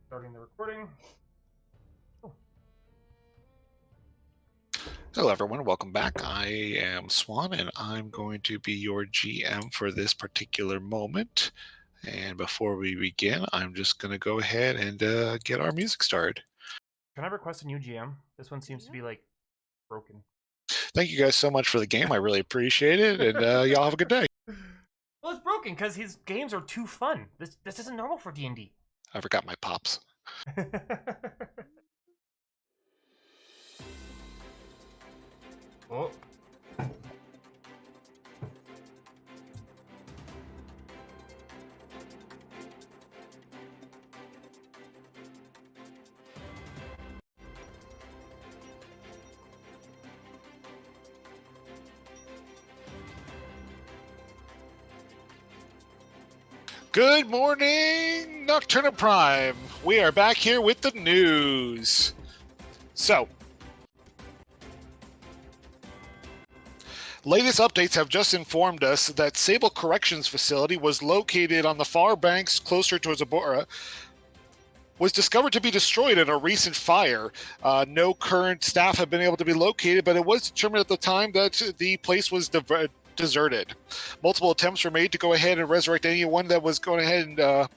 Starting the recording. Oh. Hello everyone, welcome back. I am Swan and I'm going to be your GM for this particular moment. And before we begin, I'm just going to go ahead and get our music started. Can I request a new GM? This one seems to be like broken. Thank you guys so much for the game. I really appreciate it, and y'all have a good day. Well, it's broken because his games are too fun. This isn't normal for D&D. I forgot my pops. Oh. Good morning, Nocturna Prime. We are back here with the news. So, latest updates have just informed us that Sable Corrections Facility was located on the far banks closer towards Abora, was discovered to be destroyed in a recent fire. No current staff have been able to be located, but it was determined at the time that the place was deserted. Multiple attempts were made to go ahead and resurrect anyone that was going ahead and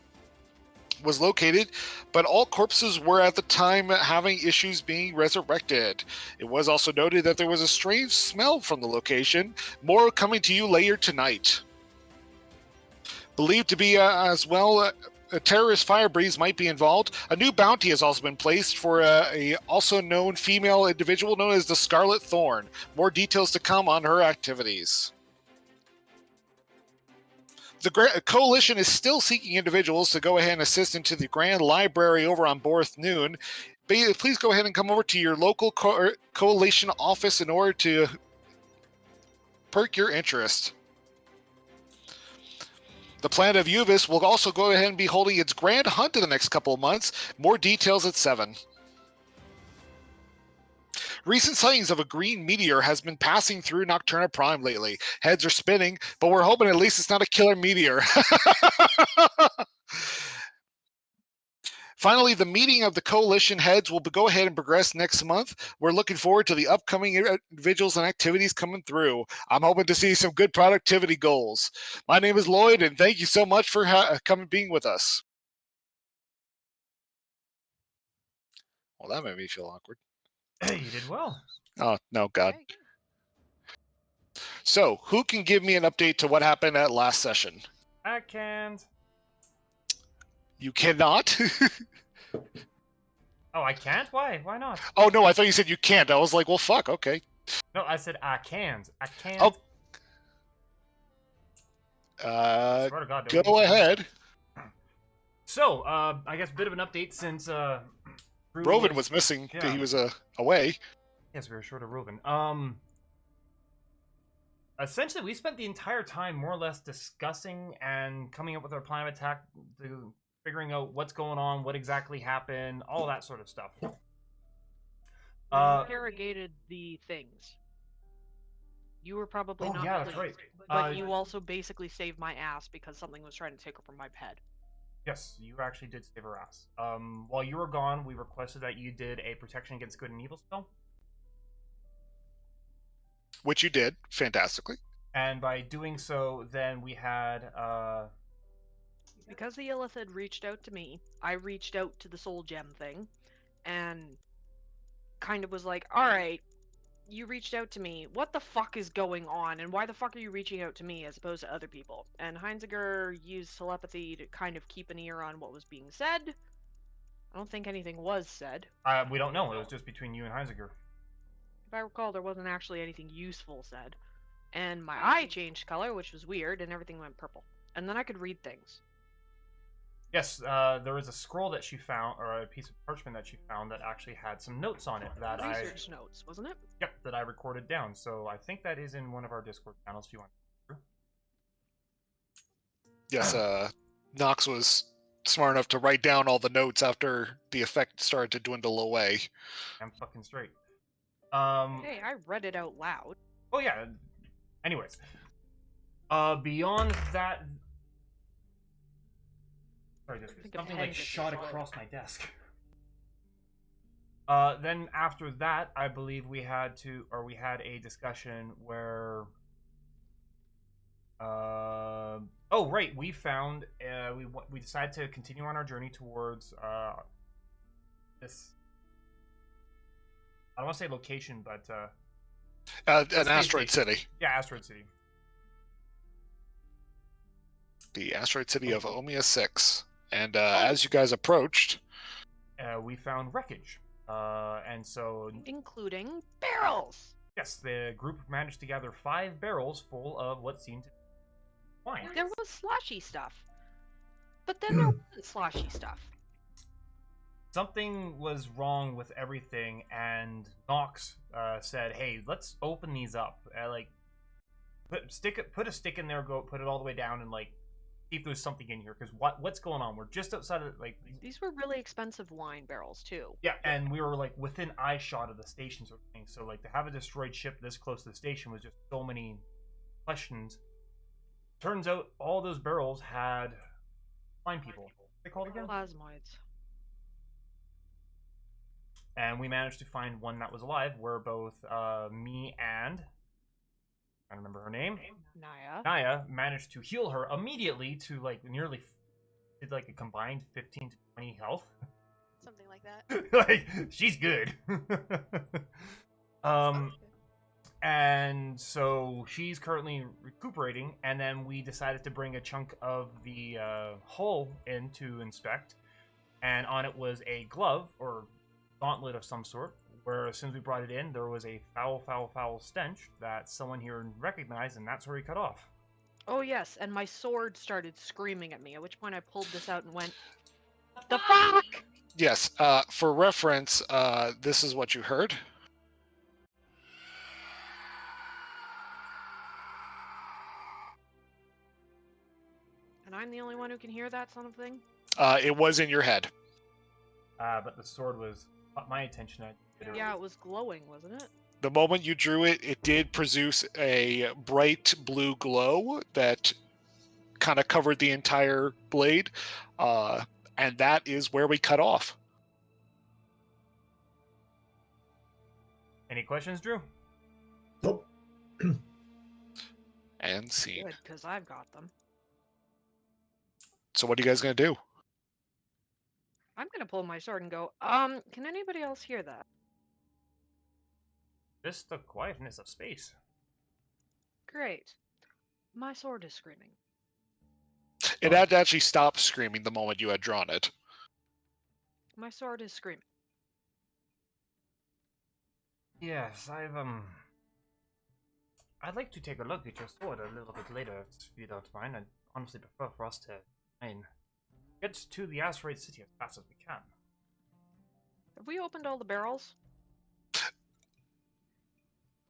was located, but all corpses were at the time having issues being resurrected. It was also noted that there was a strange smell from the location. More coming to you later tonight. Believed to be as well a terrorist fire breeze might be involved. A new bounty has also been placed for a also known female individual known as the Scarlet Thorn. More details to come on her activities. The coalition is still seeking individuals to go ahead and assist into the Grand Library over on Borth Noon. Please go ahead and come over to your local coalition office in order to perk your interest. The planet of Uvis will also go ahead and be holding its grand hunt in the next couple of months. More details at 7. Recent sightings of a green meteor has been passing through Nocturna Prime lately. Heads are spinning, but we're hoping at least it's not a killer meteor. Finally, the meeting of the coalition heads will go ahead and progress next month. We're looking forward to the upcoming individuals and activities coming through. I'm hoping to see some good productivity goals. My name is Lloyd, and thank you so much for being with us. Well, that made me feel awkward. You did well. Oh, no, God. So, who can give me an update to what happened at last session? I can't. You cannot? Oh, I can't? Why? Why not? Oh, no, I thought you said you can't. I was like, well, fuck, okay. No, I said I can't. I can't. Oh. I swear to God, go ahead. So, I guess a bit of an update since Rovan was missing. Yeah. He was away. Yes, we were short of Rovan. Essentially, we spent the entire time more or less discussing and coming up with our plan of attack, figuring out what's going on, what exactly happened, all that sort of stuff. Interrogated the things. You were probably not yeah, pleased, that's right. but you also basically saved my ass because something was trying to take over my head. Yes, you actually did save her ass. While you were gone, we requested that you did a protection against good and evil spell. Which you did, fantastically. And by doing so, then we had... Because the Illith had reached out to me, I reached out to the Soul Gem thing, and kind of was like, alright, you reached out to me, what the fuck is going on, and why the fuck are you reaching out to me as opposed to other people? And Heinziger used telepathy to kind of keep an ear on what was being said. I don't think anything was said. We don't know, it was just between you and Heinziger. If I recall, there wasn't actually anything useful said. And my eye changed color, which was weird, and everything went purple. And then I could read things. Yes, there was a scroll that she found, or a piece of parchment that she found that actually had some notes on it that Research notes, wasn't it? Yep, that I recorded down. So I think that is in one of our Discord channels if you want to. Yes, Nox was smart enough to write down all the notes after the effect started to dwindle away. I'm fucking straight. Hey, I read it out loud. Oh yeah. Anyways, beyond that, Sorry, just Think of something like Hendrix shot as well. across my desk. Then after that, I believe we had a discussion where, oh right, we found, we decided to continue on our journey towards, this, I don't want to say location, but, An space asteroid station. city. Yeah, asteroid city. The asteroid city of Omia 6. And as you guys approached... We found wreckage. And so... Including barrels! Yes, the group managed to gather 5 barrels full of what seemed to be wine. There was sloshy stuff. But then there wasn't sloshy stuff. Something was wrong with everything, and Nox said, "Hey, let's open these up. Put a stick in there, go put it all the way down, and see if there's something in here. Because what's going on? We're just outside of These were really expensive wine barrels too. yeah, and we were within eye shot of the station sort of thing. So to have a destroyed ship this close to the station was just so many questions. Turns out all those barrels had fine people. What are they called again? Plasmoids. And we managed to find one that was alive, where both me and I don't remember her name, Naya, managed to heal her immediately to nearly did a combined 15 to 20 health. Something like that. She's good. And so she's currently recuperating, and then we decided to bring a chunk of the hull in to inspect, and on it was a glove or gauntlet of some sort, where as soon as we brought it in, there was a foul stench that someone here recognized, and that's where he cut off. Oh yes, and my sword started screaming at me, at which point I pulled this out and went, "The fuck?" Yes, for reference, this is what you heard. And I'm the only one who can hear that sort of thing? It was in your head. But the sword caught my attention. Yeah, it was glowing, wasn't it? The moment you drew it, it did produce a bright blue glow that kind of covered the entire blade, and that is where we cut off. Any questions, Drew? Nope. And scene. Good, because I've got them. So what are you guys going to do? I'm gonna pull my sword and go, can anybody else hear that? Just the quietness of space. Great. My sword is screaming. It had to actually stop screaming the moment you had drawn it. My sword is screaming. Yes, I'd like to take a look at your sword a little bit later, if you don't mind. I'd honestly prefer for us to get to the asteroid city as fast as we can. Have we opened all the barrels?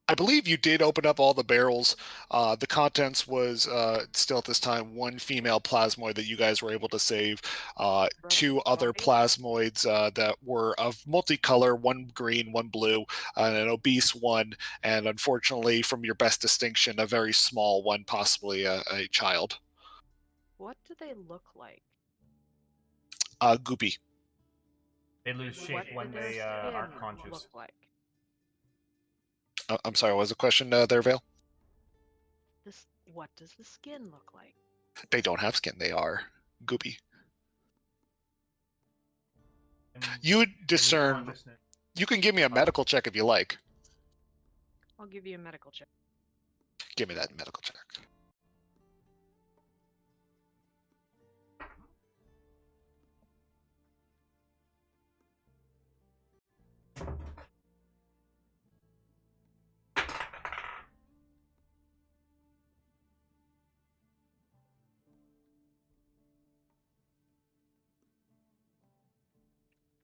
I believe you did open up all the barrels. The contents was still at this time one female plasmoid that you guys were able to save, two other plasmoids that were of multicolor, one green, one blue, and an obese one, and unfortunately, from your best distinction, a very small one, possibly a child. What do they look like? Goopy. They lose shape What when do their they aren't skin conscious. look like? I'm sorry, what was the question there, Vale? What does the skin look like? They don't have skin, they are goopy. You would discern. You can give me a medical check if you like. I'll give you a medical check. Give me that medical check.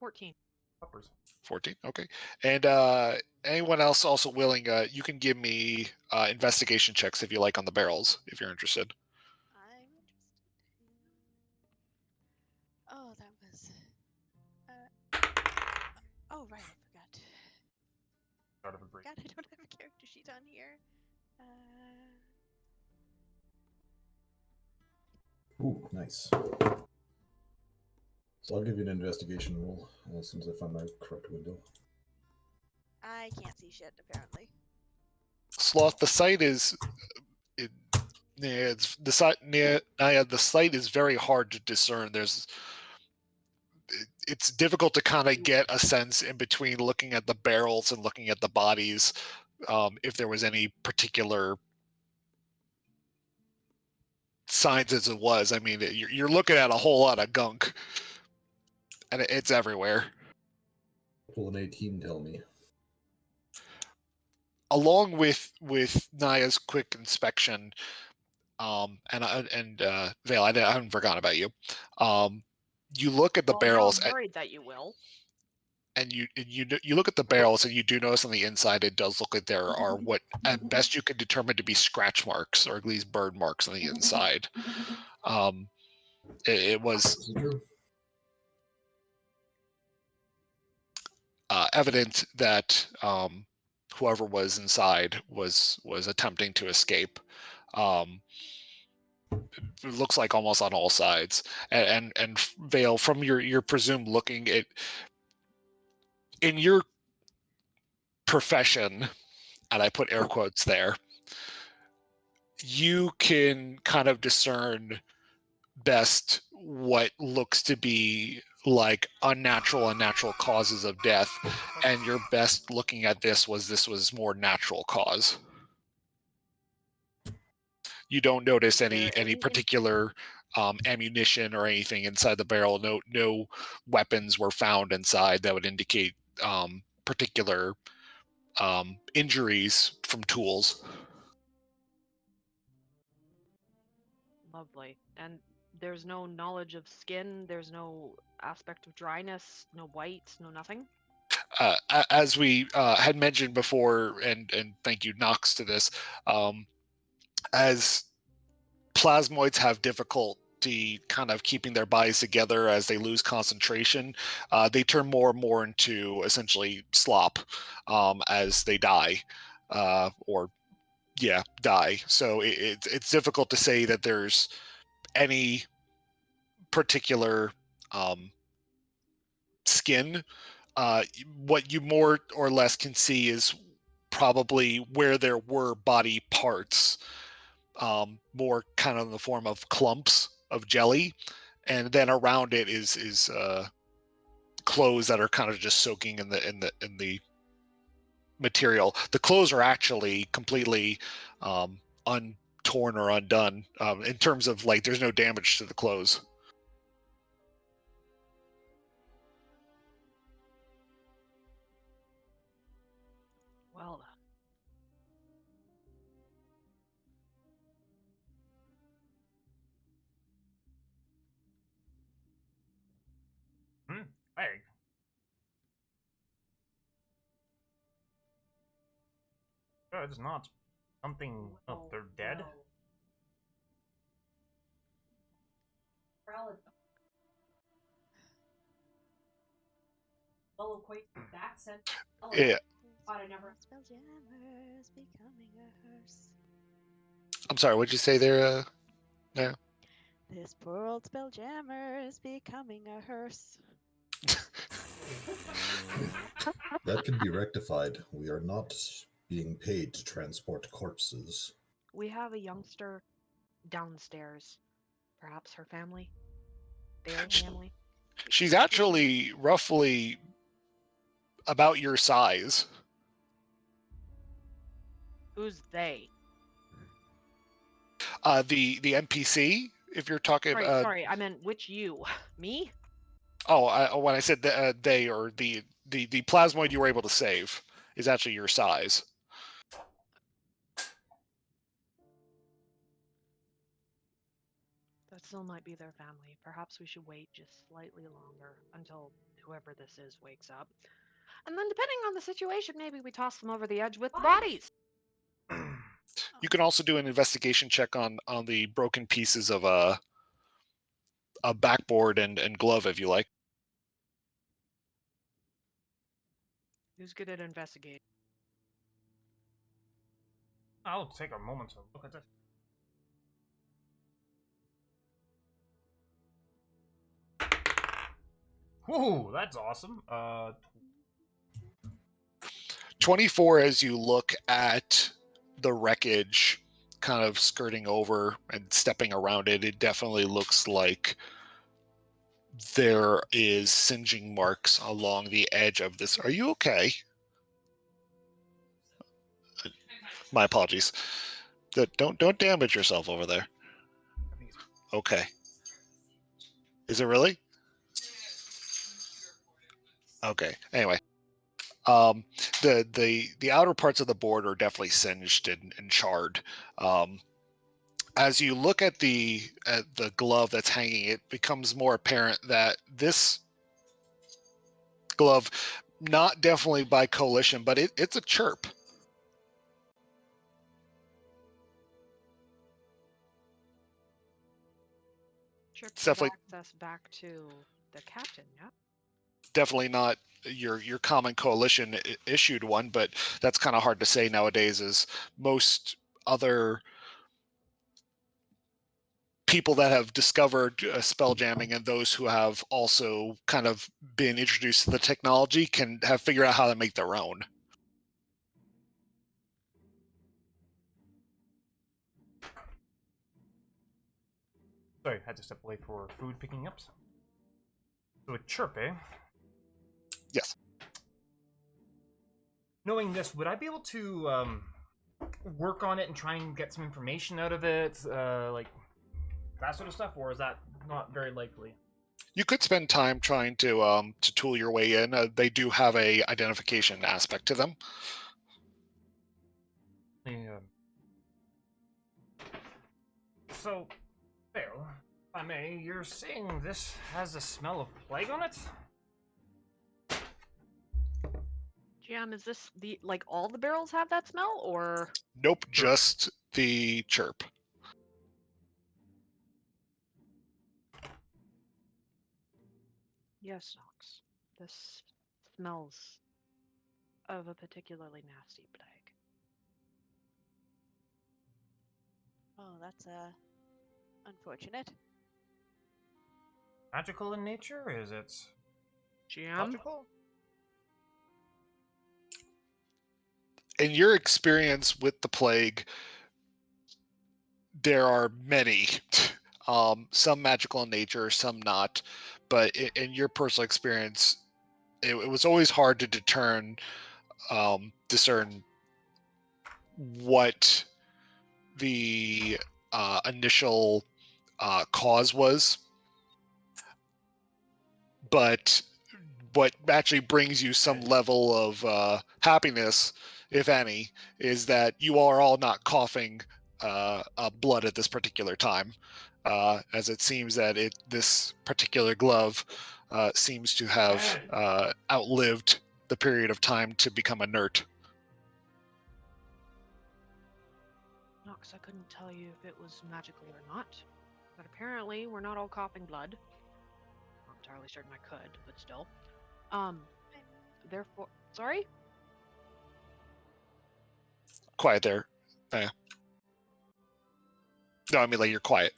$14. 14. Okay. And anyone else also willing? You can give me investigation checks if you like on the barrels, if you're interested. I'm interested. Oh, that was. Oh, right, I forgot. Start of a break. God, I don't have a character sheet on here. Ooh, nice. So I'll give you an investigation roll as soon as I find my correct window. I can't see shit, apparently. Sloth, the site is... the site is very hard to discern. It's difficult to kind of get a sense in between looking at the barrels and looking at the bodies, if there was any particular signs as it was. I mean, you're looking at a whole lot of gunk, and it's everywhere. Pull an 18, tell me. Along with Naya's quick inspection, and Vale, I haven't forgotten about you. You look at the barrels. I'm worried that you will. And you look at the barrels, and you do notice on the inside it does look like there are what at best you can determine to be scratch marks, or at least burn marks on the inside. It was evident that whoever was inside was attempting to escape. It looks like almost on all sides. And Vale, from your presumed looking, it in your profession, and I put air quotes there, you can kind of discern best what looks to be like unnatural and natural causes of death, and your best looking at this was more natural cause. You don't notice any particular ammunition or anything inside the barrel. No weapons were found inside that would indicate particular injuries from tools. Lovely. And there's no knowledge of skin, there's no aspect of dryness, no white, no nothing? As we had mentioned before, and thank you, Nox, to this, as plasmoids have difficulty kind of keeping their bodies together as they lose concentration, they turn more and more into essentially slop as they die, die. So it's difficult to say that there's any particular skin. What you more or less can see is probably where there were body parts, more kind of in the form of clumps of jelly, and then around it is clothes that are kind of just soaking in the material. The clothes are actually completely untorn or undone, in terms of like there's no damage to the clothes. Well Hmm. Hey. It's not something. Oh, they're dead. Yeah. Spelljammers becoming a hearse. I'm sorry, what'd you say there? No. This poor old Spelljammer's becoming a hearse. That can be rectified. We are not being paid to transport corpses. we have a youngster downstairs. Perhaps her family? Their family? She's actually roughly about your size. Who's they? The NPC, if you're talking. Sorry, I meant which you? Me? When I said they, or the plasmoid you were able to save is actually your size. That still might be their family. Perhaps we should wait just slightly longer until whoever this is wakes up. And then depending on the situation, maybe we toss them over the edge with the bodies. You can also do an investigation check on the broken pieces of a backboard and glove if you like. Who's good at investigating? I'll take a moment to look at this. Ooh, that's awesome. 24 as you look at the wreckage kind of skirting over and stepping around it, it definitely looks like there is singeing marks along the edge of this. Are you okay? My apologies. Don't damage yourself over there. Okay. Is it really? Okay. Anyway, the outer parts of the board are definitely singed and charred. As you look at the glove that's hanging, it becomes more apparent that this glove, not definitely by coalition, but it's a chirp. Chirp It's definitely access back to the captain, yeah? definitely not your common coalition issued one, but that's kind of hard to say nowadays, as most other people that have discovered spell jamming and those who have also kind of been introduced to the technology can have figured out how to make their own. Sorry, had to step away for food picking up. So a chirp, eh? Yes. Knowing this, would I be able to work on it and try and get some information out of it, like that sort of stuff, or is that not very likely? You could spend time trying to tool your way in. They do have a identification aspect to them. Yeah. So, Phil, if I may, you're saying this has a smell of plague on it? Jam, is this like all the barrels have that smell, or? Nope, just the chirp. Yes, Nox. This smells of a particularly nasty plague. Oh, that's unfortunate. Magical in nature? Is it Jam? logical? In your experience with the plague, there are many. Some magical in nature, some not. But in your personal experience, it was always hard to discern what the initial cause was. But what actually brings you some level of happiness, if any, is that you are all not coughing blood at this particular time, as it seems that this particular glove seems to have outlived the period of time to become inert. Nox, I couldn't tell you if it was magical or not, but apparently we're not all coughing blood. Not entirely certain I could, but still. Therefore, sorry? Quiet there. No, I mean, like, you're quiet.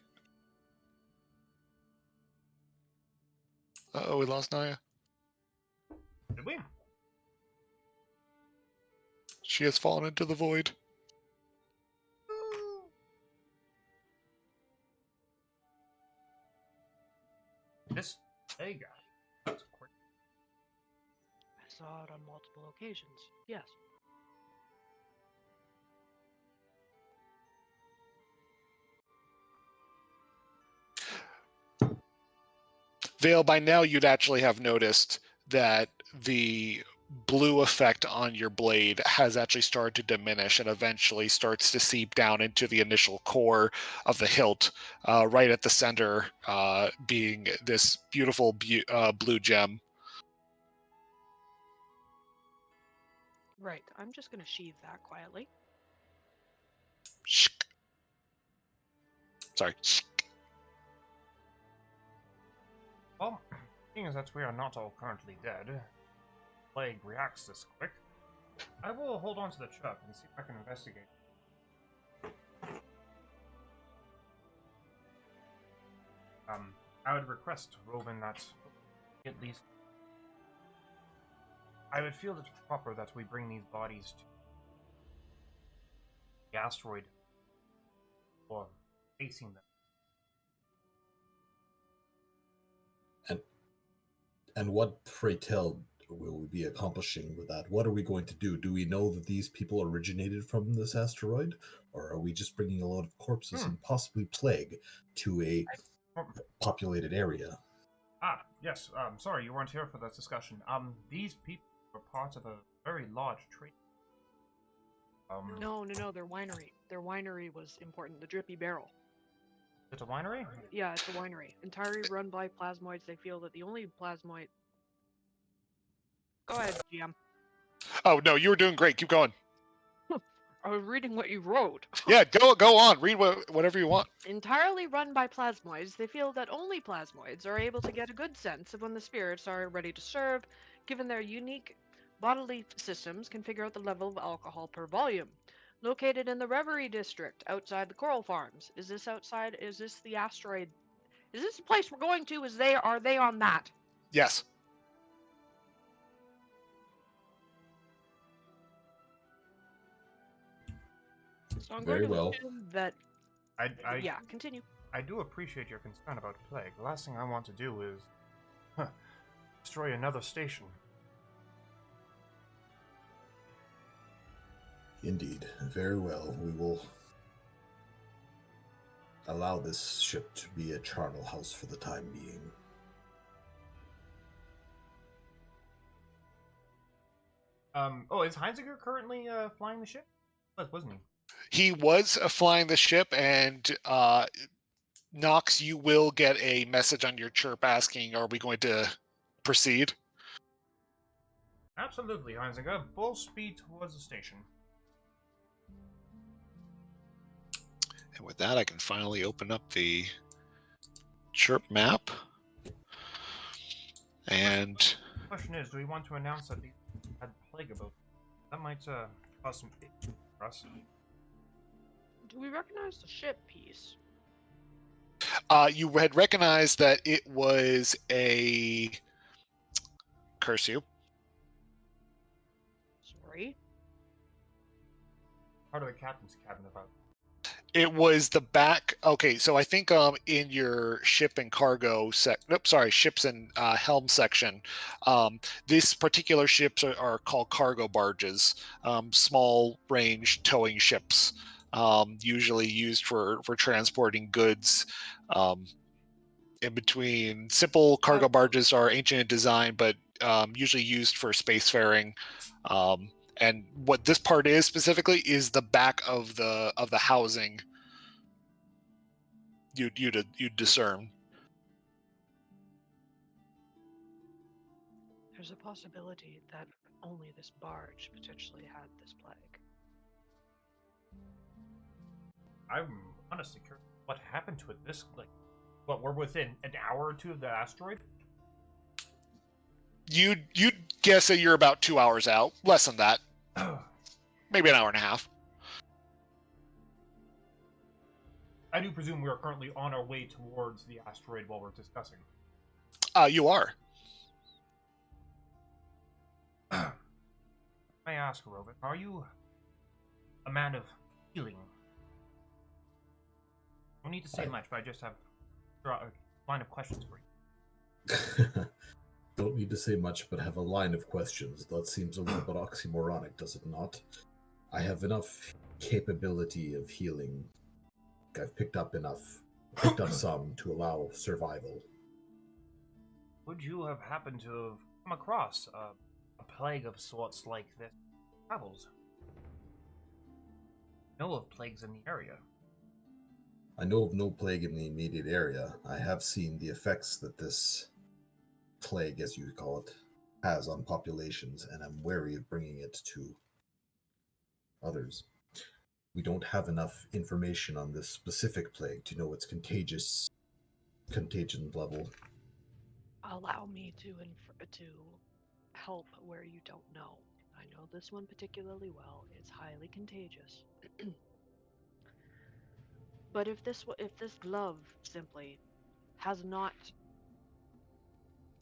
Uh-oh, we lost Naya. Did we? She has fallen into the void. This plague. That's quick. I saw it on multiple occasions. Yes. Vale, by now you'd actually have noticed that the blue effect on your blade has actually started to diminish and eventually starts to seep down into the initial core of the hilt, right at the center being this beautiful blue gem. Right. I'm just going to sheathe that quietly. Sorry. Well, seeing as that we are not all currently dead, plague reacts this quick, I will hold on to the truck and see if I can investigate. I would request Roven that at least I would feel it's proper that we bring these bodies to the asteroid or facing them. And what, pray tell, will we be accomplishing with that? What are we going to do? Do we know that these people originated from this asteroid? Or are we just bringing a load of corpses and possibly plague to a populated area? Yes. Sorry, you weren't here for this discussion. These people were part of a very large trade. No, their winery. Their winery was important. The Drippy Barrel. It's a winery? Yeah, it's a winery. Entirely run by plasmoids. They feel that the only plasmoid... Go ahead, GM. Oh no, you were doing great. Keep going. I was reading what you wrote. Yeah, go on. Read whatever you want. Entirely run by plasmoids, they feel that only plasmoids are able to get a good sense of when the spirits are ready to serve, given their unique bodily systems can figure out the level of alcohol per volume. Located in the Reverie District, outside the Coral Farms. Is this the asteroid? Is this the place we're going to? Are they on that? Yes. So I'm Very going to well. assume that... yeah, continue. I do appreciate your concern about plague. The last thing I want to do is destroy another station. Indeed. Very well. We will allow this ship to be a charnel house for the time being. Is Heinziger currently flying the ship? Wasn't he? He was flying the ship, and Knox, you will get a message on your chirp asking, are we going to proceed? Absolutely, Heinziger. Full speed towards the station. And with that, I can finally open up the chirp map. And The question is, do we want to announce that they had plague about? That might cause some issues for us. Do we recognize the ship piece? you had recognized that it was a... Curse you. Sorry. Part of the captain's cabin about. It was the back. Okay, so I think in your ship and cargo ships and helm section, these particular ships are called cargo barges, small range towing ships, usually used for transporting goods. In between, simple cargo barges are ancient in design, but usually used for spacefaring. And what this part is specifically is the back of the housing. You'd discern. There's a possibility that only this barge potentially had this plague. I'm honestly curious what happened to it. We're within an hour or two of the asteroid? You'd guess that you're about 2 hours out. Less than that. Maybe an hour and a half. I do presume we are currently on our way towards the asteroid while we're discussing. You are. May I ask, Robin, are you a man of healing? I don't need to say much, but I just have a line of questions for you. Don't need to say much, but have a line of questions. That seems a little bit oxymoronic, does it not? I have enough capability of healing. I've picked up some to allow survival. Would you have happened to have come across a plague of sorts like this travels? Know of plagues in the area? I know of no plague in the immediate area. I have seen the effects that this plague, as you call it, has on populations, and I'm wary of bringing it to others. We don't have enough information on this specific plague to know its contagion level. Allow me to help where you don't know. I know this one particularly well. It's highly contagious. But if this glove simply has not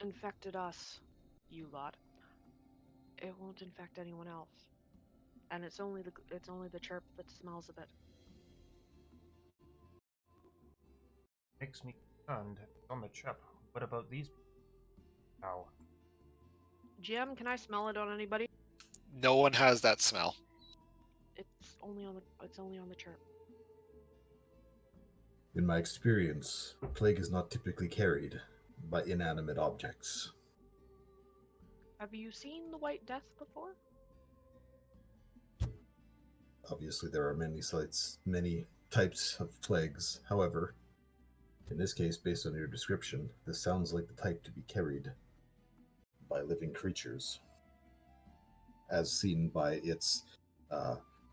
infected us, you lot, it won't infect anyone else. And it's only the chirp that smells of it. Makes me stunned. On the chip. What about these people? Ow. Jim, can I smell it on anybody? No one has that smell. It's only on the chirp. In my experience, plague is not typically carried by inanimate objects. Have you seen the White Death before? Obviously, there are many types of plagues. However, in this case, based on your description, this sounds like the type to be carried by living creatures, as seen by its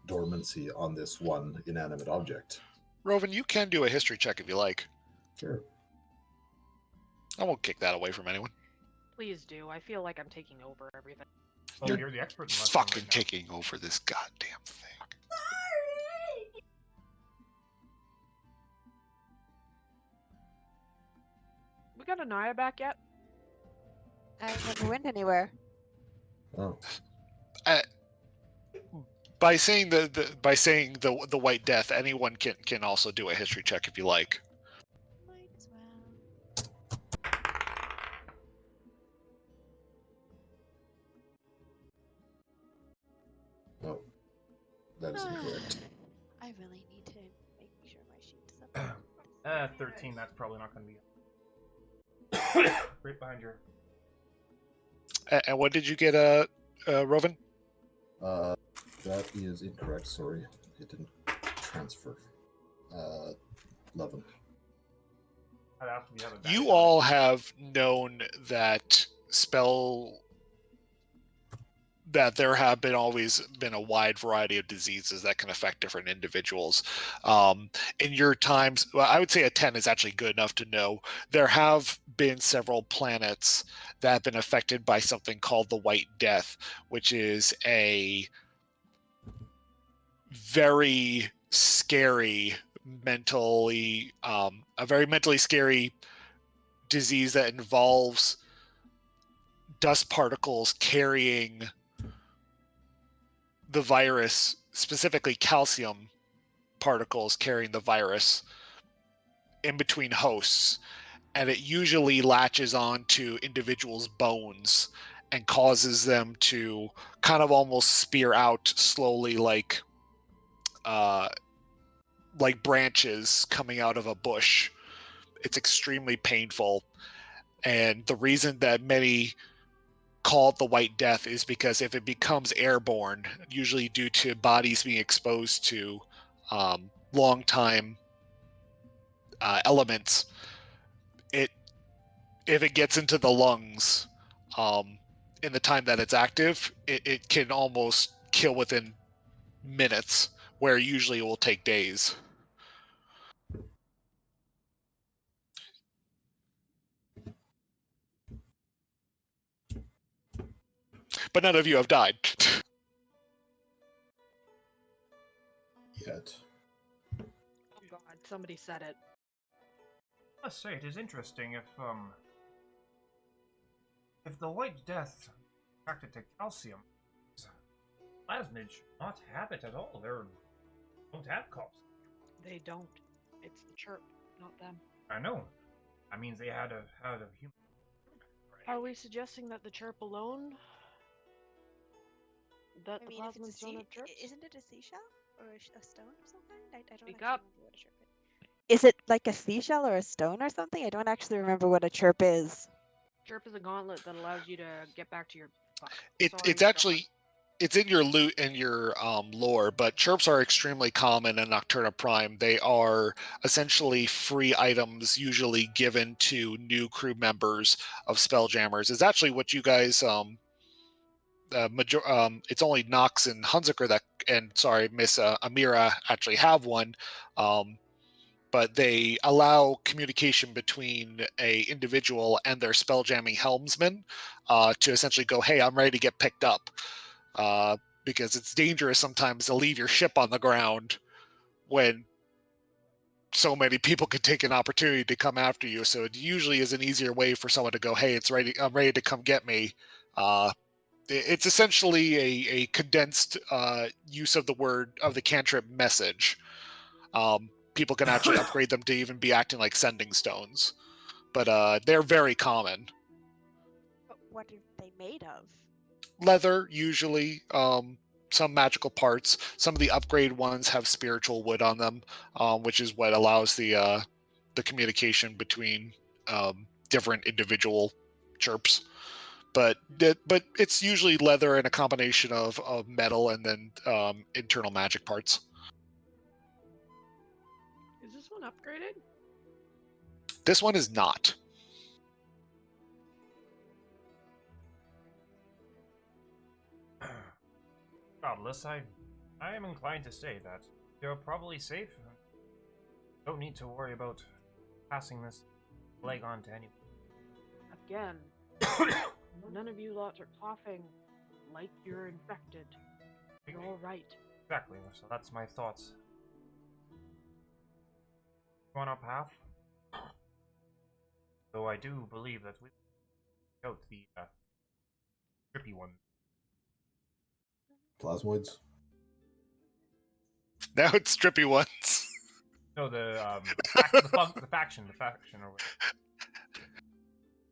dormancy on this one inanimate object. Rovan, you can do a history check if you like. Sure. I won't kick that away from anyone. Please do. I feel like I'm taking over everything. Well, you're the expert in this Fucking right now. taking over this goddamn thing. We got Anaya back yet? I never went anywhere. Oh, By saying the White Death, anyone can also do a history check if you like. Might as well. oh, that is incorrect. I really need to make sure my sheet's up. 13, that's probably not going to be right behind your... And what did you get, Rovan? That is incorrect. Sorry, it didn't transfer. 11. I'd have to be having You all have known that there have always been a wide variety of diseases that can affect different individuals. In your times, well, I would say a 10 is actually good enough to know there have been several planets that have been affected by something called the White Death, which is a very scary a very mentally scary disease that involves dust particles carrying the virus, specifically calcium particles carrying the virus in between hosts, and it usually latches onto individuals' bones and causes them to kind of almost spear out slowly, like branches coming out of a bush. It's extremely painful, and the reason that many call it the White Death is because if it becomes airborne, usually due to bodies being exposed to long time elements, if it gets into the lungs in the time that it's active, it can almost kill within minutes, where usually it will take days. But none of you have died. Yet. Oh god, somebody said it. I must say, it is interesting if the White Death attracted to calcium, plasmid should not have it at all. They don't have calcium. They don't. It's the chirp, not them. I know. That means they had a human. Are we suggesting that the chirp alone? That I the mean, if plasmids it's don't have chirps? isn't it a seashell or a stone or something? I don't Speak actually up. remember what a chirp is. Is it like a seashell or a stone or something? I don't actually remember what a chirp is. Chirp is a gauntlet that allows you to get back to your. Fuck. It's actually it's in your loot and your lore, but chirps are extremely common in Nocturna Prime. They are essentially free items, usually given to new crew members of Spelljammers. It's actually what you guys it's only Nox and Hunziker Miss Amira actually have one, but they allow communication between a individual and their spelljamming helmsman to essentially go, hey, I'm ready to get picked up, because it's dangerous sometimes to leave your ship on the ground when so many people could take an opportunity to come after you. So it usually is an easier way for someone to go, hey, I'm ready to come get me, It's essentially a condensed use of the cantrip message. People can actually upgrade them to even be acting like sending stones, but they're very common. But what are they made of? Leather, usually. Some magical parts. Some of the upgrade ones have spiritual wood on them, which is what allows the communication between different individual chirps. But it's usually leather and a combination of metal and then internal magic parts. Is this one upgraded? This one is not. Godless, I am inclined to say that you're probably safe. Don't need to worry about passing this plague on to anyone. Again, none of you lots are coughing like you're infected. You're all right. Exactly, so that's my thoughts. On our path. Though I do believe that we out the trippy one. Plasmoids. Now it's strippy ones. No, the faction or whatever.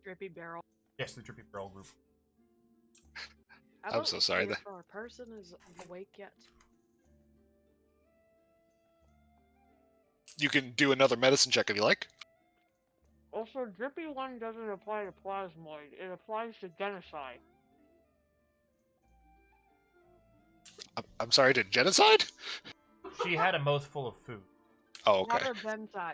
Drippy barrel. Yes, the trippy barrel group. I I'm so sorry. If our person is awake yet. You can do another medicine check if you like. Also, drippy one doesn't apply to plasmoid. It applies to genocide. I'm sorry, to genocide? She had a mouthful of food. Oh, okay. Not a bensai.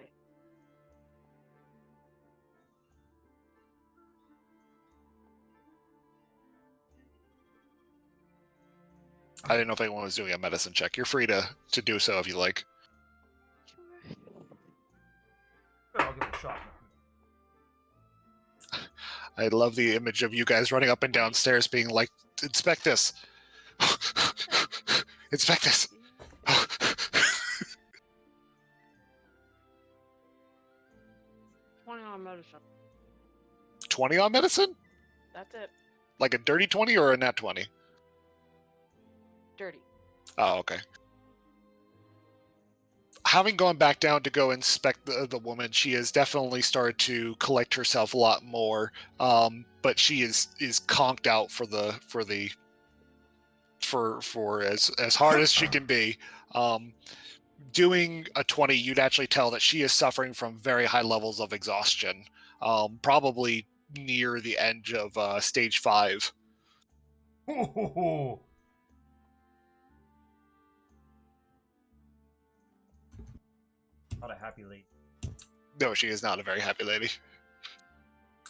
I didn't know if anyone was doing a medicine check. You're free to do so if you like. Sure. Sure, I'll give it a shot. I love the image of you guys running up and down stairs being like, inspect this. Inspect this. 20 on medicine. 20 on medicine? That's it. Like a dirty 20 or a nat 20? Dirty. Oh, okay. Having gone back down to go inspect the woman, she has definitely started to collect herself a lot more. But she is conked out for as hard as she can be. Doing a 20, you'd actually tell that she is suffering from very high levels of exhaustion. Probably near the end of stage 5. Not a happy lady. No, she is not a very happy lady.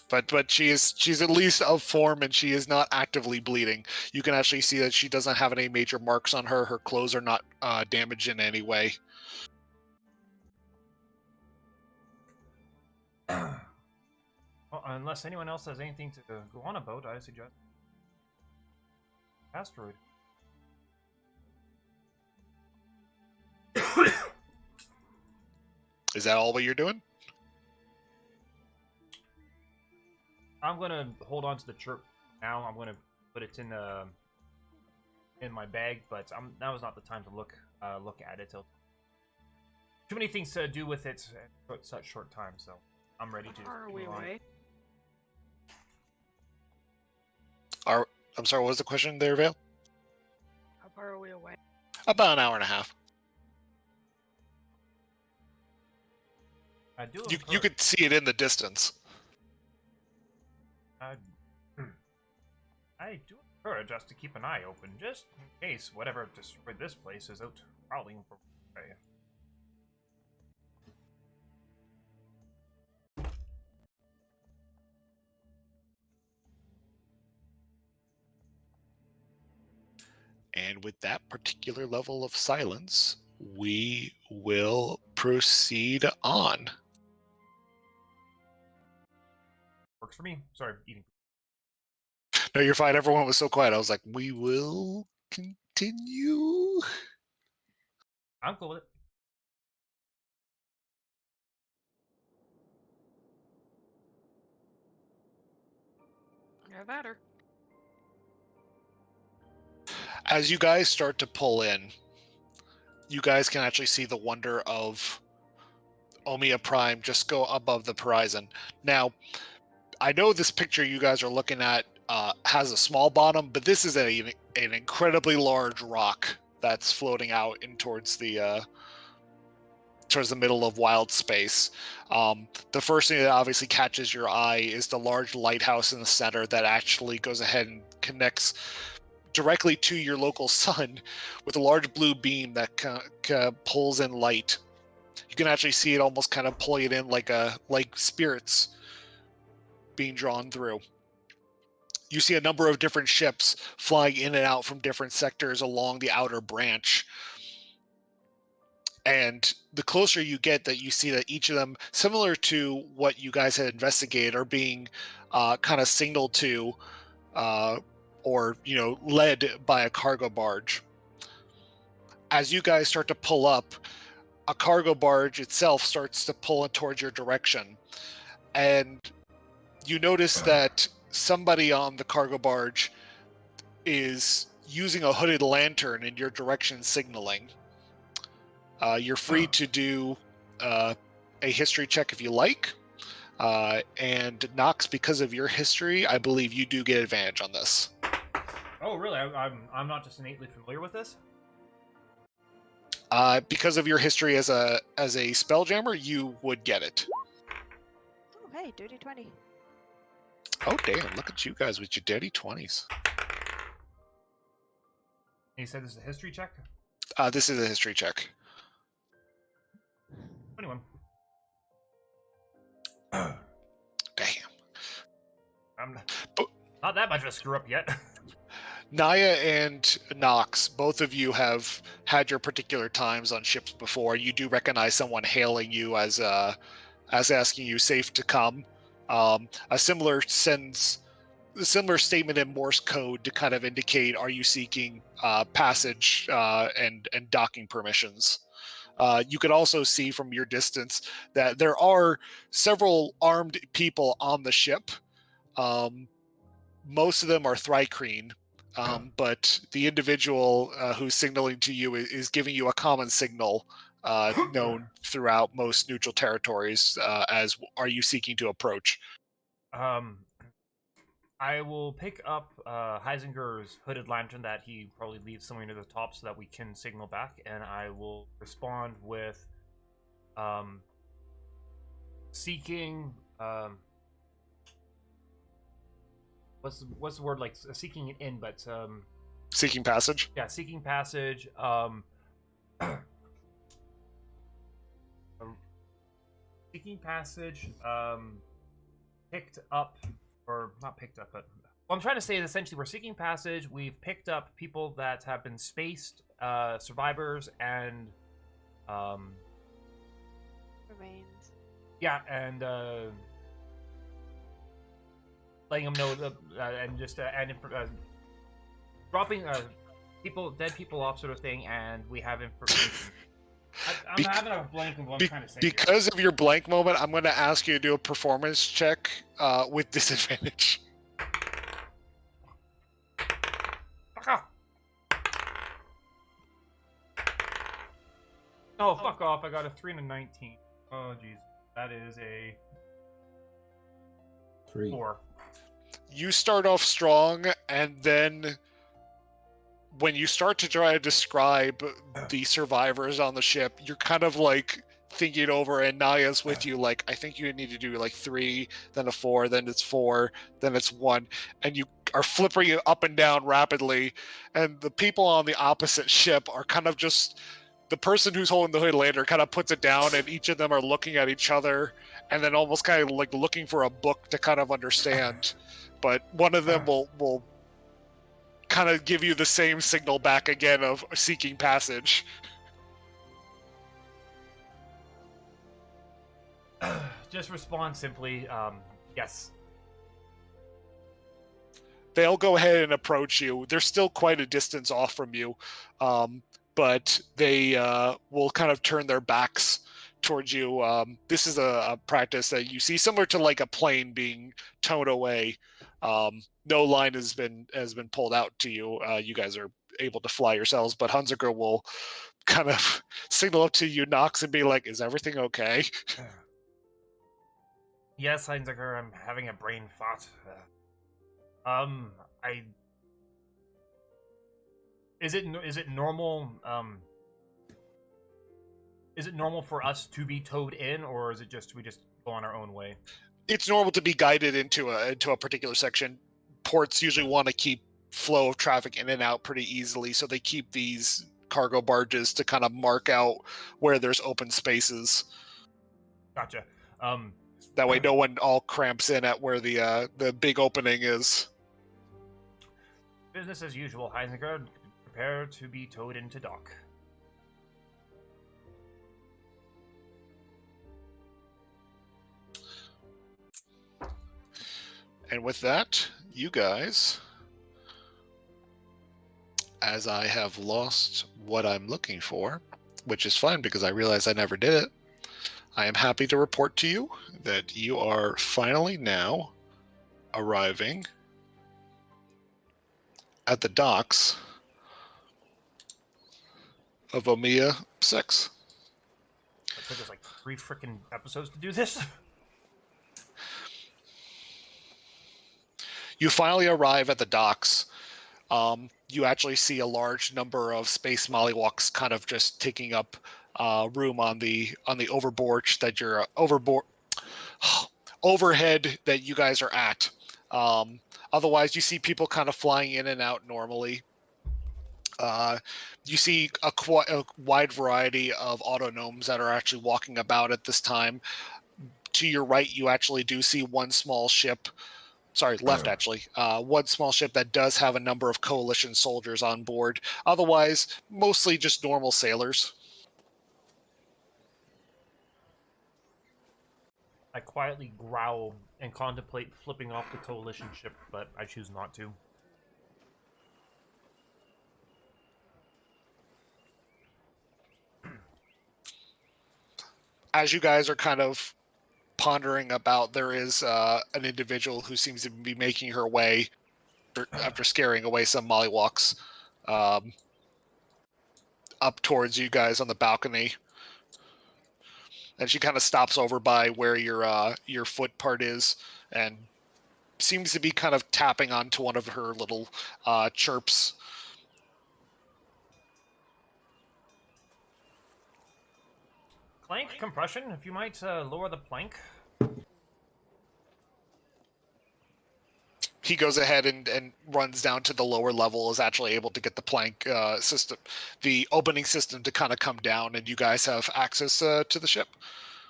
But she's at least of form, and she is not actively bleeding. You can actually see that she doesn't have any major marks on her. Her clothes are not damaged in any way. Well, unless anyone else has anything to go on about, I suggest asteroid. Is that all what you're doing? I'm gonna hold on to the chirp now. I'm gonna put it in my bag, but now is not the time to look at it. Too many things to do with it at such short time, so I'm ready to. How far are we move on. away? I'm sorry, what was the question there, Vale? How far are we away? About an hour and a half. I do. You could see it in the distance. I do encourage us to keep an eye open, just in case whatever destroyed this place is out prowling for prey. And with that particular level of silence, we will proceed on. Works for me. Sorry, eating. No, you're fine. Everyone was so quiet. I was like, we will continue. I'm cool with it. Yeah, that or. As you guys start to pull in, you guys can actually see the wonder of Omiya Prime just go above the horizon. Now, I know this picture you guys are looking at has a small bottom, but this is an incredibly large rock that's floating out in towards the middle of wild space. The first thing that obviously catches your eye is the large lighthouse in the center that actually goes ahead and connects directly to your local sun with a large blue beam that pulls in light. You can actually see it almost kind of pulling it in like spirits being drawn through. You see a number of different ships flying in and out from different sectors along the outer branch. And the closer you get, that you see that each of them, similar to what you guys had investigated, are being kind of signaled to or led by a cargo barge. As you guys start to pull up, a cargo barge itself starts to pull in towards your direction, and you notice that somebody on the cargo barge is using a hooded lantern in your direction, signaling. You're free to do a history check if you like, and Nox, because of your history, I believe you do get advantage on this. Oh, really? I'm not just innately familiar with this? Because of your history as a spelljammer, you would get it. Oh, hey, dirty 20. Oh, damn, look at you guys with your dirty 20s. You said this is a history check? This is a history check. 21. Damn. I'm not that much of a screw up yet. Naya and Nox, both of you have had your particular times on ships before. You do recognize someone hailing you as asking you safe to come. A similar statement in Morse code to kind of indicate, are you seeking passage and docking permissions. You could also see from your distance that there are several armed people on the ship. Most of them are Thrycreen, but the individual who's signaling to you is giving you a common signal known throughout most neutral territories as, are you seeking to approach? I will pick up Heisinger's hooded lantern that he probably leaves somewhere near the top so that we can signal back, and I will respond with seeking what's the word, like seeking an in, but Seeking passage? Yeah, seeking passage. Seeking passage. Picked up, or not picked up, but what I'm trying to say is essentially we're seeking passage. We've picked up people that have been spaced, survivors, and Remains. yeah, and letting them know the and just dropping dead people off, sort of thing, and we have information. I'm having a blank of what I'm trying to say. Because of your blank moment, I'm going to ask you to do a performance check with disadvantage. Fuck off! Oh, fuck off! I got a 3 and a 19. Oh, jeez, that is a 3. 4. You start off strong, and then when you start to try to describe the survivors on the ship, you're kind of like thinking over, and Naya's with you, like, I think you need to do like 3, then a 4, then it's 4, then it's 1, and you are flipping it up and down rapidly, and the people on the opposite ship are kind of just, the person who's holding the hood lantern kind of puts it down, and each of them are looking at each other, and then almost kind of like looking for a book to kind of understand. But one of them will kind of give you the same signal back again of seeking passage. Just respond simply, yes. They'll go ahead and approach you. They're still quite a distance off from you, but they will kind of turn their backs towards you. This is a practice that you see similar to like a plane being towed away. No line has been pulled out to you. You guys are able to fly yourselves, but Hunziker will kind of signal up to you, Knox, and be like, "Is everything okay?" Yes, Heinziger, I'm having a brain fart. I... Is it normal, is it normal for us to be towed in, or is it just, we just go on our own way? It's normal to be guided into a particular section. Ports usually want to keep flow of traffic in and out pretty easily, so they keep these cargo barges to kind of mark out where there's open spaces. Gotcha. That way no one all cramps in at where the big opening is. Business as usual, Heinziger. Prepare to be towed into dock. And with that, you guys, as I have lost what I'm looking for, which is fine because I realize I never did it, I am happy to report to you that you are finally now arriving at the docks of Omiya 6. It took us like 3 freaking episodes to do this. You finally arrive at the docks. You actually see a large number of space mollywalks kind of just taking up room on the overboard that you're overhead that you guys are at. Otherwise, you see people kind of flying in and out normally. You see a wide variety of autonomes that are actually walking about at this time. To your right, you actually do see one small ship. Sorry, left actually. One small ship that does have a number of coalition soldiers on board. Otherwise, mostly just normal sailors. I quietly growl and contemplate flipping off the coalition ship, but I choose not to. As you guys are kind of pondering about, there is an individual who seems to be making her way after scaring away some mollywalks up towards you guys on the balcony, and she kind of stops over by where your foot part is and seems to be kind of tapping onto one of her little chirps. Plank compression, if you might lower the plank. He goes ahead and runs down to the lower level, is actually able to get the plank system, the opening system to kind of come down, and you guys have access to the ship,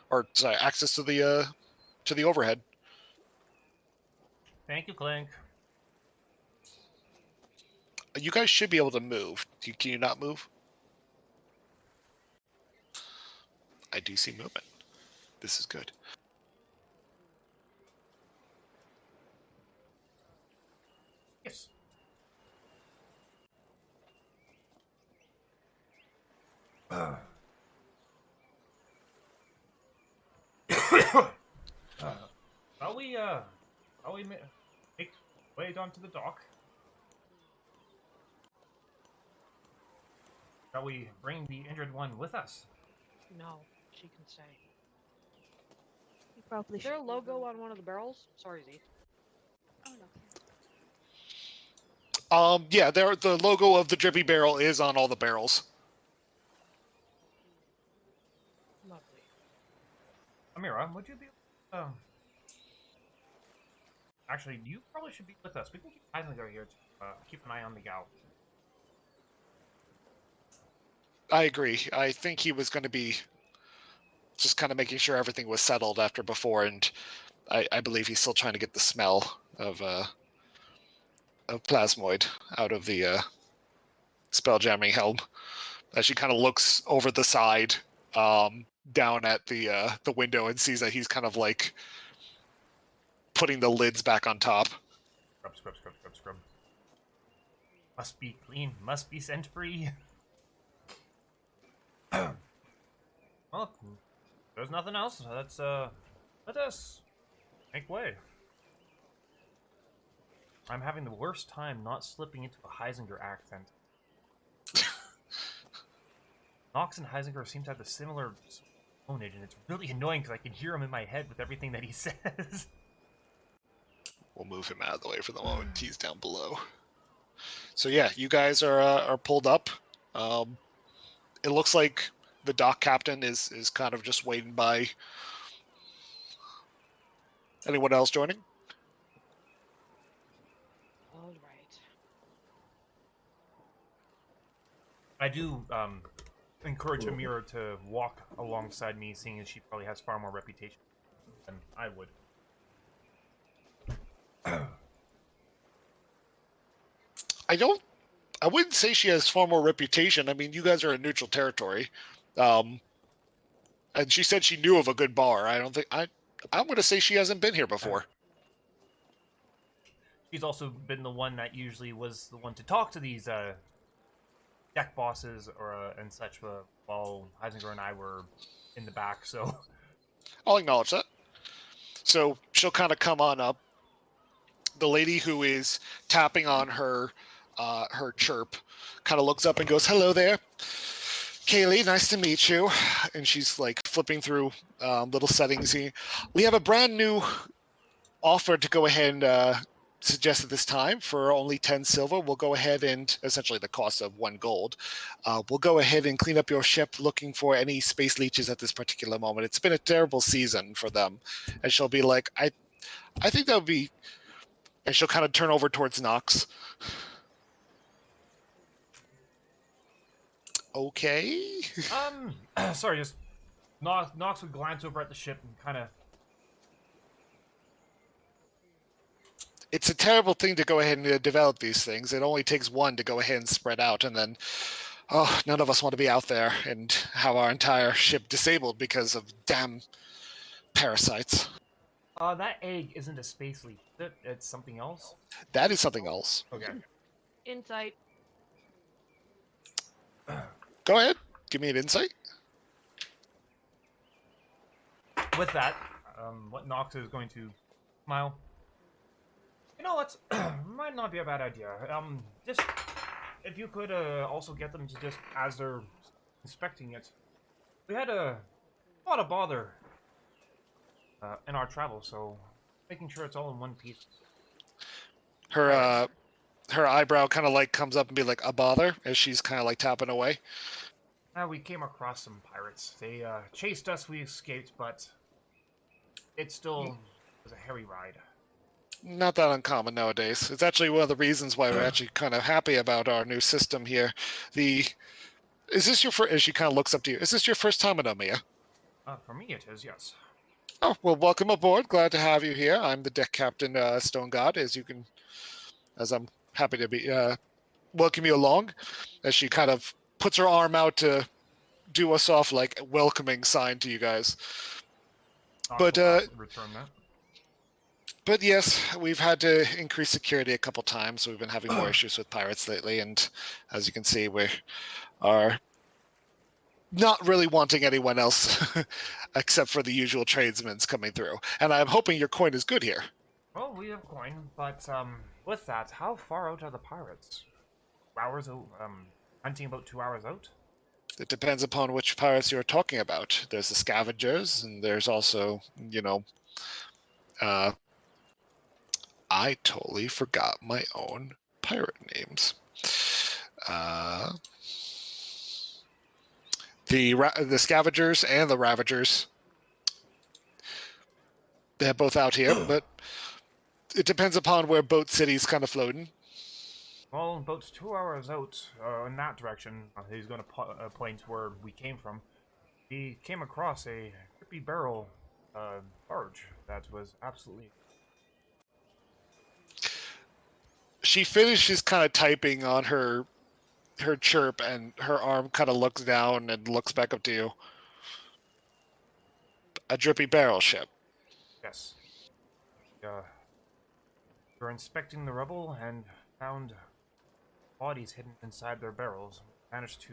or sorry, access to the overhead. Thank you, Clank. You guys should be able to move. Can you not move? I do see movement. This is good. Yes. Shall we make way down to the dock? Shall we bring the injured one with us? No, she can stay. You probably Is there a should. logo on one of the barrels? Sorry, Z. Oh, no. Yeah, the logo of the Drippy Barrel is on all the barrels. Lovely. Amira, would you be... Actually, you probably should be with us. We can keep Heisinger here to keep an eye on the gal. I agree. I think he was going to be just kind of making sure everything was settled after before, and I believe he's still trying to get the smell of plasmoid out of the spelljamming helm. As she kind of looks over the side, down at the window, and sees that he's kind of like putting the lids back on top. Scrub, scrub, scrub, scrub, scrub. Must be clean. Must be scent free. Well, there's nothing else. Let us make way. I'm having the worst time not slipping into a Heisinger accent. Nox and Heisinger seem to have a similar tonage, and it's really annoying because I can hear him in my head with everything that he says. We'll move him out of the way for the moment. He's down below. So yeah, you guys are pulled up. It looks like the dock captain is kind of just waiting by. Anyone else joining? All right. I do encourage Amira to walk alongside me, seeing as she probably has far more reputation than I would. I wouldn't say she has far more reputation. I mean, you guys are in neutral territory. And she said she knew of a good bar. I'm going to say she hasn't been here before. She's also been the one that usually was the one to talk to these deck bosses or and such while Heisinger and I were in the back, so... I'll acknowledge that. So she'll kind of come on up. The lady who is tapping on her chirp kind of looks up and goes, "Hello there. Kaylee, nice to meet you." And she's like flipping through little settings here. We have a brand new offer to go ahead and suggest at this time for only 10 silver. We'll go ahead and, essentially the cost of 1 gold, we'll go ahead and clean up your ship looking for any space leeches at this particular moment. It's been a terrible season for them. And she'll be like, I think that would be... And she'll kind of turn over towards Nox. Okay. Sorry, just Nox would glance over at the ship and kind of... It's a terrible thing to go ahead and develop these things. It only takes one to go ahead and spread out, and then, none of us want to be out there and have our entire ship disabled because of damn parasites. That egg isn't a space leech, is it? It's something else? That is something else. Okay. Insight. Go ahead. Give me an insight. With that, what Nox is going to smile. You know what? Might not be a bad idea. Just if you could also get them to just, as they're inspecting it, we had a lot of bother in our travel, so making sure it's all in one piece. Her eyebrow kind of like comes up and be like, "A bother," as she's kind of like tapping away. We came across some pirates. They chased us, we escaped, but it still was a hairy ride. Not that uncommon nowadays. It's actually one of the reasons why we're actually kind of happy about our new system here. Is this your first... As she kind of looks up to you, is this your first time in Omiya? For me it is, yes. Oh, well, welcome aboard. Glad to have you here. I'm the deck captain, Stone God, as I'm happy to be welcome you along. As she kind of puts her arm out to do us off like a welcoming sign to you guys. But return that. But yes, we've had to increase security a couple times. We've been having more issues with pirates lately, and as you can see, we are not really wanting anyone else except for the usual tradesmen coming through. And I'm hoping your coin is good here. Well, we have coin, but with that, how far out are the pirates? 2 hours out, hunting about 2 hours out? It depends upon which pirates you're talking about. There's the scavengers, and there's also, I totally forgot my own pirate names. The scavengers and the ravagers. They're both out here, but it depends upon where Boat City's kind of floating. Well, about 2 hours out in that direction, he's going to point where we came from. He came across a Grippy Barrel barge that was absolutely... She finishes kind of typing on her chirp, and her arm kind of looks down and looks back up to you. A Drippy Barrel ship. Yes. We're inspecting the rubble and found bodies hidden inside their barrels. Managed to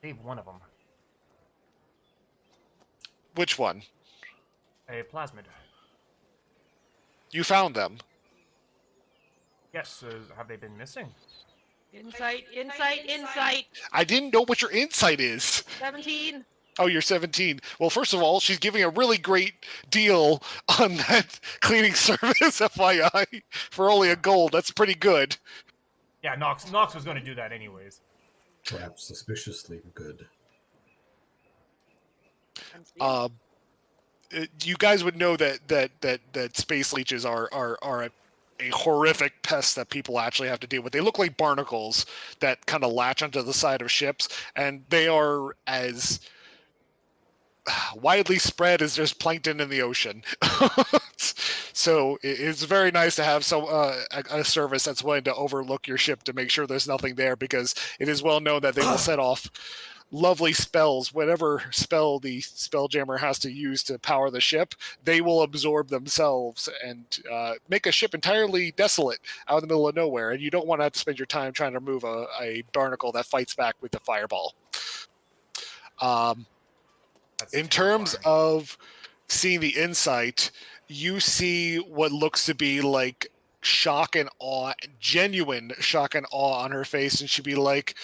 save one of them. Which one? A plasmid. You found them? Yes, have they been missing? Insight. I didn't know what your insight is. 17. Oh, you're 17. Well, first of all, she's giving a really great deal on that cleaning service, FYI, for only a gold. That's pretty good. Yeah, Nox was going to do that anyways. Perhaps suspiciously good. You guys would know that space leeches are a horrific pest that people actually have to deal with. They look like barnacles that kind of latch onto the side of ships, and they are as widely spread as there's plankton in the ocean. So it's very nice to have a service that's willing to overlook your ship to make sure there's nothing there, because it is well known that they will set off lovely spells. Whatever spell the Spelljammer has to use to power the ship, they will absorb themselves and make a ship entirely desolate out in the middle of nowhere, and you don't want to have to spend your time trying to move a barnacle that fights back with the fireball. In terms of seeing the insight, you see what looks to be like shock and awe, genuine shock and awe on her face, and she'd be like,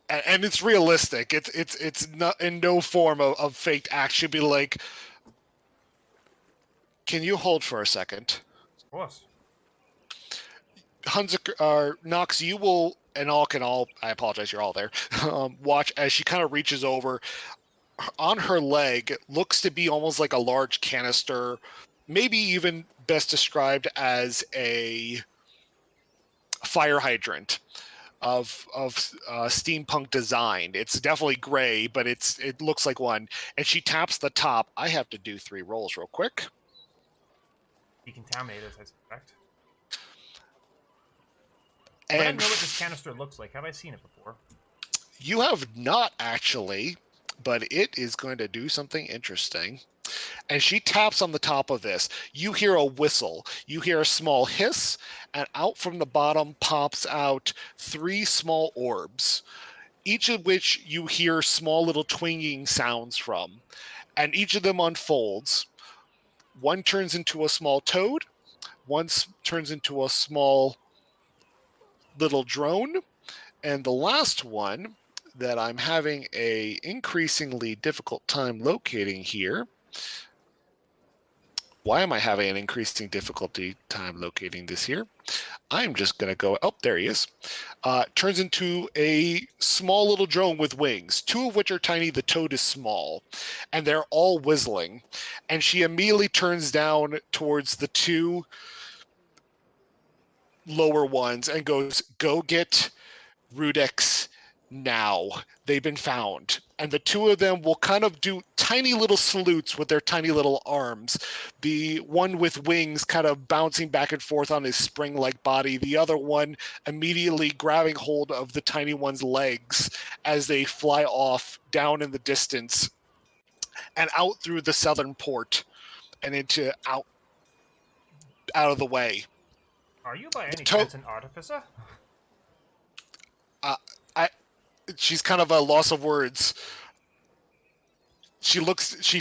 and it's realistic. It's not in no form of faked act. She'd be like, "Can you hold for a second?" Of course. Nox, you will, and all can all. I apologize. You're all there. Watch as she kind of reaches over. On her leg looks to be almost like a large canister, maybe even best described as a fire hydrant of steampunk design. It's definitely gray, but it looks like one. And she taps the top. I have to do 3 rolls real quick. Decontaminated, I suspect. And I don't know what this canister looks like. Have I seen it before? You have not actually, but it is going to do something interesting. And she taps on the top of this. You hear a whistle. You hear a small hiss, and out from the bottom pops out 3 small orbs, each of which you hear small little twinging sounds from. And each of them unfolds. One turns into a small toad. One turns into a small little drone. And the last one that I'm having a increasingly difficult time locating here. Why am I having an increasing difficulty time locating this here? I'm just going to go, oh, there he is. Turns into a small little drone with wings, 2 of which are tiny. The toad is small, and they're all whistling. And she immediately turns down towards the 2 lower ones and goes, "Go get Rudex now. They've been found." And the 2 of them will kind of do tiny little salutes with their tiny little arms. The one with wings kind of bouncing back and forth on his spring-like body. The other one immediately grabbing hold of the tiny one's legs as they fly off down in the distance and out through the southern port and into out of the way. Are you by any chance an artificer? She's kind of a loss of words. She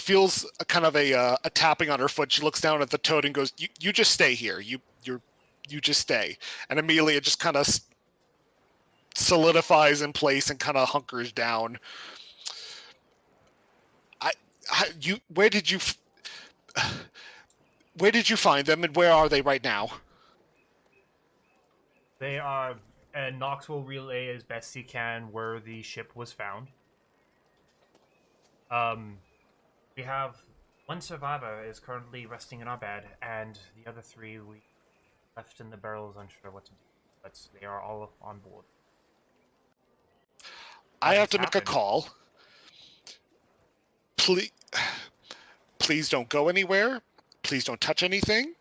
feels a kind of a tapping on her foot. She looks down at the toad and goes, "You just stay here. You just stay." And immediately it just kind of solidifies in place and kind of hunkers down. Where did you find them, and where are they right now? They are, and Nox will relay as best he can where the ship was found. We have 1 survivor is currently resting in our bed, and the other 3 we left in the barrels, unsure what to do. But they are all on board. I have to make a call. Please don't go anywhere. Please don't touch anything.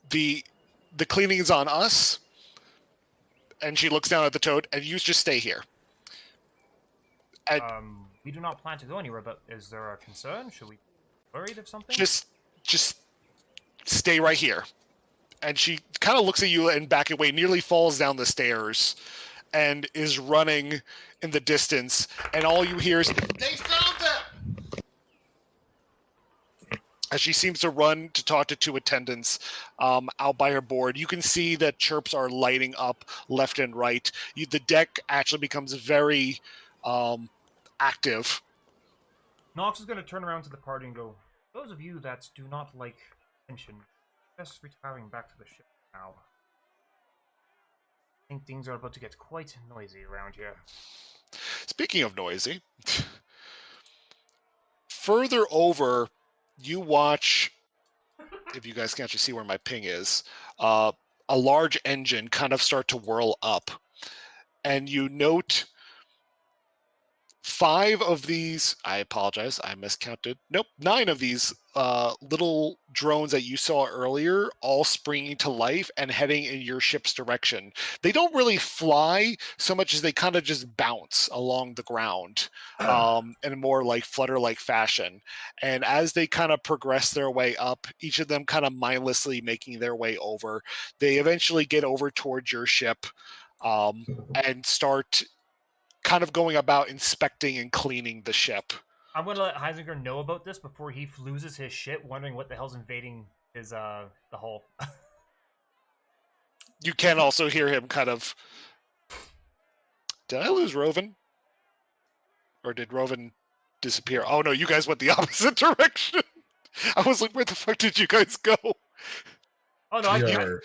The cleaning is on us. And she looks down at the toad, and you just stay here. We do not plan to go anywhere, but is there a concern? Should we be worried of something? Just stay right here. And she kind of looks at you and back away, nearly falls down the stairs, and is running in the distance. And all you hear is, "They found them!" as she seems to run to talk to two attendants out by her board. You can see that chirps are lighting up left and right. The deck actually becomes very active. Nox is going to turn around to the party and go, those of you that do not like tension, just retiring back to the ship now. I think things are about to get quite noisy around here. Speaking of noisy, further over, you watch, if you guys can actually see where my ping is, a large engine kind of start to whirl up. And you note 5 of these, I apologize, I miscounted. Nope, 9 of these little drones that you saw earlier all springing to life and heading in your ship's direction. They don't really fly so much as they kind of just bounce along the ground in a more like flutter-like fashion. And as they kind of progress their way up, each of them kind of mindlessly making their way over, they eventually get over towards your ship and start kind of going about inspecting and cleaning the ship. I'm going to let Heisinger know about this before he loses his shit, wondering what the hell's invading his the hull. You can also hear him kind of... Did I lose Rovan? Or did Rovan disappear? Oh no, you guys went the opposite direction. I was like, where the fuck did you guys go? Oh no,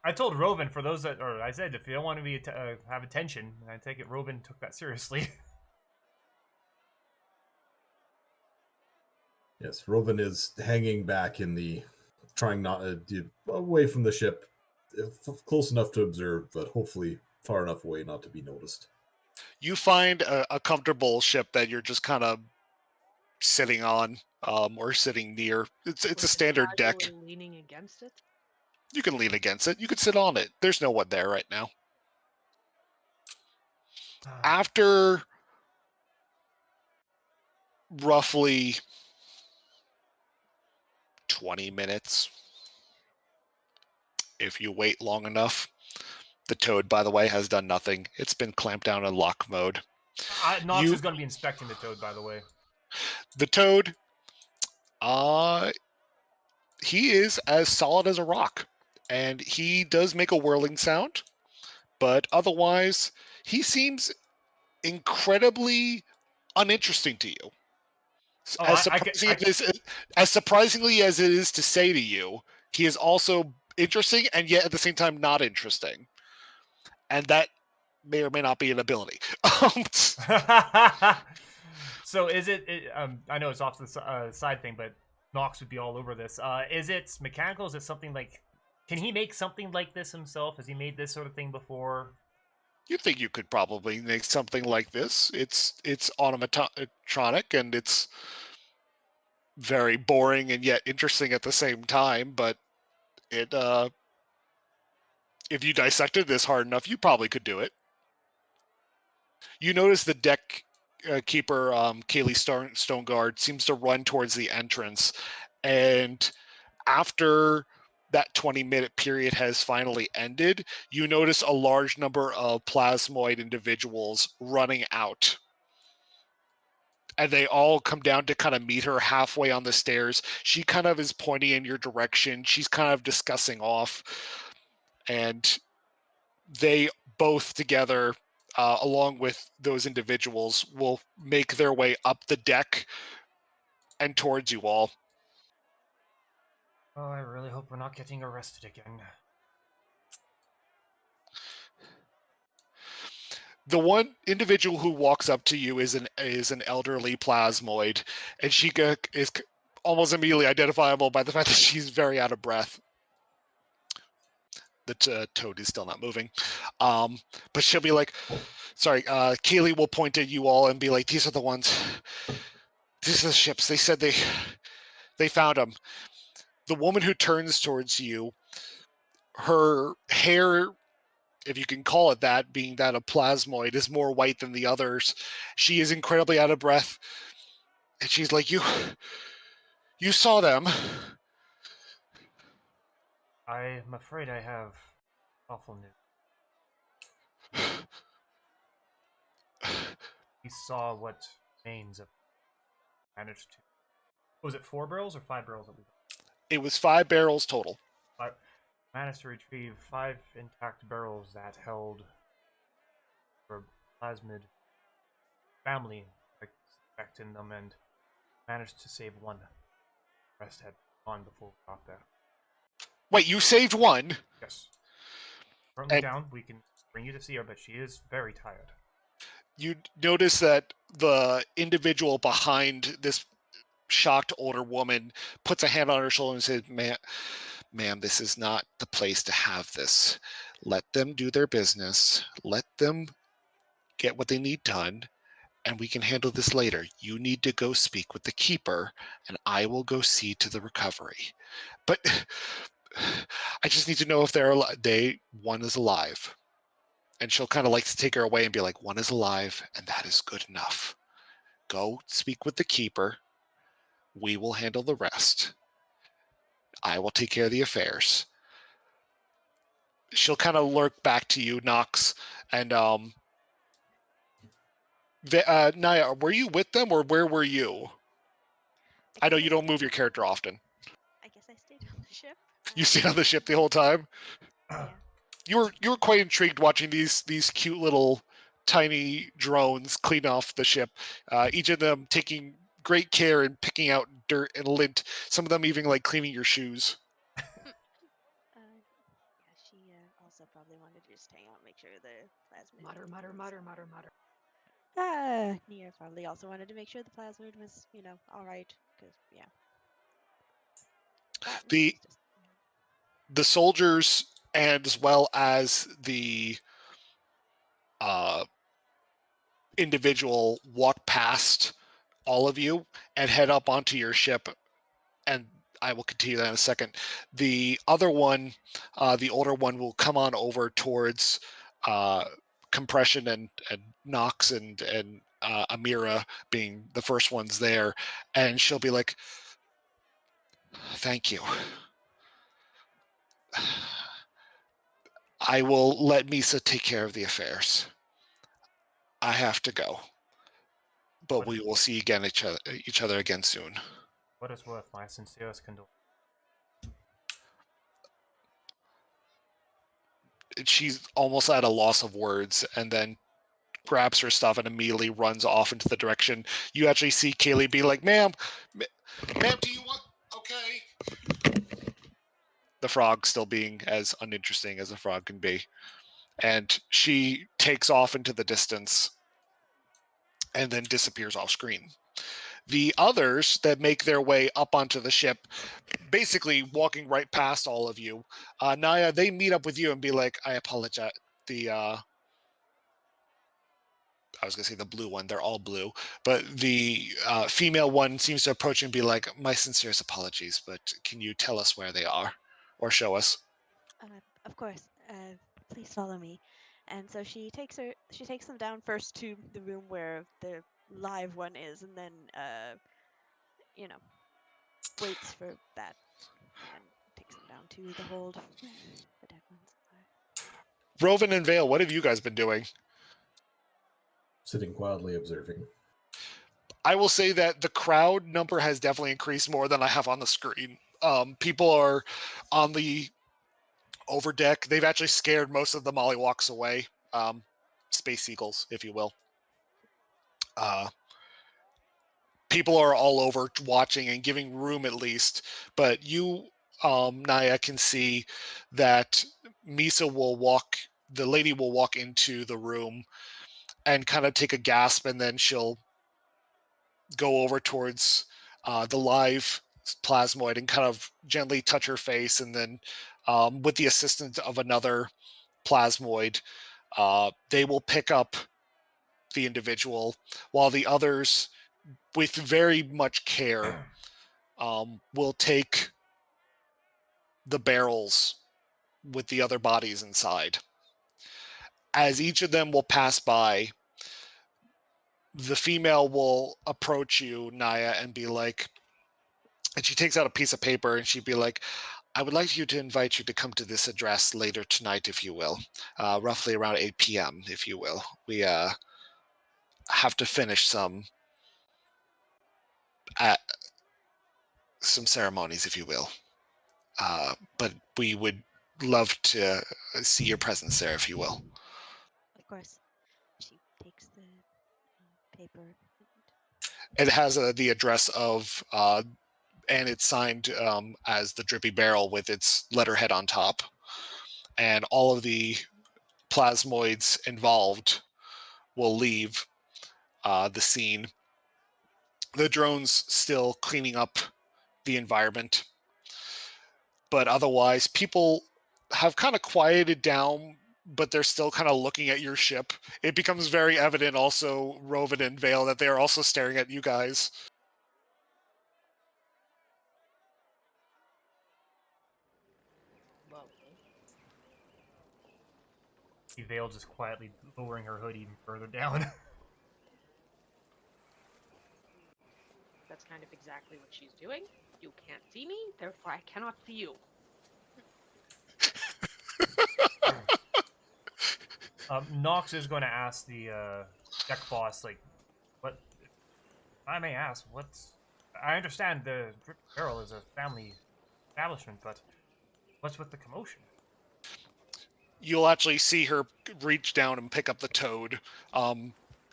I told Rovan, for those that, or I said, if you don't want to be have attention, I take it Rovan took that seriously. Yes, Rovan is hanging back in the, trying not away from the ship, close enough to observe, but hopefully far enough away not to be noticed. You find a comfortable ship that you're just kind of sitting on or sitting near. It's a standard deck. Leaning against it? You can lean against it. You can sit on it. There's no one there right now. After roughly 20 minutes, if you wait long enough, the Toad, by the way, has done nothing. It's been clamped down in lock mode. Nox is going to be inspecting the Toad, by the way. The Toad, he is as solid as a rock. And he does make a whirling sound, but otherwise, he seems incredibly uninteresting to you. As surprisingly as it is to say to you, he is also interesting and yet at the same time not interesting. And that may or may not be an ability. So is it I know it's off the side thing, but Nox would be all over this. Is it mechanical? Is it something like... Can he make something like this himself? Has he made this sort of thing before? You think you could probably make something like this. It's automatronic and it's very boring and yet interesting at the same time, but it if you dissected this hard enough, you probably could do it. You notice the deck keeper, Kaylee Stoneguard, seems to run towards the entrance, and after that 20-minute period has finally ended, you notice a large number of plasmoid individuals running out. And they all come down to kind of meet her halfway on the stairs. She kind of is pointing in your direction. She's kind of discussing off. And they both together, along with those individuals, will make their way up the deck and towards you all. Oh, I really hope we're not getting arrested again. The one individual who walks up to you is an elderly plasmoid, and she is almost immediately identifiable by the fact that she's very out of breath. The Toad is still not moving, but she'll be like, "Sorry." Keely will point at you all and be like, "These are the ones. These are the ships. They said they found them." The woman who turns towards you, her hair, if you can call it that, being that a plasmoid, is more white than the others. She is incredibly out of breath. And she's like, You saw them. I'm afraid I have awful news. We saw what remains of managed to Was it 4 barrels or 5 barrels that we It was 5 barrels total. managed to retrieve 5 intact barrels that held for plasmid family effect in them, and managed to save 1. The rest had gone before we got there. Wait, you saved 1? Yes. Currently And- down. We can bring you to see her, but she is very tired. You notice that the individual behind this shocked older woman puts a hand on her shoulder and says, ma'am, this is not the place to have this. Let them do their business. Let them get what they need done, and we can handle this later. You need to go speak with the keeper, and I will go see to the recovery. But I just need to know if one is alive. And she'll kind of like to take her away and be like, 1 is alive, and that is good enough. Go speak with the keeper. We will handle the rest. I will take care of the affairs. She'll kind of lurk back to you, Nox, and Naya, were you with them or where were you? I know you don't move your character often. I guess I stayed on the ship. You stayed on the ship the whole time. Yeah. You were quite intrigued watching these cute little tiny drones clean off the ship. Each of them taking great care in picking out dirt and lint. Some of them even like cleaning your shoes. Yeah, she also probably wanted to just hang out and make sure the plasmid. Mutter. Nia probably also wanted to make sure the plasmid was, all right. Because yeah. That The- was just, The soldiers, and as well as the individual, walk past all of you and head up onto your ship, and I will continue that in a second. The other one, the older one, will come on over towards Compression and Nox and Amira being the first ones there, and she'll be like, thank you. I will let Misa take care of the affairs. I have to go. But we will see each other again soon. What is worth, my sincerest condolences. She's almost at a loss of words, and then grabs her stuff and immediately runs off into the direction. You actually see Kaylee be like, ma'am, do you want... Okay. The frog still being as uninteresting as a frog can be. And she takes off into the distance and then disappears off screen. The others that make their way up onto the ship, basically walking right past all of you, Naya, they meet up with you and be like, I apologize. I was going to say the blue one. They're all blue. But the female one seems to approach and be like, my sincerest apologies, but can you tell us where they are? Or show us? of course. Please follow me. And so she takes them down first to the room where the live one is, and then waits for that, and takes them down to the hold where the dead ones are. Rovan and Vale, what have you guys been doing? Sitting quietly observing. I will say that the crowd number has definitely increased more than I have on the screen. People are on the overdeck. They've actually scared most of the mollywalks away. Space seagulls, if you will. People are all over watching and giving room at least. But you, Naya, can see that Misa the lady will walk into the room and kind of take a gasp, and then she'll go over towards the live plasmoid and kind of gently touch her face, and then with the assistance of another plasmoid, they will pick up the individual, while the others, with very much care, will take the barrels with the other bodies inside. As each of them will pass by, the female will approach you, Naya, and be like, and she takes out a piece of paper and she'd be like, I would like you to invite you to come to this address later tonight, if you will. Roughly around 8 p.m., if you will. We have to finish some some ceremonies, if you will. But we would love to see your presence there, if you will. Of course. She takes the paper. It has the address of, and it's signed as the Drippy Barrel with its letterhead on top. And all of the plasmoids involved will leave the scene. The drone's still cleaning up the environment. But otherwise, people have kind of quieted down, but they're still kind of looking at your ship. It becomes very evident also, Rovan and Vale, that they are also staring at you guys. Vale just quietly lowering her hood even further down. That's kind of exactly what she's doing. You can't see me, therefore I cannot see you. Nox is going to ask the deck boss, like, what? I may ask, what's? I understand the Drip Barrel is a family establishment, but what's with the commotion? You'll actually see her reach down and pick up the toad.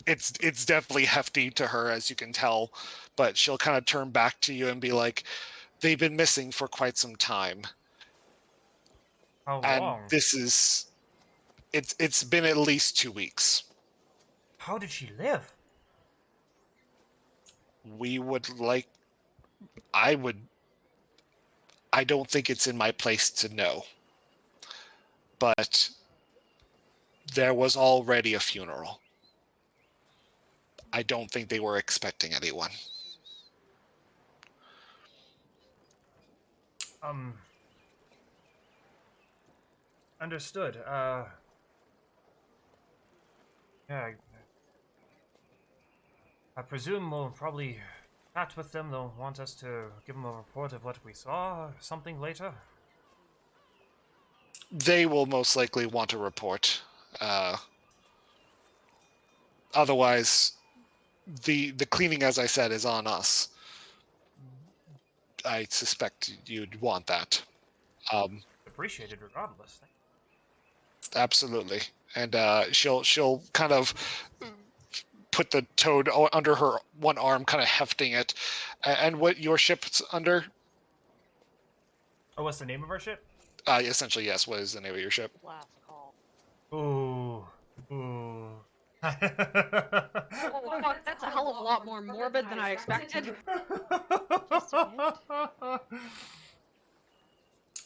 It's definitely hefty to her, as you can tell, but she'll kind of turn back to you and be like, they've been missing for quite some time. How And long? this is... It's been at least 2 weeks. How did she live? We would like... I don't think it's in my place to know. But there was already a funeral. I don't think they were expecting anyone. Understood. Yeah, I presume we'll probably chat with them. They'll want us to give them a report of what we saw or something later. They will most likely want a report. Otherwise, the cleaning, as I said, is on us. I suspect you'd want that. Appreciated regardless. Absolutely. And she'll kind of put the toad under her one arm, kind of hefting it. And what your ship's under? Oh, what's the name of our ship? Essentially, yes. What is the name of your ship? Last call. Ooh. Ooh. Oh, fuck, that's a hell of a lot more morbid than I expected. Just a bit.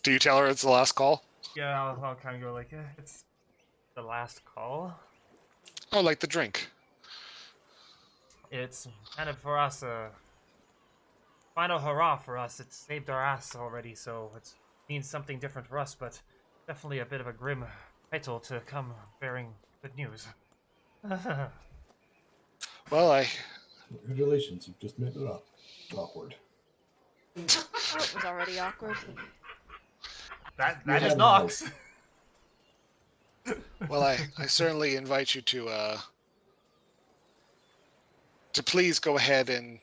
Do you tell her it's the last call? Yeah, I'll kind of go like, it's the last call. Oh, like the drink. It's kind of for us, final hurrah for us. It saved our ass already, so it means something different for us, but definitely a bit of a grim title to come bearing good news. Well, Congratulations, you've just made it up. Awkward. Oh, it was already awkward. that Yeah, is no. Nox. Well, I certainly invite you to please go ahead and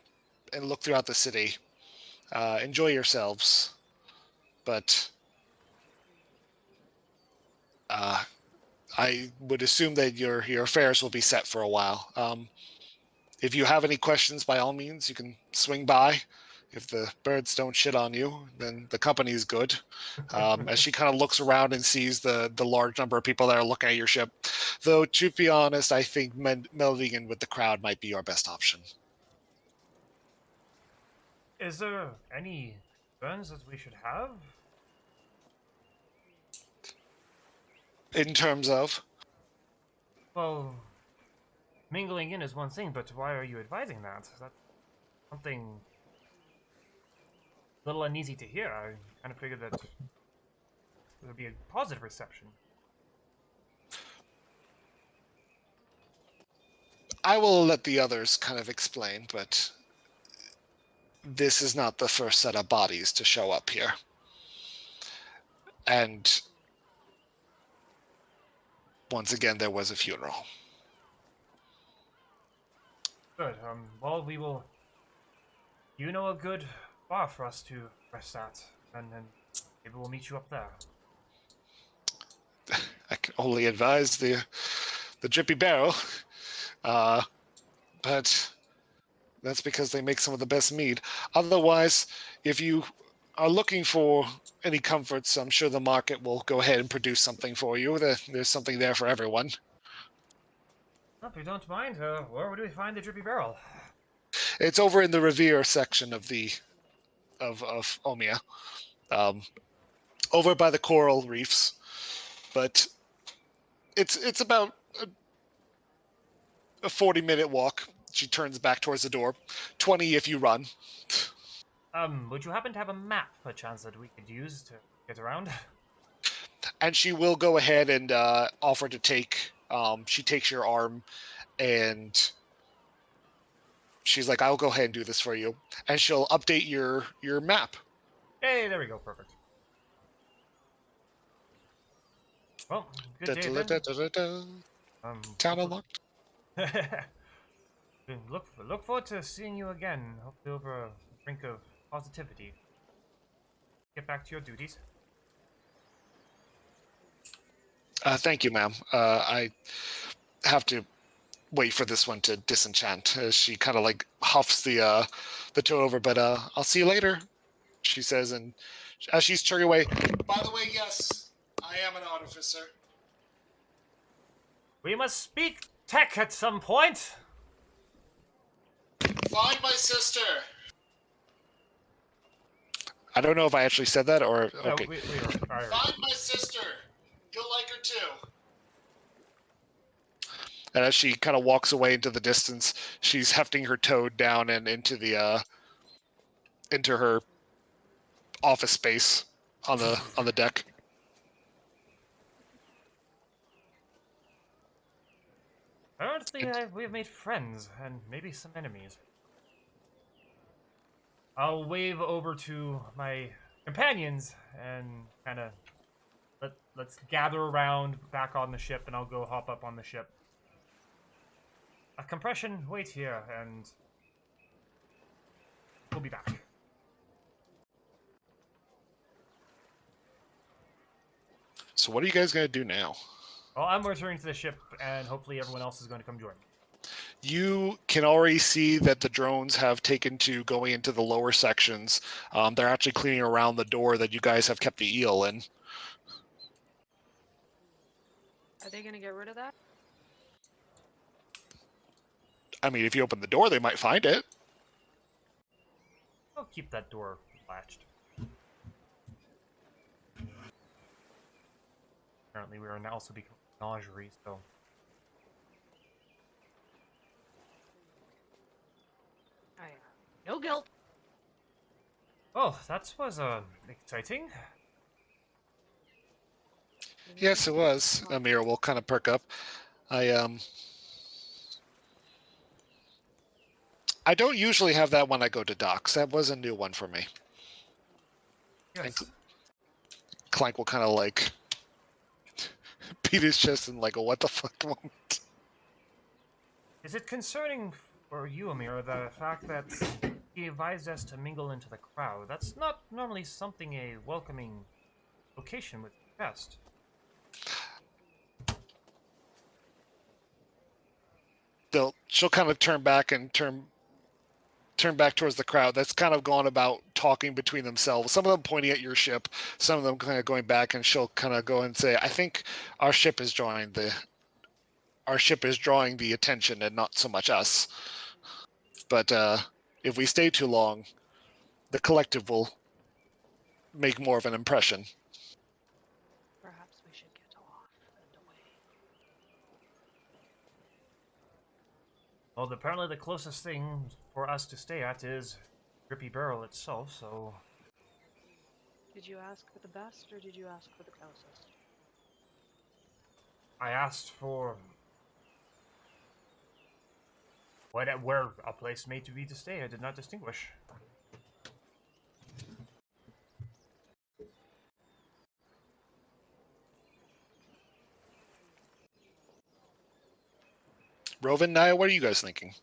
look throughout the city. Enjoy yourselves. But I would assume that your affairs will be set for a while. If you have any questions, by all means, you can swing by. If the birds don't shit on you, then the company is good. As she kind of looks around and sees the large number of people that are looking at your ship. Though, to be honest, I think melding in with the crowd might be your best option. Is there any concerns that we should have? In terms of? Well, mingling in is one thing, but why are you advising that? That's something a little uneasy to hear. I kind of figured that there would be a positive reception. I will let the others kind of explain, but this is not the first set of bodies to show up here. And once again, there was a funeral. Good. Well, we will. You know a good bar for us to rest at, and then maybe we'll meet you up there. I can only advise the Drippy Barrel, but that's because they make some of the best mead. Otherwise, if you are looking for any comforts, I'm sure the market will go ahead and produce something for you. There's something there for everyone. Well, if you don't mind, where would we find the Drippy Barrel? It's over in the Revere section of Omia, over by the coral reefs. But it's about a 40-minute walk. She turns back towards the door. 20 if you run. Would you happen to have a map, perchance, that we could use to get around? And she will go ahead and offer to take. She takes your arm, and she's like, "I'll go ahead and do this for you." And she'll update your map. Hey, there we go, perfect. Well, good day then. Town unlocked. Look forward to seeing you again, hopefully over a drink of positivity. Get back to your duties. Thank you, ma'am. I have to wait for this one to disenchant. She kind of like huffs the toad over, but I'll see you later, she says, and as she's turning away. By the way, yes, I am an artificer. We must speak tech at some point. Find my sister. I don't know if I actually said that or okay. No, we Find my sister. You'll like her too. And as she kind of walks away into the distance, she's hefting her toad down and into her office space on the deck. Apparently, we have made friends and maybe some enemies. I'll wave over to my companions and kind of let's gather around back on the ship, and I'll go hop up on the ship. A compression, wait here, and we'll be back. So what are you guys going to do now? Well, I'm returning to the ship, and hopefully everyone else is going to come join me. You can already see that the drones have taken to going into the lower sections. They're actually cleaning around the door that you guys have kept the eel in. Are they gonna get rid of that? I mean, if you open the door, they might find it. I'll keep that door latched. Apparently, we are now also becoming menagerie, so. No guilt. Oh, that was exciting. Yes, it was. Amir will kind of perk up. I don't usually have that when I go to docks. That was a new one for me. Yes. Clank will kind of like beat his chest in like a what the fuck moment. Is it concerning for you, Amir, the fact that he advised us to mingle into the crowd? That's not normally something a welcoming location would suggest. She'll kind of turn back and turn back towards the crowd that's kind of gone about talking between themselves. Some of them pointing at your ship, some of them kind of going back, and she'll kind of go and say, I think our ship is drawing the attention and not so much us. But if we stay too long, the collective will make more of an impression. Perhaps we should get off and away. Well, apparently the closest thing for us to stay at is Drippy Barrel itself, so... Did you ask for the best, or did you ask for the closest? I asked for... where a place made to be to stay. I did not distinguish. Rovin, Naya, what are you guys thinking?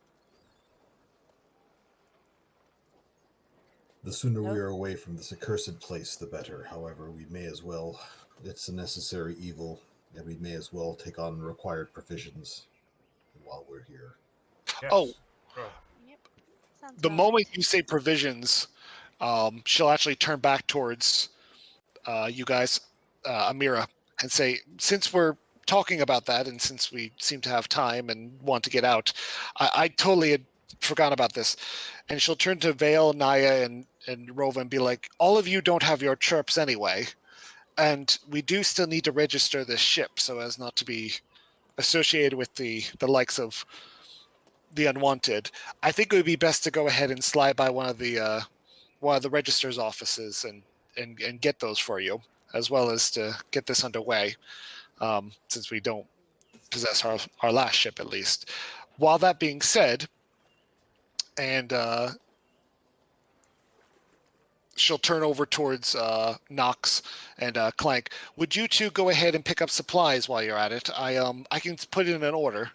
The sooner we Nope. are away from this accursed place, the better. However, we may as well. It's a necessary evil, and we may as well take on required provisions while we're here. Yes. Oh. Sure. Yep. Sounds The about moment right. you say provisions, she'll actually turn back towards you guys, Amira, and say, since we're talking about that, and since we seem to have time and want to get out, I totally had forgotten about this. And she'll turn to Vale, Naya, and Rova and be like, all of you don't have your chirps anyway. And we do still need to register this ship so as not to be associated with the likes of the unwanted. I think it would be best to go ahead and slide by one of the registrar's offices and get those for you, as well as to get this underway, since we don't possess our last ship at least. While that being said, and she'll turn over towards Knox and Clank. Would you two go ahead and pick up supplies while you're at it? I can put it in an order.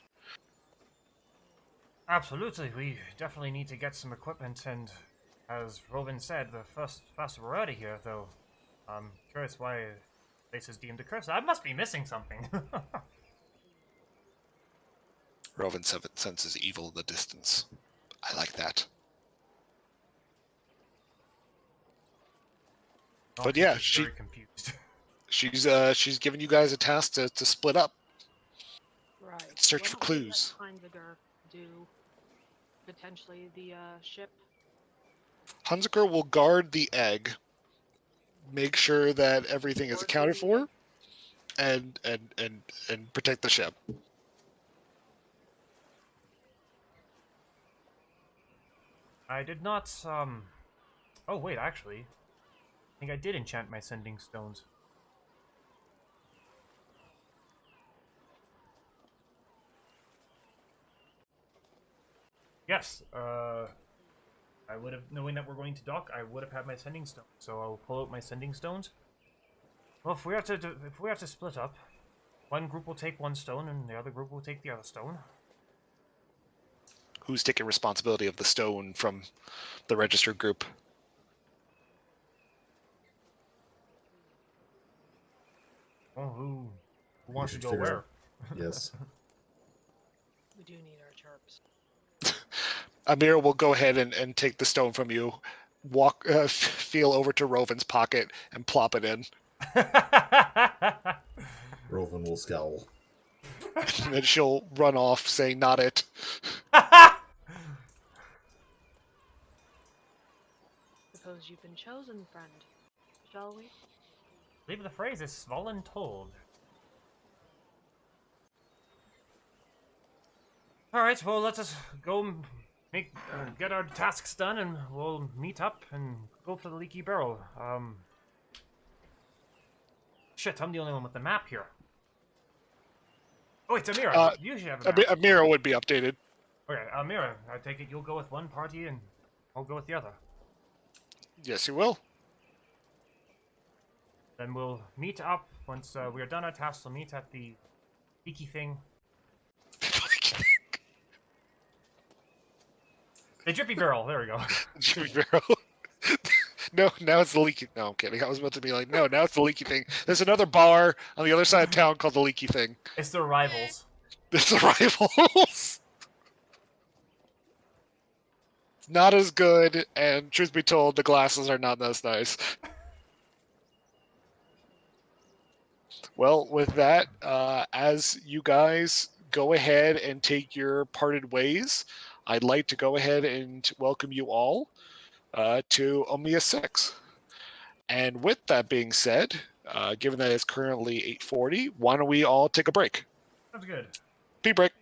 Absolutely. We definitely need to get some equipment, and as Robin said, the faster we're out of here, though. I'm curious why the place is deemed a curse. I must be missing something. Rovan senses evil in the distance. I like that. But yeah, she's very confused. she's given you guys a task to split up. Right. Search for What clues. does Heinziger do? Potentially the ship. Hunziker will guard the egg, make sure that everything is accounted for, and protect the ship. I did not, Oh, wait, actually. I think I did enchant my sending stones. Yes, I would have, knowing that we're going to dock, I would have had my sending stone. So I'll pull out my sending stones. Well, if we have to split up, one group will take one stone, and the other group will take the other stone. Who's taking responsibility of the stone from the registered group? Well, who wants to should go figure where? out- Yes. We do need our chirps. Amir will go ahead and take the stone from you, feel over to Rovin's pocket, and plop it in. Rovan will scowl. And then she'll run off saying, not it. Suppose you've been chosen, friend. Shall we? Leave the phrase is voluntold. Alright, well, let us go get our tasks done, and we'll meet up and go for the leaky barrel. Shit, I'm the only one with the map here. Oh, it's Amira. You should have a map. Amira would be updated. Okay, Amira, I take it you'll go with one party and I'll go with the other. Yes, you will. Then we'll meet up once we are done our tasks. We'll meet at the leaky thing. The drippy barrel. There we go. Drippy barrel. No, now it's the leaky. No, I'm kidding. I was about to be like, no, now it's the leaky thing. There's another bar on the other side of town called the Leaky Thing. It's the rivals. It's the rivals. Not as good, and truth be told, the glasses are not as nice. Well, with that, as you guys go ahead and take your parted ways, I'd like to go ahead and welcome you all to Omnia 6. And with that being said, given that it's currently 8:40, why don't we all take a break? Sounds good. Pee break.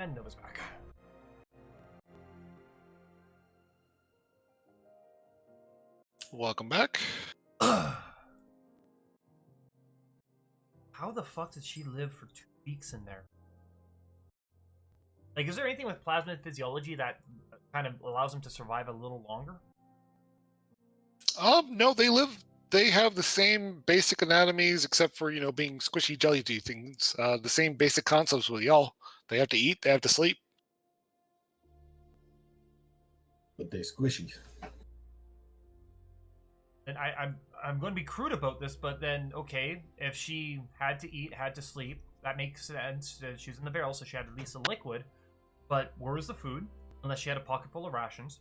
And Nova's back. Welcome back. How the fuck did she live for 2 weeks in there? Like, is there anything with plasmid physiology that kind of allows them to survive a little longer? No, they have the same basic anatomies except for, being squishy jelly things. The same basic concepts with y'all. They have to eat, they have to sleep. But they squishy. And I'm going to be crude about this, but then, okay, if she had to eat, had to sleep, that makes sense. She was in the barrel, so she had at least a liquid. But where was the food? Unless she had a pocket full of rations.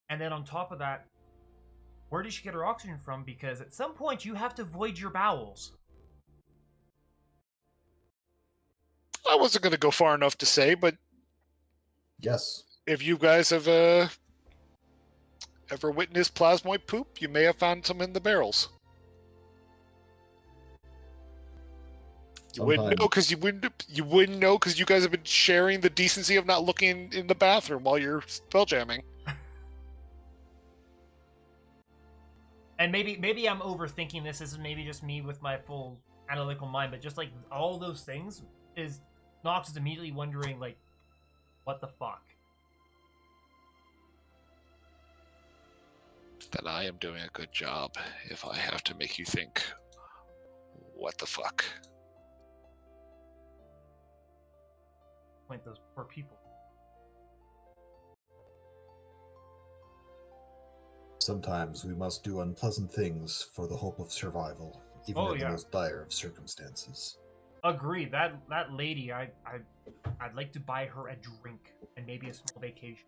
And then on top of that, where did she get her oxygen from? Because at some point, you have to void your bowels. I wasn't going to go far enough to say, but Yes. if you guys have ever witnessed plasmoid poop, you may have found some in the barrels. You wouldn't know because you wouldn't know because you guys have been sharing the decency of not looking in the bathroom while you're spell jamming. And maybe I'm overthinking this. This is maybe just me with my full analytical mind, but just like all those things is Nox is immediately wondering like, what the fuck? Then I am doing a good job if I have to make you think, what the fuck? Point those poor people. Sometimes we must do unpleasant things for the hope of survival, even in the most dire of circumstances. Agreed. That lady, I'd like to buy her a drink and maybe a small vacation.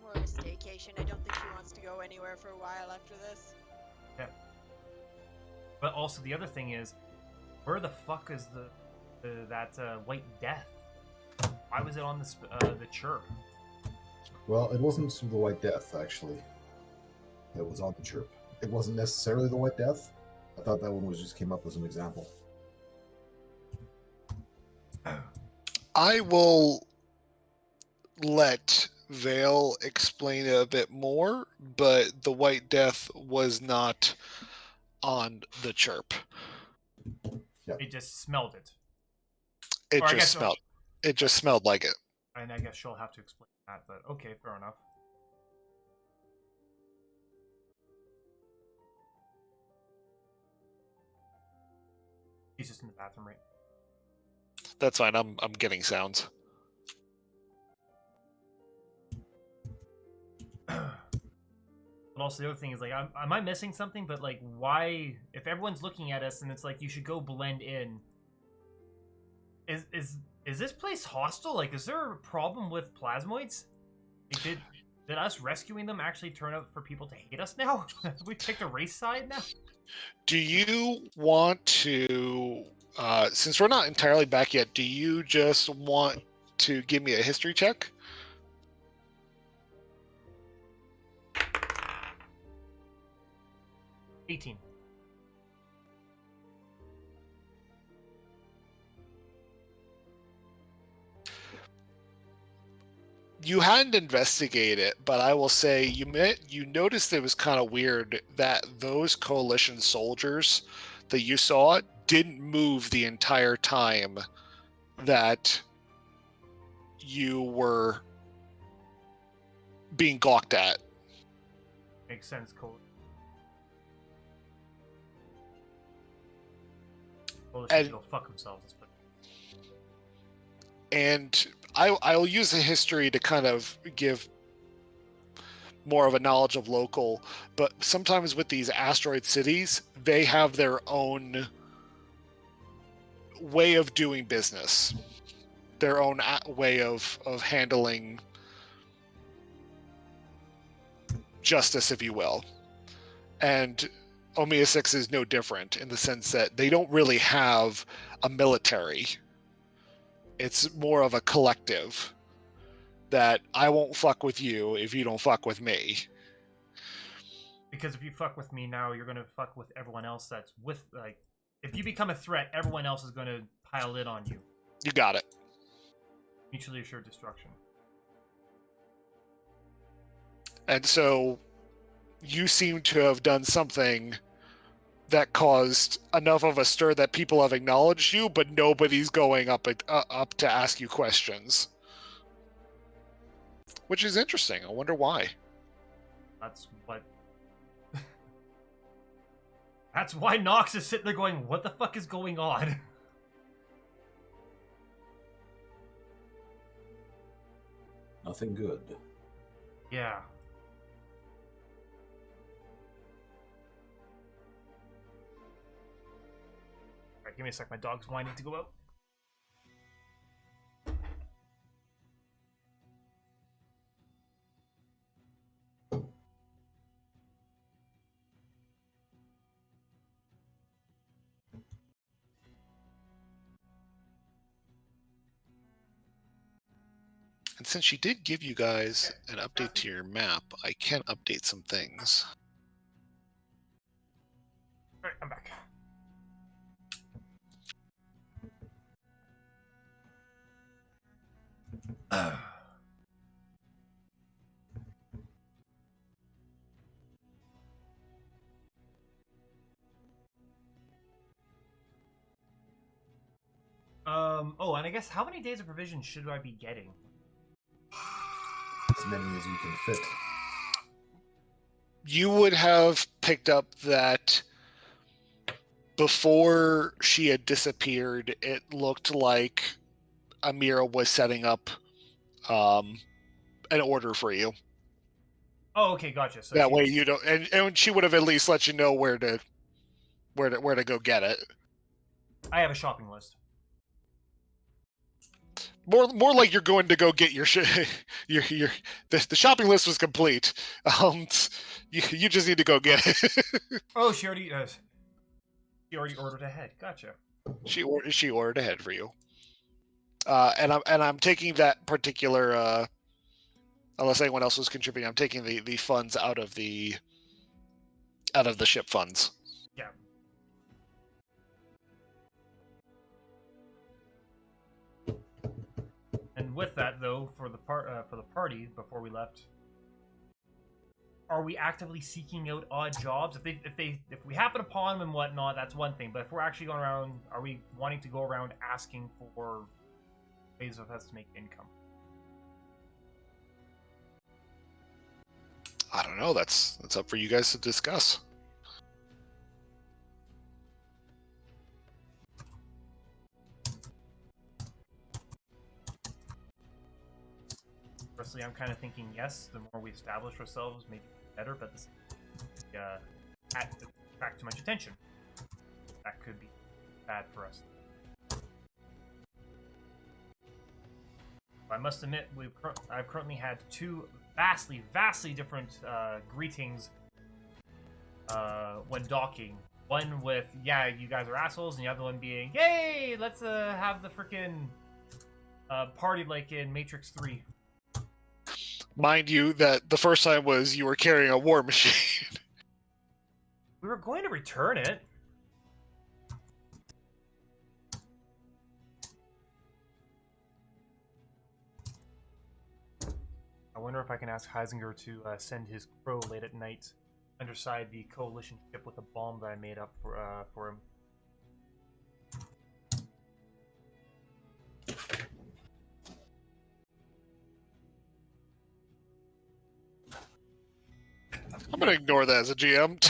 Or a staycation. I don't think she wants to go anywhere for a while after this. Yeah. But also the other thing is, where the fuck is that White Death? Why was it on the chirp? Well, it wasn't the White Death, actually. It was on the chirp. It wasn't necessarily the White Death. I thought that one just came up as an example. I will let Vale explain it a bit more, but the White Death was not on the chirp. Yeah. It just smelled it. It just smelled like it. And I guess she'll have to explain that, but okay, fair enough. She's just in the bathroom, right? That's fine. I'm getting sounds. But also the other thing is like, am I missing something? But like, why? If everyone's looking at us and it's like you should go blend in, is this place hostile? Like, is there a problem with plasmoids? Like, did us rescuing them actually turn out for people to hate us now? We picked a race side now. Do you want to? Since we're not entirely back yet, do you just want to give me a history check? $18. You hadn't investigated it, but I will say you noticed it was kind of weird that those coalition soldiers that you saw didn't move the entire time that you were being gawked at. Makes sense, Cole. And- They'll fuck themselves. And I'll use the history to kind of give more of a knowledge of local, but sometimes with these asteroid cities, they have their own way of doing business, their own way of handling justice, if you will. And Omega 6 is no different in the sense that they don't really have a military. It's more of a collective that I won't fuck with you if you don't fuck with me. Because if you fuck with me now, you're gonna fuck with everyone else that's with, like, if you become a threat, everyone else is gonna pile in on you. You got it. Mutually assured destruction. And so you seem to have done something that caused enough of a stir that people have acknowledged you, but nobody's going up to ask you questions. Which is interesting. I wonder why. That's what... That's why Nox is sitting there going, what the fuck is going on? Nothing good. Yeah. Alright, give me a sec. My dog's whining to go out. And since she did give you guys an update to your map, I can update some things. Alright, I'm back. Oh, and I guess how many days of provision should I be getting? As many as you can fit. You would have picked up that before she had disappeared, it looked like Amira was setting up an order for you. Oh, okay, gotcha. So That way you don't, and she would have at least let you know where to go get it. I have a shopping list. More like you're going to go get your the shopping list was complete. You just need to go get it. Oh, she already ordered ahead. Gotcha. She ordered ahead for you. And I'm taking that particular unless anyone else was contributing, I'm taking the funds out of the ship funds. Yeah. And with that, though, for the party before we left, are we actively seeking out odd jobs? If we happen upon them and whatnot, that's one thing. But if we're actually going around, are we wanting to go around asking for ways of us to make income? I don't know. That's up for you guys to discuss. Personally, I'm kind of thinking yes. The more we establish ourselves, maybe better. But this attract too much attention. That could be bad for us. I must admit, I've currently had two vastly different greetings when docking. One with, yeah, you guys are assholes, and the other one being, yay, let's have the freaking party like in Matrix 3. Mind you, that the first time was you were carrying a war machine. We were going to return it. I wonder if I can ask Heisinger to send his crow late at night underside the coalition ship with a bomb that I made up for him. I'm gonna ignore that as a GM.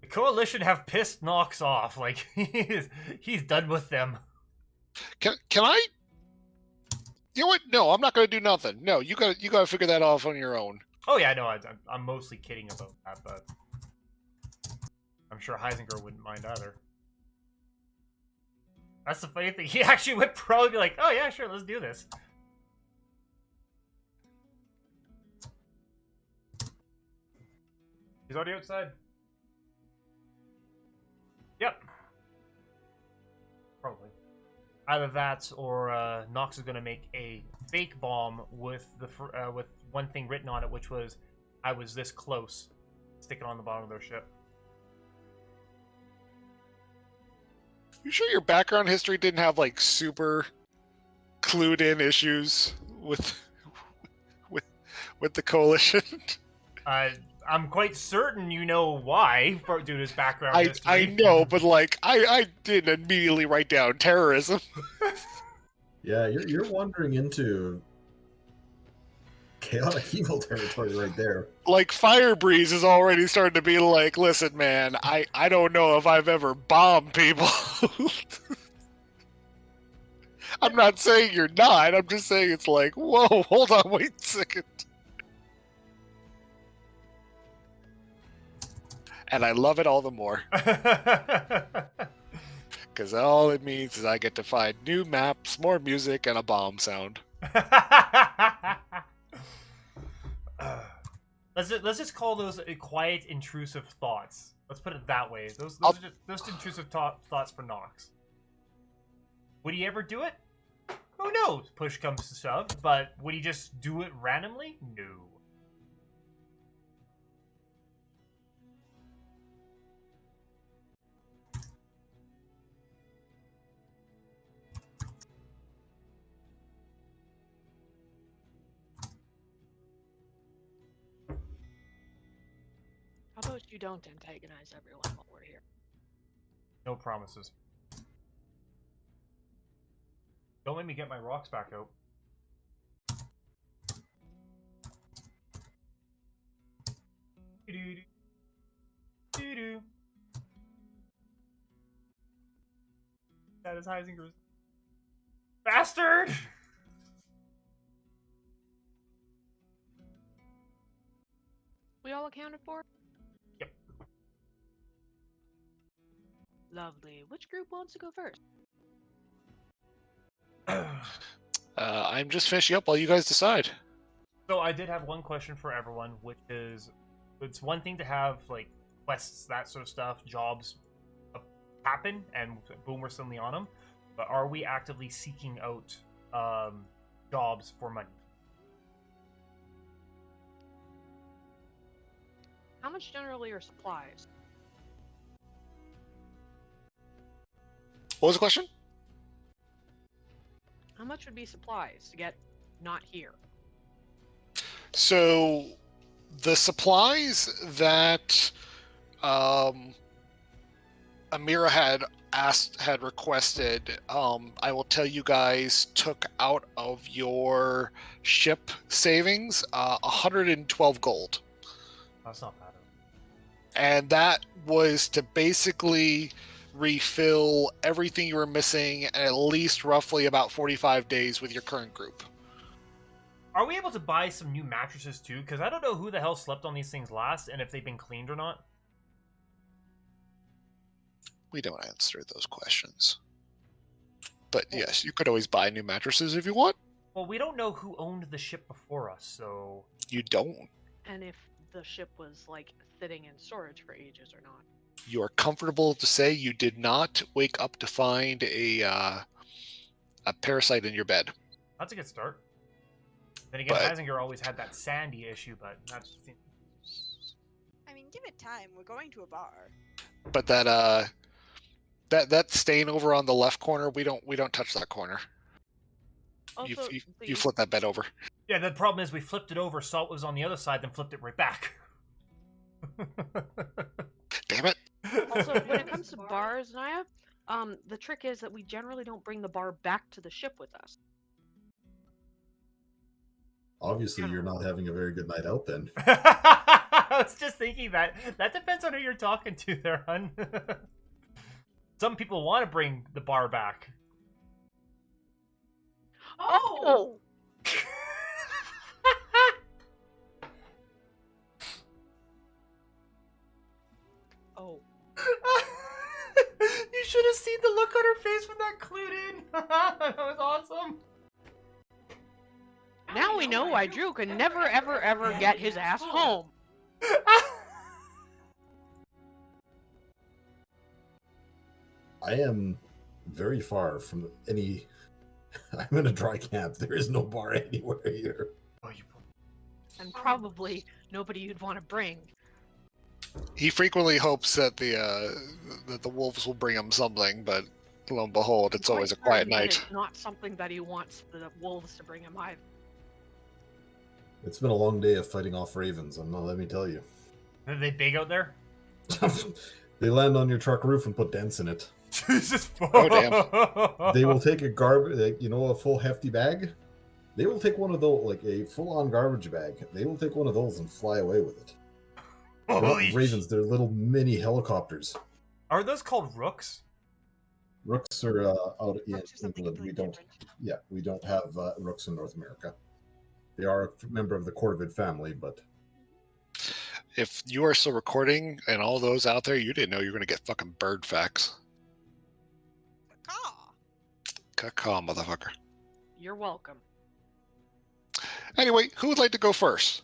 The coalition have pissed Nox off. Like he's done with them. Can I? You know what? No, I'm not gonna do nothing. No, you gotta figure that off on your own. Oh yeah, no, I'm mostly kidding about that, but I'm sure Heisinger wouldn't mind either. That's the funny thing. He actually would probably be like, "Oh yeah, sure, let's do this." He's already outside. Yep. Probably. Either that, or Nox is going to make a fake bomb with with one thing written on it, which was, "I was this close." Stick it on the bottom of their ship. You sure your background history didn't have like super clued in issues with with the coalition? I'm quite certain you know why, due to his background I history. know, but like I didn't immediately write down terrorism. Yeah, you're wandering into chaotic evil territory right there. Like Firebreeze is already starting to be like, listen, man, I don't know if I've ever bombed people. I'm not saying you're not. I'm just saying it's like, whoa, hold on, wait a second. And I love it all the more. Because all it means is I get to find new maps, more music, and a bomb sound. Let's just call those quiet, intrusive thoughts. Let's put it that way. Those are just intrusive thoughts for Nox. Would he ever do it? Who knows? Push comes to shove, but would he just do it randomly? No. How about you don't antagonize everyone while we're here? No promises. Don't let me get my rocks back out. Doo-doo. That is Heisinger's. Bastard! We all accounted for? Yep. Lovely. Which group wants to go first? I'm just finishing up while you guys decide. So I did have one question for everyone, which is, it's one thing to have like quests, that sort of stuff, jobs happen, and boom, we're suddenly on them. But are we actively seeking out jobs for money? How much generally are supplies? What was the question? How much would be supplies to get not here? So, the supplies that Amira had requested, I will tell you guys, took out of your ship savings 112 gold. That's not bad. And that was to basically refill everything you were missing in at least roughly about 45 days with your current group. Are we able to buy some new mattresses too? Because I don't know who the hell slept on these things last and if they've been cleaned or not. We don't answer those questions. But yes, you could always buy new mattresses if you want. Well, we don't know who owned the ship before us, so... You don't. And if the ship was, like, sitting in storage for ages or not. You are comfortable to say you did not wake up to find a parasite in your bed. That's a good start. Then again, But- Heisinger always had that sandy issue, but that's... I mean, give it time. We're going to a bar. But that stain over on the left corner, we don't touch that corner. Also, You flip that bed over. Yeah, the problem is we flipped it over, saw it was on the other side, then flipped it right back. Damn it. Also, when it comes to bars, Naya, the trick is that we generally don't bring the bar back to the ship with us. Obviously, you're not having a very good night out then. I was just thinking that depends on who you're talking to there, hun. Some people want to bring the bar back. Oh! Oh. You should have seen the look on her face when that clued in. That was awesome. Now we know why Drew can never, ever, ever get his ass home. I am very far from any. I'm in a dry camp. There is no bar anywhere here. Oh, you... And probably nobody you'd want to bring. He frequently hopes that the wolves will bring him something, but lo and behold, it's I'm always a quite quiet certain that night. It's not something that he wants the wolves to bring him either. It's been a long day of fighting off ravens. Let me tell you. Are they big out there? They land on your truck roof and put dents in it. Jesus. Oh, damn. They will take a a full hefty bag. They will take one of those, like a full-on garbage bag. They will take one of those and fly away with it. They're not Holy ravens. They're little mini helicopters. Are those called rooks? Rooks are out in Rooks are something England. We completely don't. different. Yeah, we don't have rooks in North America. They are a member of the corvid family, but If you are still recording and all those out there, you didn't know you were going to get fucking bird facts. Caw. Caw, motherfucker. You're welcome. Anyway, who would like to go first?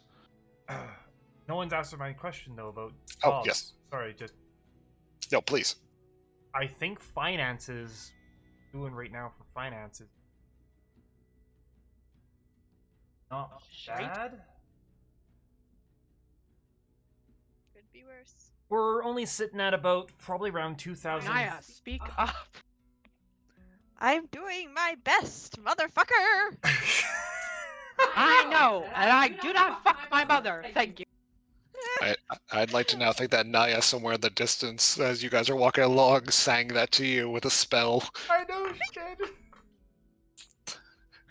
No one's answered my question though about Oh, jobs. yes. Sorry, just No, please. I think finances doing right now for finances. Not Shite. bad. Could be worse. We're only sitting at about probably around 2,000. Naya, speak up. I'm doing my best, motherfucker! I know, and I do not fuck my mother. Thank you. I'd like to now think that Naya somewhere in the distance, as you guys are walking along, sang that to you with a spell. I know she did.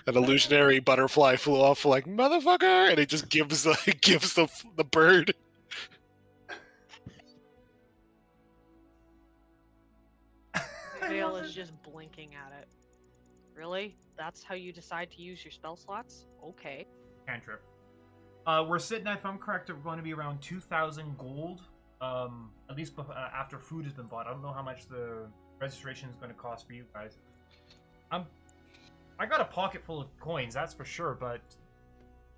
An illusionary butterfly flew off like motherfucker, and it just gives the bird. Vale is just blinking at it. Really? That's how you decide to use your spell slots? Okay. Cantrip. We're sitting, if I'm correct, we're going to be around 2,000 gold. At least after food has been bought. I don't know how much the registration is going to cost for you guys. I got a pocket full of coins, that's for sure, but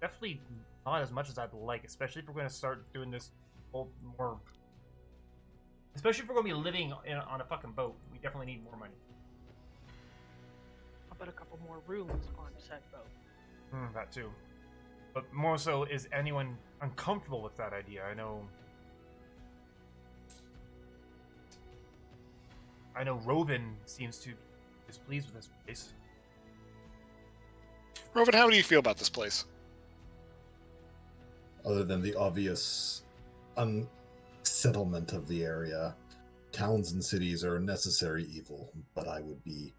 definitely not as much as I'd like, especially if we're going to start doing this whole more. Especially if we're going to be living on a fucking boat, we definitely need more money. How about a couple more rooms on said boat? That too. But more so, is anyone uncomfortable with that idea? I know Robin seems to be displeased with this place. Robin, how do you feel about this place? other than the obvious unsettlement of the area, towns and cities are a necessary evil, but I would be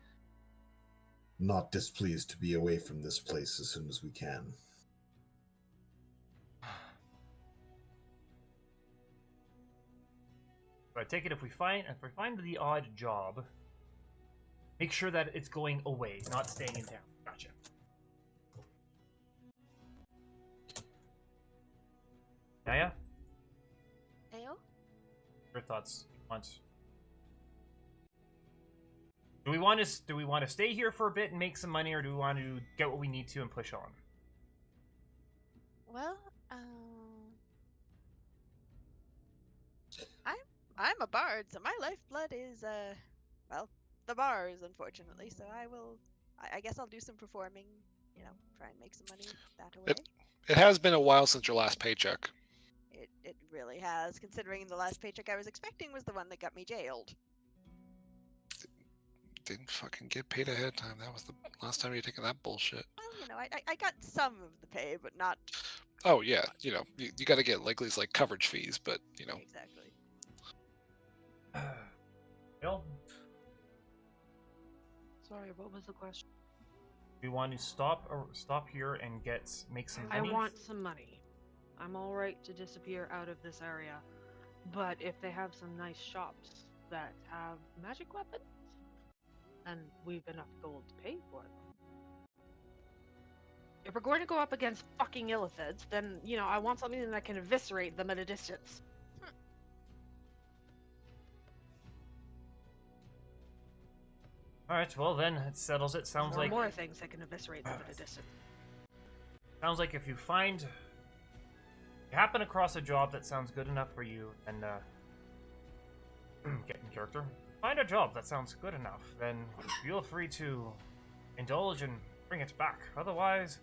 not displeased to be away from this place as soon as we can. But I take it if we find the odd job, make sure that it's going away, not staying in town. Gotcha. Naya, Ayo? your thoughts? Do we want to stay here for a bit and make some money, or do we want to get what we need to and push on? Well, I'm a bard, so my lifeblood is well, the bars, unfortunately. So I guess I'll do some performing, try and make some money that way. It has been a while since your last paycheck. It really has, considering the last paycheck I was expecting was the one that got me jailed. Didn't fucking get paid ahead of time. That was the last time you taken that bullshit. Well, I got some of the pay, but not. Oh yeah, you got to get at least coverage fees, but Exactly. Bill, Sorry, what was the question? do we want to stop here and make some money? I want some money. I'm alright to disappear out of this area, but if they have some nice shops that have magic weapons, and we've enough gold to pay for them. If we're going to go up against fucking illithids, then, I want something that can eviscerate them at a distance. Alright, well then, it settles it. Sounds Or like more things that can eviscerate them at a distance. Sounds like if you happen across a job that sounds good enough for you, and get in character. Find a job that sounds good enough, then feel free to indulge and bring it back. Otherwise,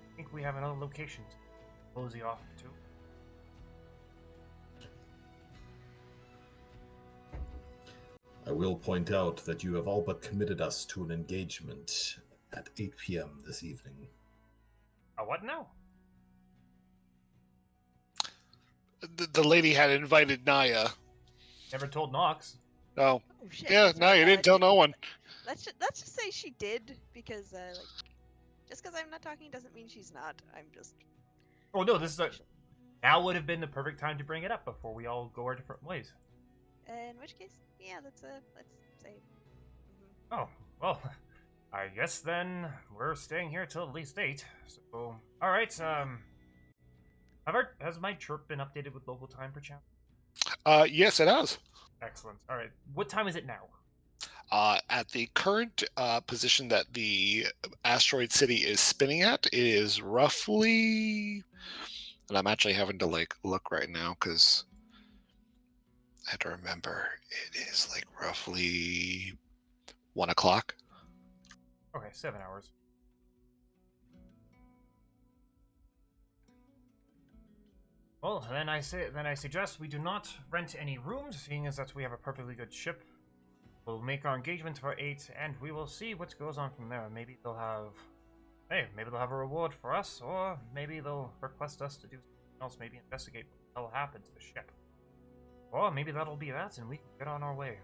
I think we have another location to cozy off to. I will point out that you have all but committed us to an engagement at 8 p.m. this evening. What now? The lady had invited Naya. Never told Nox. Oh, Oh shit. yeah, so, Naya didn't tell no one. Let's just say she did, because like, just because I'm not talking doesn't mean she's not. I'm just. Oh no, this is now would have been the perfect time to bring it up before we all go our different ways. In which case, yeah, let's say. Oh, well, I guess then we're staying here till at least 8. So, all right. Has my chirp been updated with local time, perchance? Yes, it has. Excellent. All right. What time is it now? At the current position that the asteroid city is spinning at, it is roughly, and I'm actually having to look right now because I have to remember it is roughly 1 o'clock. Okay, 7 hours. Well, then I suggest we do not rent any rooms, seeing as that we have a perfectly good ship. We'll make our engagement for 8, and we will see what goes on from there. Maybe they'll have a reward for us, or maybe they'll request us to do something else, maybe investigate what the hell happened to the ship. Or maybe that'll be that, and we can get on our way.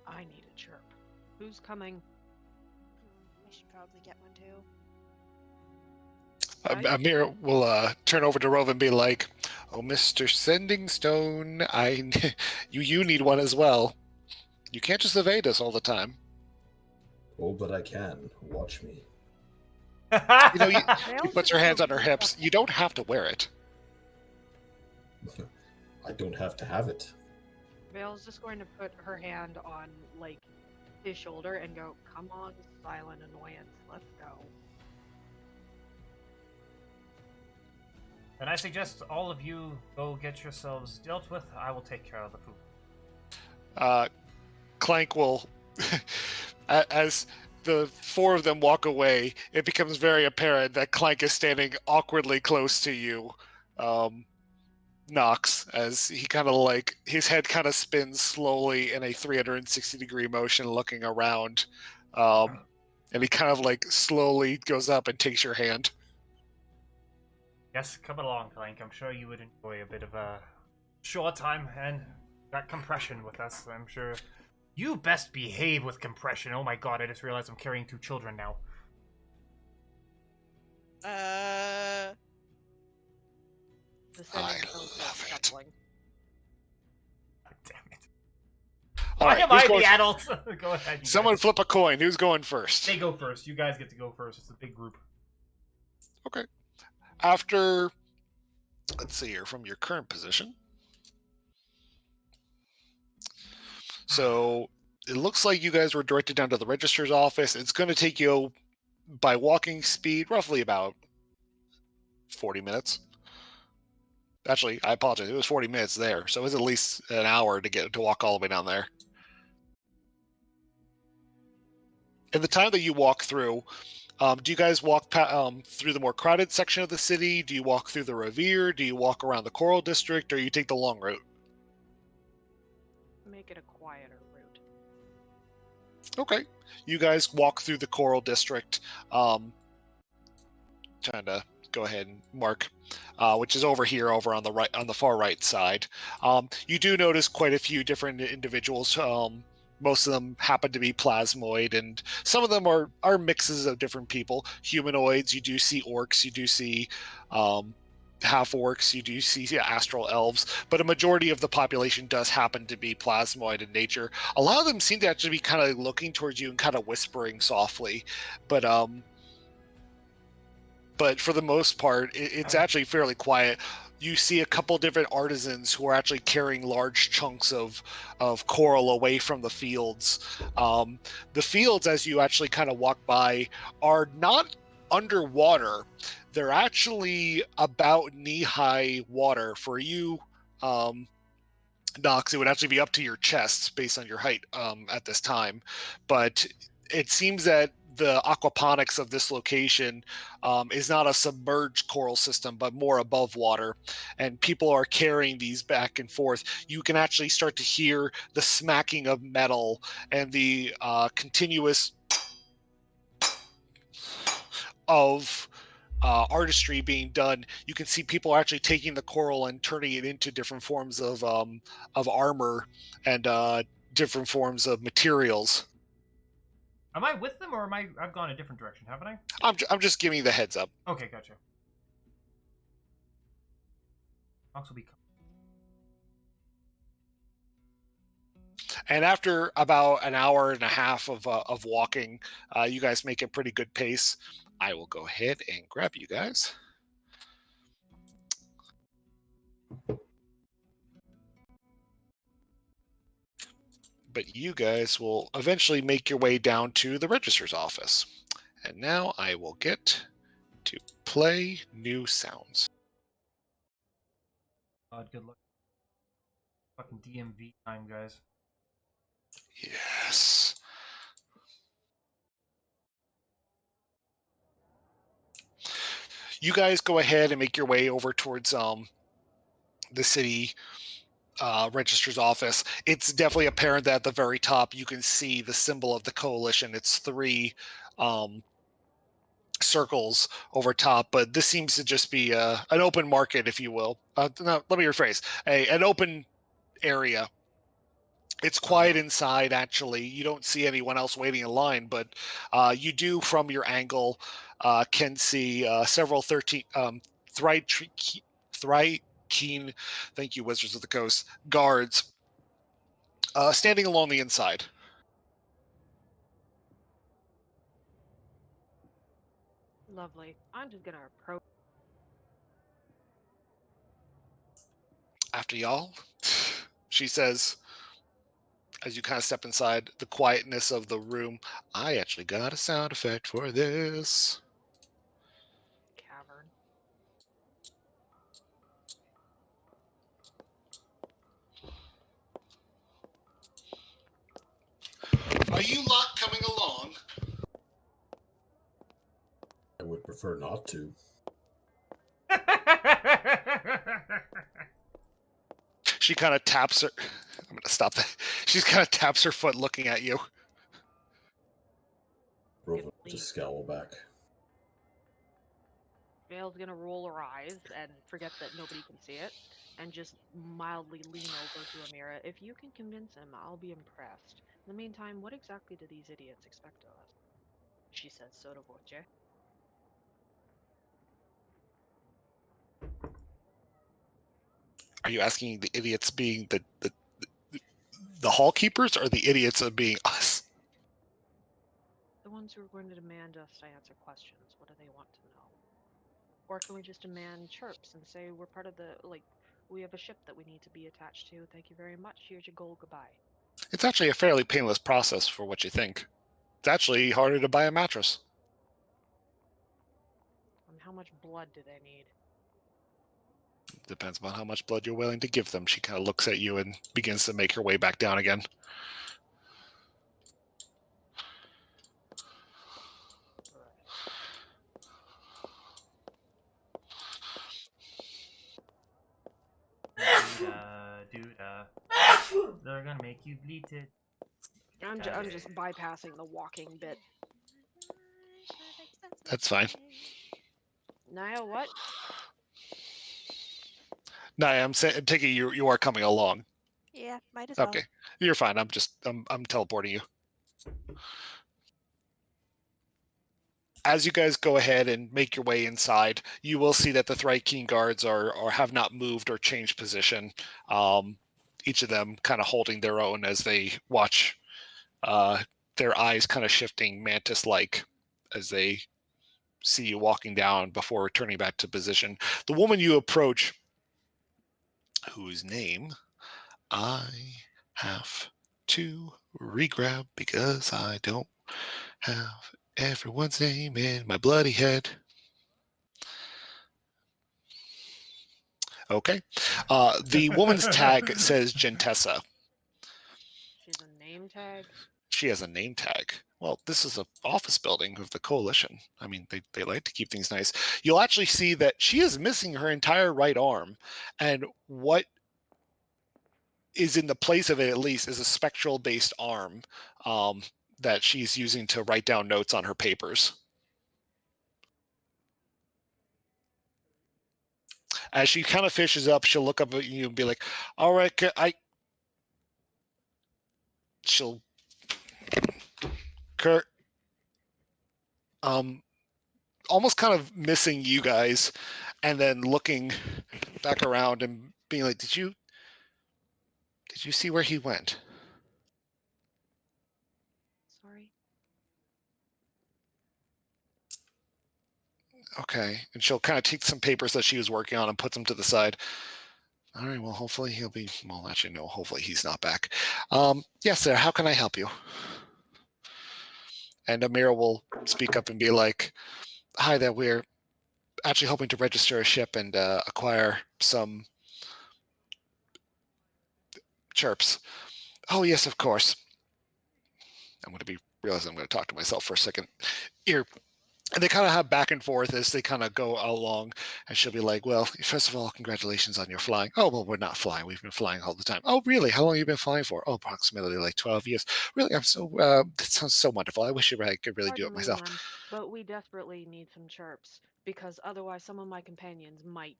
I need a chirp. Who's coming? I should probably get one too. Amir will turn over to Rove and be like, "Oh, Mr. Sending Stone, you need one as well. You can't just evade us all the time." Oh, but I can. Watch me. He puts her hands on her hips. You don't have to wear it. I don't have to have it. Vale's just going to put her hand on, his shoulder and go, "Come on, silent annoyance, let's go." Then I suggest all of you go get yourselves dealt with. I will take care of the food. Clank will, as the 4 of them walk away, it becomes very apparent that Clank is standing awkwardly close to you, Nox, as he kind of his head kind of spins slowly in a 360-degree motion looking around, and he kind of slowly goes up and takes your hand. Yes, come along, Clank. I'm sure you would enjoy a bit of a short time and that compression with us. I'm sure you best behave with compression. Oh my god, I just realized I'm carrying 2 children now. The I Sending Stone starts love it. shuffling. God damn it. All Why right, am who's I going- the adult? Go ahead. You Someone guys. flip a coin. Who's going first? They go first. You guys get to go first. It's a big group. Okay. After, let's see here, from your current position. So it looks like you guys were directed down to the registrar's office. It's going to take you, by walking speed, roughly about 40 minutes. Actually, I apologize. It was 40 minutes there, so it was at least an hour to walk all the way down there. In the time that you walk through, do you guys walk through the more crowded section of the city? Do you walk through the Revere? Do you walk around the Coral District? Or you take the long route? Make it a quieter route. Okay. You guys walk through the Coral District. Trying to go ahead and mark, which is over here, over on the right, on the far right side. You do notice quite a few different individuals. Most of them happen to be plasmoid, and some of them are mixes of different people. Humanoids, you do see orcs, you do see half-orcs, you do see astral elves, but a majority of the population does happen to be plasmoid in nature. A lot of them seem to actually be kind of looking towards you and kind of whispering softly, but for the most part, it's actually fairly quiet. You see a couple different artisans who are actually carrying large chunks of coral away from the fields. The fields, as you actually kind of walk by, are not underwater. They're actually about knee-high water. For you, Nox, it would actually be up to your chest based on your height at this time. But it seems that the aquaponics of this location is not a submerged coral system, but more above water. And people are carrying these back and forth. You can actually start to hear the smacking of metal and the continuous of artistry being done. You can see people actually taking the coral and turning it into different forms of armor and different forms of materials. Am I with them, or I've gone a different direction, haven't I? I'm just giving you the heads up. Okay, gotcha. Fox will be. And after about an hour and a half of walking, you guys make a pretty good pace. I will go ahead and grab you guys. But you guys will eventually make your way down to the registrar's office. And now I will get to play new sounds. God, good luck. Fucking DMV time, guys. Yes. You guys go ahead and make your way over towards the city registrar's office. It's definitely apparent that at the very top you can see the symbol of the coalition. It's 3 circles over top, but this seems to just be an open market, if you will. No, let me rephrase. An open area. It's quiet inside, actually. You don't see anyone else waiting in line, but you do, from your angle, can see several 13 Keen, thank you, Wizards of the Coast, guards standing along the inside. Lovely. I'm just gonna approach. After y'all, she says, as you kind of step inside the quietness of the room. I actually got a sound effect for this. Cavern. Are you lot coming along? I would prefer not to. She kind of taps her. I'm going to stop that. She kind of taps her foot looking at you. Rova just scowl back. Vale's gonna roll her eyes and forget that nobody can see it, and just mildly lean over to Amira. If you can convince him, I'll be impressed. In the meantime, what exactly do these idiots expect of us? She says sotto voce. Are you asking the idiots being the hall keepers, or the idiots of being us? The ones who are going to demand us to answer questions. What do they want to know? Or can we just demand chirps and say we're part of the, we have a ship that we need to be attached to. Thank you very much. Here's your gold. Goodbye. It's actually a fairly painless process for what you think. It's actually harder to buy a mattress. And how much blood do they need? Depends on how much blood you're willing to give them. She kind of looks at you and begins to make her way back down again. They're gonna make you bleed it. I'm just bypassing the walking bit. That's fine. Naya, what? Naya, I'm taking you are coming along. Yeah, might as well. Okay, you're fine. I'm teleporting you. As you guys go ahead and make your way inside, you will see that the Thrykean guards have not moved or changed position. Each of them kind of holding their own as they watch, their eyes kind of shifting mantis-like as they see you walking down before returning back to position. The woman you approach, whose name I have to regrab because I don't have everyone's name in my bloody head. Okay. The woman's tag says Gentessa. She's a name tag. She has a name tag. Well, this is an office building of the coalition. I mean, they like to keep things nice. You'll actually see that she is missing her entire right arm, and what is in the place of it, at least, is a spectral based arm that she's using to write down notes on her papers. As she kind of fishes up, she'll look up at you and be like, all right, she'll, Kurt, almost kind of missing you guys, and then looking back around and being like, did you see where he went? Sorry. Okay. And she'll kind of take some papers that she was working on and put them to the side. All right, well, hopefully he'll be, well, actually, no, hopefully he's not back. Yes, sir, how can I help you? And Amira will speak up and be like, hi there, we're actually hoping to register a ship and acquire some chirps. Oh, yes, of course. I'm going to be realizing I'm going to talk to myself for a second. Here. And they kind of have back and forth as they kind of go along. And she'll be like, well, first of all, congratulations on your flying. Oh, well, we're not flying. We've been flying all the time. Oh, really? How long have you been flying for? Oh, approximately like 12 years. Really? I'm so, that sounds so wonderful. I wish I could really do it Pardon me, myself. ma'am, but we desperately need some chirps because otherwise some of my companions might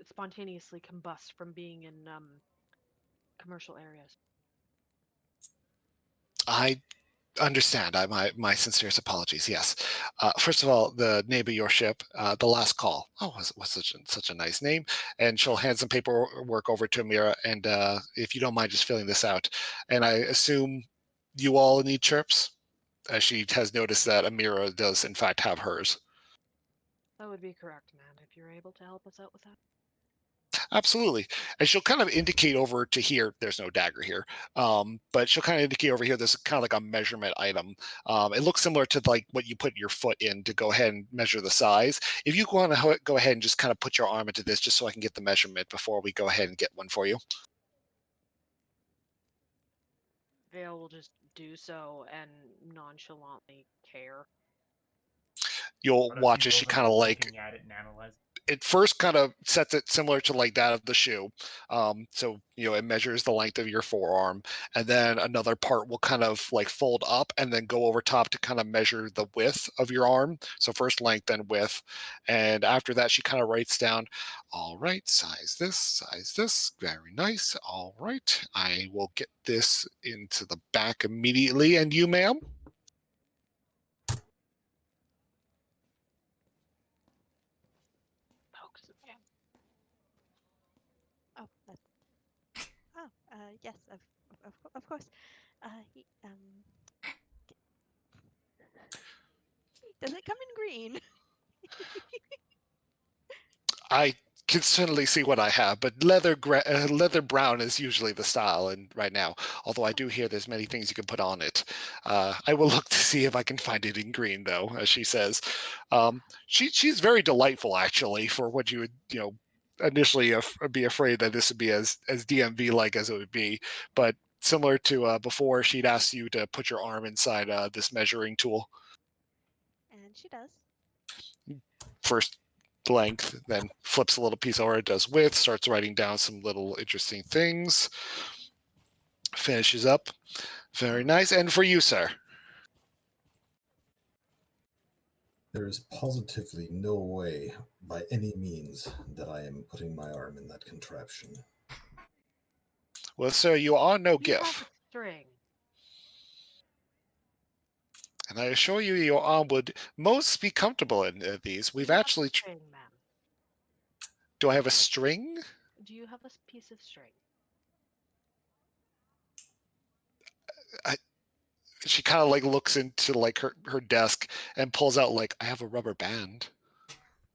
spontaneously combust from being in commercial areas. I understand. My sincerest apologies. Yes. First of all, the name of your ship, the last call. Oh, was such a nice name. And she'll hand some paperwork over to Amira. And if you don't mind just filling this out. And I assume you all need chirps, as she has noticed that Amira does in fact have hers. That would be correct, man, if you're able to help us out with that. Absolutely. And she'll kind of indicate over to here, there's no dagger here, but she'll kind of indicate over here, there's kind of like a measurement item. It looks similar to like what you put your foot in to go ahead and measure the size. If you want to go ahead and just kind of put your arm into this just so I can get the measurement before we go ahead and get one for you. Vale will just do so and nonchalantly care. You'll But as watch he as she goes kind of about like looking at it and analyzing. it first kind of sets it similar to like that of the shoe. So, it measures the length of your forearm, and then another part will kind of like fold up and then go over top to kind of measure the width of your arm. So first length, then width. And after that, she kind of writes down, all right, size this, very nice. All right, I will get this into the back immediately. And you, ma'am? Oh, that's. Oh, yes, of course. He, does it come in green? I can certainly see what I have, but leather brown is usually the style. And right now, although I do hear there's many things you can put on it, I will look to see if I can find it in green, though. As she says, she's very delightful actually for what you would initially be afraid that this would be as DMV like as it would be, but similar to before, she'd asked you to put your arm inside this measuring tool. And she does. First length, then flips a little piece over, does width, starts writing down some little interesting things, finishes up. Very nice. And for you, sir? There is positively no way, by any means, that I am putting my arm in that contraption. Well, sir, you are no You gift. have a string. And I assure you, your arm would most be comfortable in these. We've You have actually... a string, ma'am. Do I have a string? Do you have a piece of string? She kind of like looks into like her desk and pulls out like, I have a rubber band.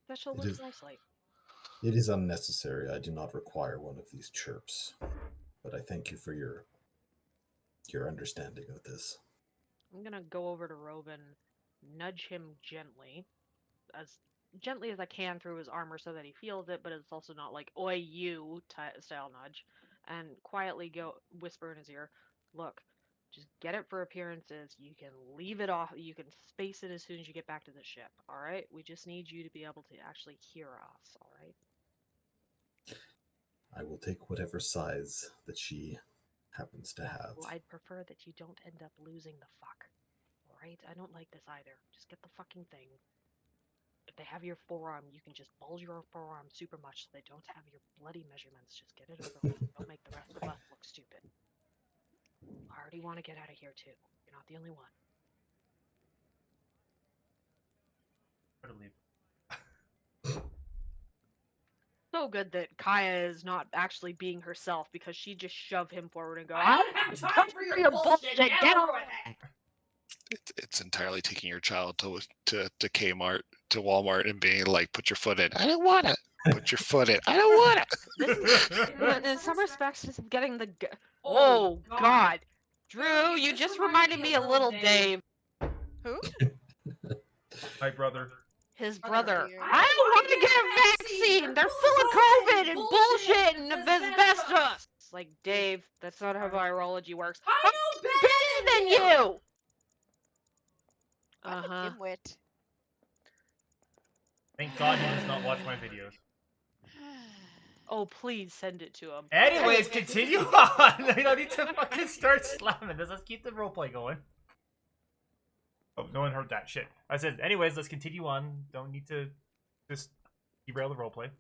That shall It look is- nicely. It is unnecessary. I do not require one of these chirps. But I thank you for your understanding of this. I'm gonna go over to Robin, nudge him gently, as gently as I can through his armor so that he feels it, but it's also not like, oi, you style nudge, and quietly go whisper in his ear, look, Just get it for appearances. You can leave it off. You can space it as soon as you get back to the ship. All right. We just need you to be able to actually hear us. All right. I will take whatever size that she happens to have. Well, I'd prefer that you don't end up losing the fuck. All right. I don't like this either. Just get the fucking thing. If they have your forearm, you can just bulge your forearm super much so they don't have your bloody measurements. Just get it over with. Don't make the rest of us look stupid. I already want to get out of here too. You're not the only one. Try to leave. So good that Kaya is not actually being herself because she just shoved him forward and go, I don't have time for your bullshit. Get over it. It's entirely taking your child to Kmart, to Walmart, and being like, "Put your foot in." I don't want it. Put your foot in. I don't want it. But in some respects, just getting the. Oh, God. Drew, you just reminded me a little Dave. Who? My brother. His brother. dear. I don't want to get a vaccine. They're full of COVID and bullshit and asbestos. It's like, Dave, that's not how virology works. I know better Than you. I'm a dimwit. Thank God he does not watch my videos. Oh, please send it to him. Anyways, continue on. We don't need to fucking start slamming this. Let's keep the roleplay going. Oh, no one heard that shit. I said, anyways, let's continue on. Don't need to just derail the roleplay.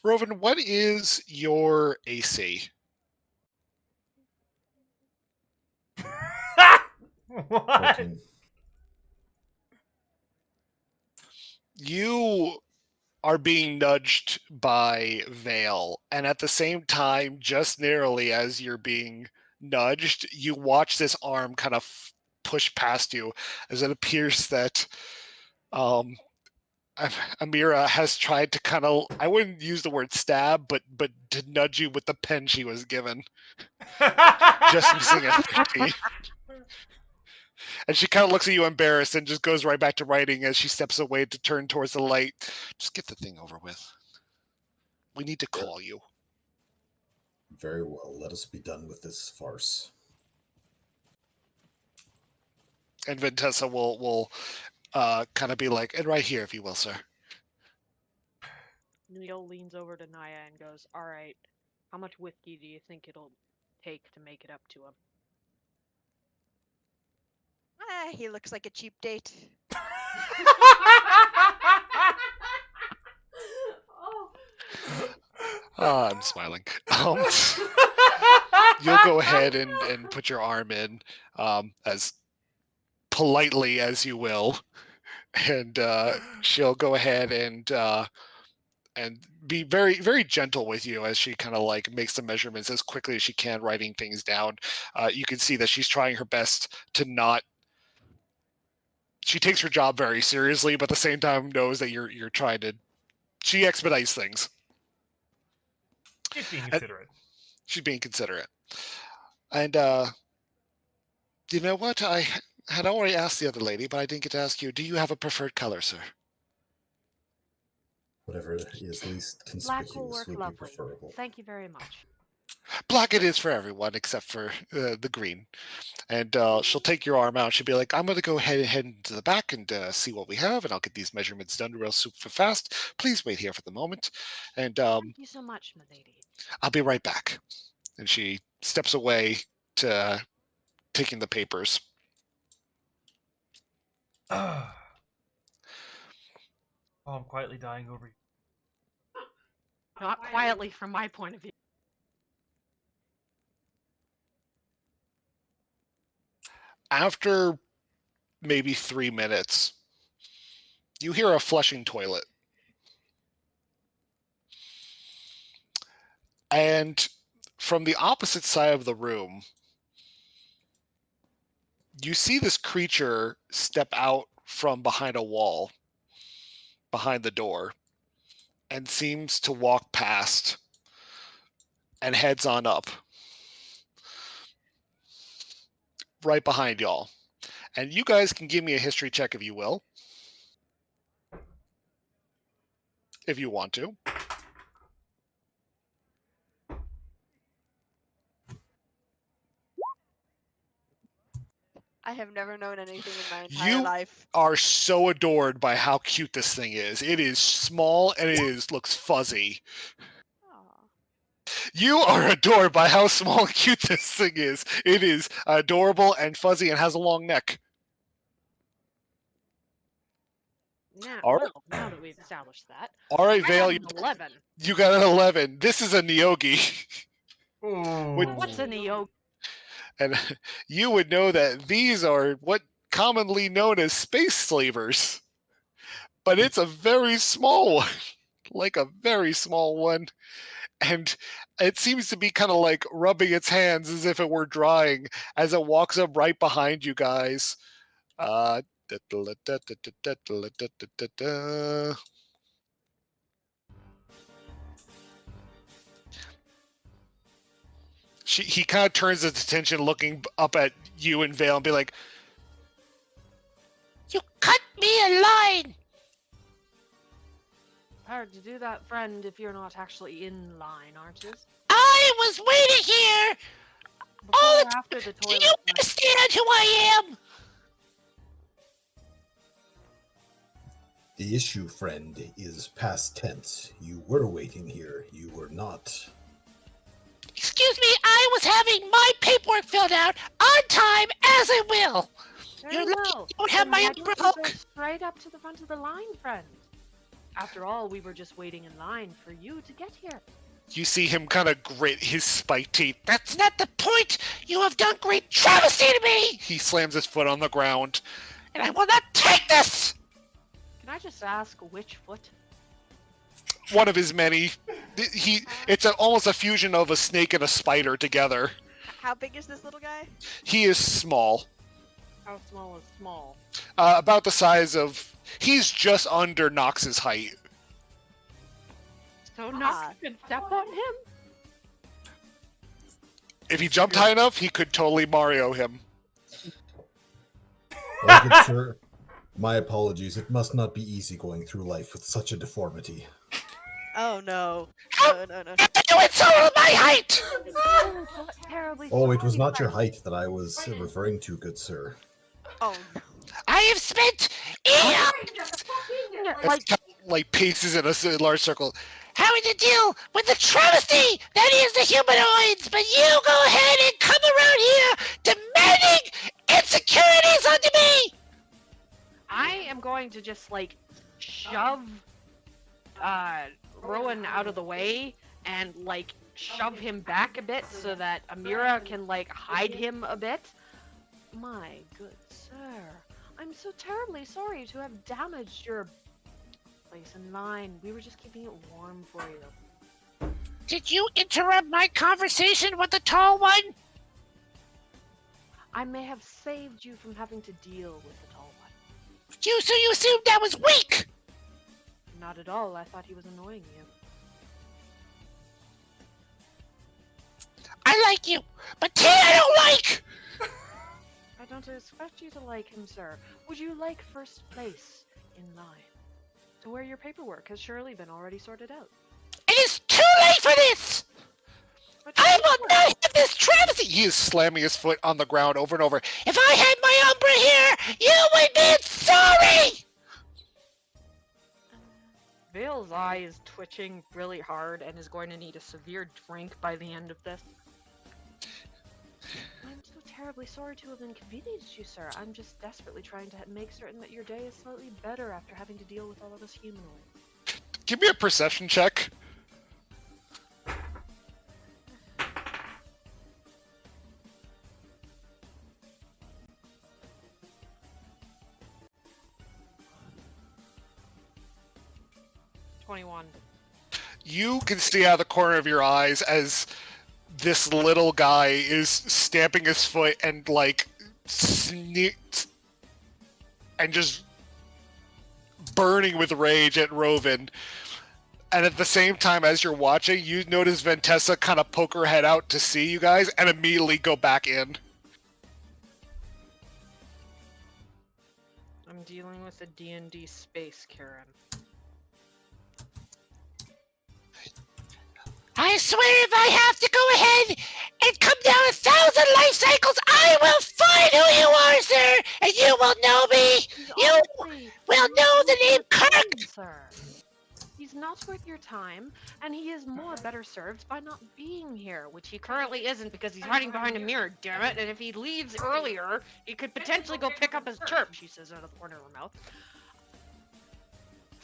Rovan, what is your AC? What? 14. You are being nudged by Vale, and at the same time, just narrowly as you're being nudged, you watch this arm kind of push past you as it appears that Amira has tried to kind of, I wouldn't use the word stab, but to nudge you with the pen she was given. Just missing a 50. And she kind of looks at you embarrassed and just goes right back to writing as she steps away to turn towards the light. Just get the thing over with. We need to call you. Very well. Let us be done with this farce. And Ventessa will kind of be like, and right here, if you will, sir. Neil leans over to Naya and goes, all right, how much whiskey do you think it'll take to make it up to him? He looks like a cheap date. I'm smiling. You'll go ahead and put your arm in as politely as you will. And she'll go ahead and be very, very gentle with you as she kind of like makes the measurements as quickly as she can, writing things down. You can see that she's trying her best to not. She takes her job very seriously, but at the same time knows that you're trying to. She expedites things. She's being considerate. She's being considerate. And you know what? I had already asked the other lady, but I didn't get to ask you. Do you have a preferred color, sir? Whatever is least Black will conspicuous work would be lovely. preferable. Thank you very much. Black it is for everyone except for the green. And she'll take your arm out. She'll be like, I'm going to go ahead and head into the back and see what we have, and I'll get these measurements done real super fast. Please wait here for the moment. And Thank you so much, my lady. I'll be right back. And she steps away to taking the papers. Oh, I'm quietly dying over you. Not quietly from my point of view. After maybe 3 minutes, you hear a flushing toilet. And from the opposite side of the room, you see this creature step out from behind a wall, behind the door, and seems to walk past and heads on up. Right behind y'all. And you guys can give me a history check if you will. if you want to. I have never known anything in my entire You life. are so adored by how cute this thing is. It is small and looks fuzzy. Aw. You are adored by how small and cute this thing is. It is adorable and fuzzy and has a long neck. Now, All right. well, now that we've established that, All right, I Vale, got an 11. you got an 11. This is a Neogi. Ooh. What's a Neo? And you would know that these are what commonly known as space slavers. But it's a very small one. Like a very small one. And it seems to be kind of like rubbing its hands as if it were drying as it walks up right behind you guys. He kind of turns his attention looking up at you and Vale and be like, "You cut me a line!" Hard to do that, friend, if you're not actually in line, aren't you? I was waiting here! Before or after the toilet. flush? understand who I am? The issue, friend, is past tense. You were waiting here. You were not. Excuse me, I was having my paperwork filled out on time, as I will. Very You're lucky well. you don't have Then my why don't you umbrella. go straight up to the front of the line, friend. After all, we were just waiting in line for you to get here. You see him kind of grit his spiked teeth. That's not the point! You have done great travesty to me! He slams his foot on the ground. And I will not take this! Can I just ask which foot? One of his many. It's almost a fusion of a snake and a spider together. How big is this little guy? He is small. How small is small? About the size of... He's just under Nox's height. So Nox could step on him? If he jumped high enough, he could totally Mario him. Well, good sir, my apologies. It must not be easy going through life with such a deformity. Oh no. No. It's over my height! Terribly Oh, it was sorry, not your friend. height that I was referring to, good sir. Oh no. I have spent eons Like, like paces in a large circle, having to deal with the travesty that is the humanoids, but you go ahead and come around here demanding insecurities onto me! I am going to just, like, shove Rowan out of the way and, like, shove him back a bit so that Amira can, like, hide him a bit. My good sir, I'm so terribly sorry to have damaged your place in line. We were just keeping it warm for you. Did you interrupt my conversation with the tall one? I may have saved you from having to deal with the tall one. So you assumed I was weak? Not at all. I thought he was annoying you. I like you, but Ted I don't like! I don't expect you to like him, sir. Would you like first place in line? To where your paperwork has surely been already sorted out. It is too late for this! But I your will paperwork- not have this travesty! He is slamming his foot on the ground over and over. If I had my Umbra here, you would be sorry! Vale's eye is twitching really hard and is going to need a severe drink by the end of this. I'm so terribly sorry to have inconvenienced you, sir. I'm just desperately trying to make certain that your day is slightly better after having to deal with all of us humanoids. Give me a perception check. You can see out of the corner of your eyes as this little guy is stamping his foot and like and just burning with rage at Roven. And at the same time, as you're watching, you notice Ventessa kind of poke her head out to see you guys and immediately go back in. I'm dealing with a D&D space, Karen. I swear if I have to go ahead and come down 1,000 life cycles, I will find who you are, sir, and you will know me. He's You honestly will not know the worth name your Kirk. time, sir. He's not worth your time, and he is more better served by not being here, which he currently isn't because he's hiding behind a mirror, damn it, and if he leaves earlier, he could potentially go pick up his chirp, she says out of the corner of her mouth.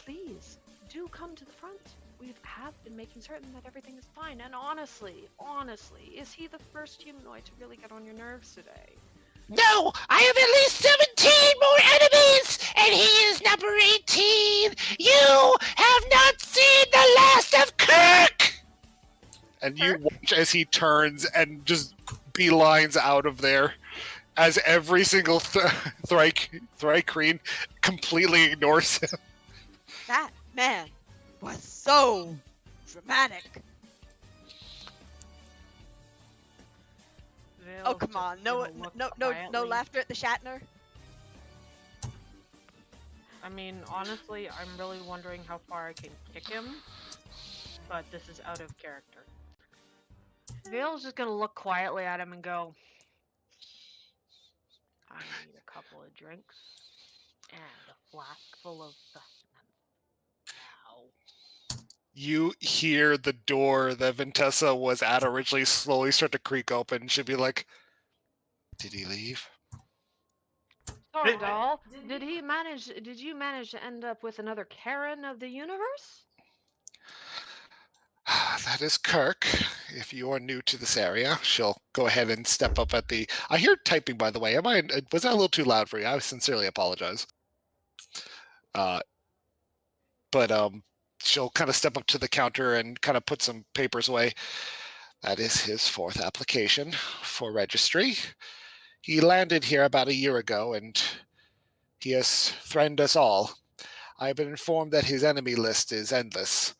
Please, do come to the front. We have been making certain that everything is fine, and honestly, is he the first humanoid to really get on your nerves today? No, I have at least 17 more enemies, and he is number 18. You have not seen the last of Kirk. And you watch as he turns and just beelines out of there, as every single Thrycreen completely ignores him. That man was so dramatic. Oh, Vale's come just on. gonna No, look no quietly. laughter at the Shatner. I mean, honestly, I'm really wondering how far I can kick him, but this is out of character. Vale's just gonna look quietly at him and go, I need a couple of drinks and a flask full of sustenance. Now. You hear the door that Ventessa was at originally slowly start to creak open. She'd be like, did he leave? Sorry, Did- doll. Did you manage to end up with another Karen of the universe? That is Kirk. If you are new to this area, she'll go ahead and step up at the... I hear typing, by the way. Was that a little too loud for you? I sincerely apologize. But she'll kind of step up to the counter and kind of put some papers away. That is his 4th application for registry. He landed here about a year ago, and he has threatened us all. I've been informed that his enemy list is endless.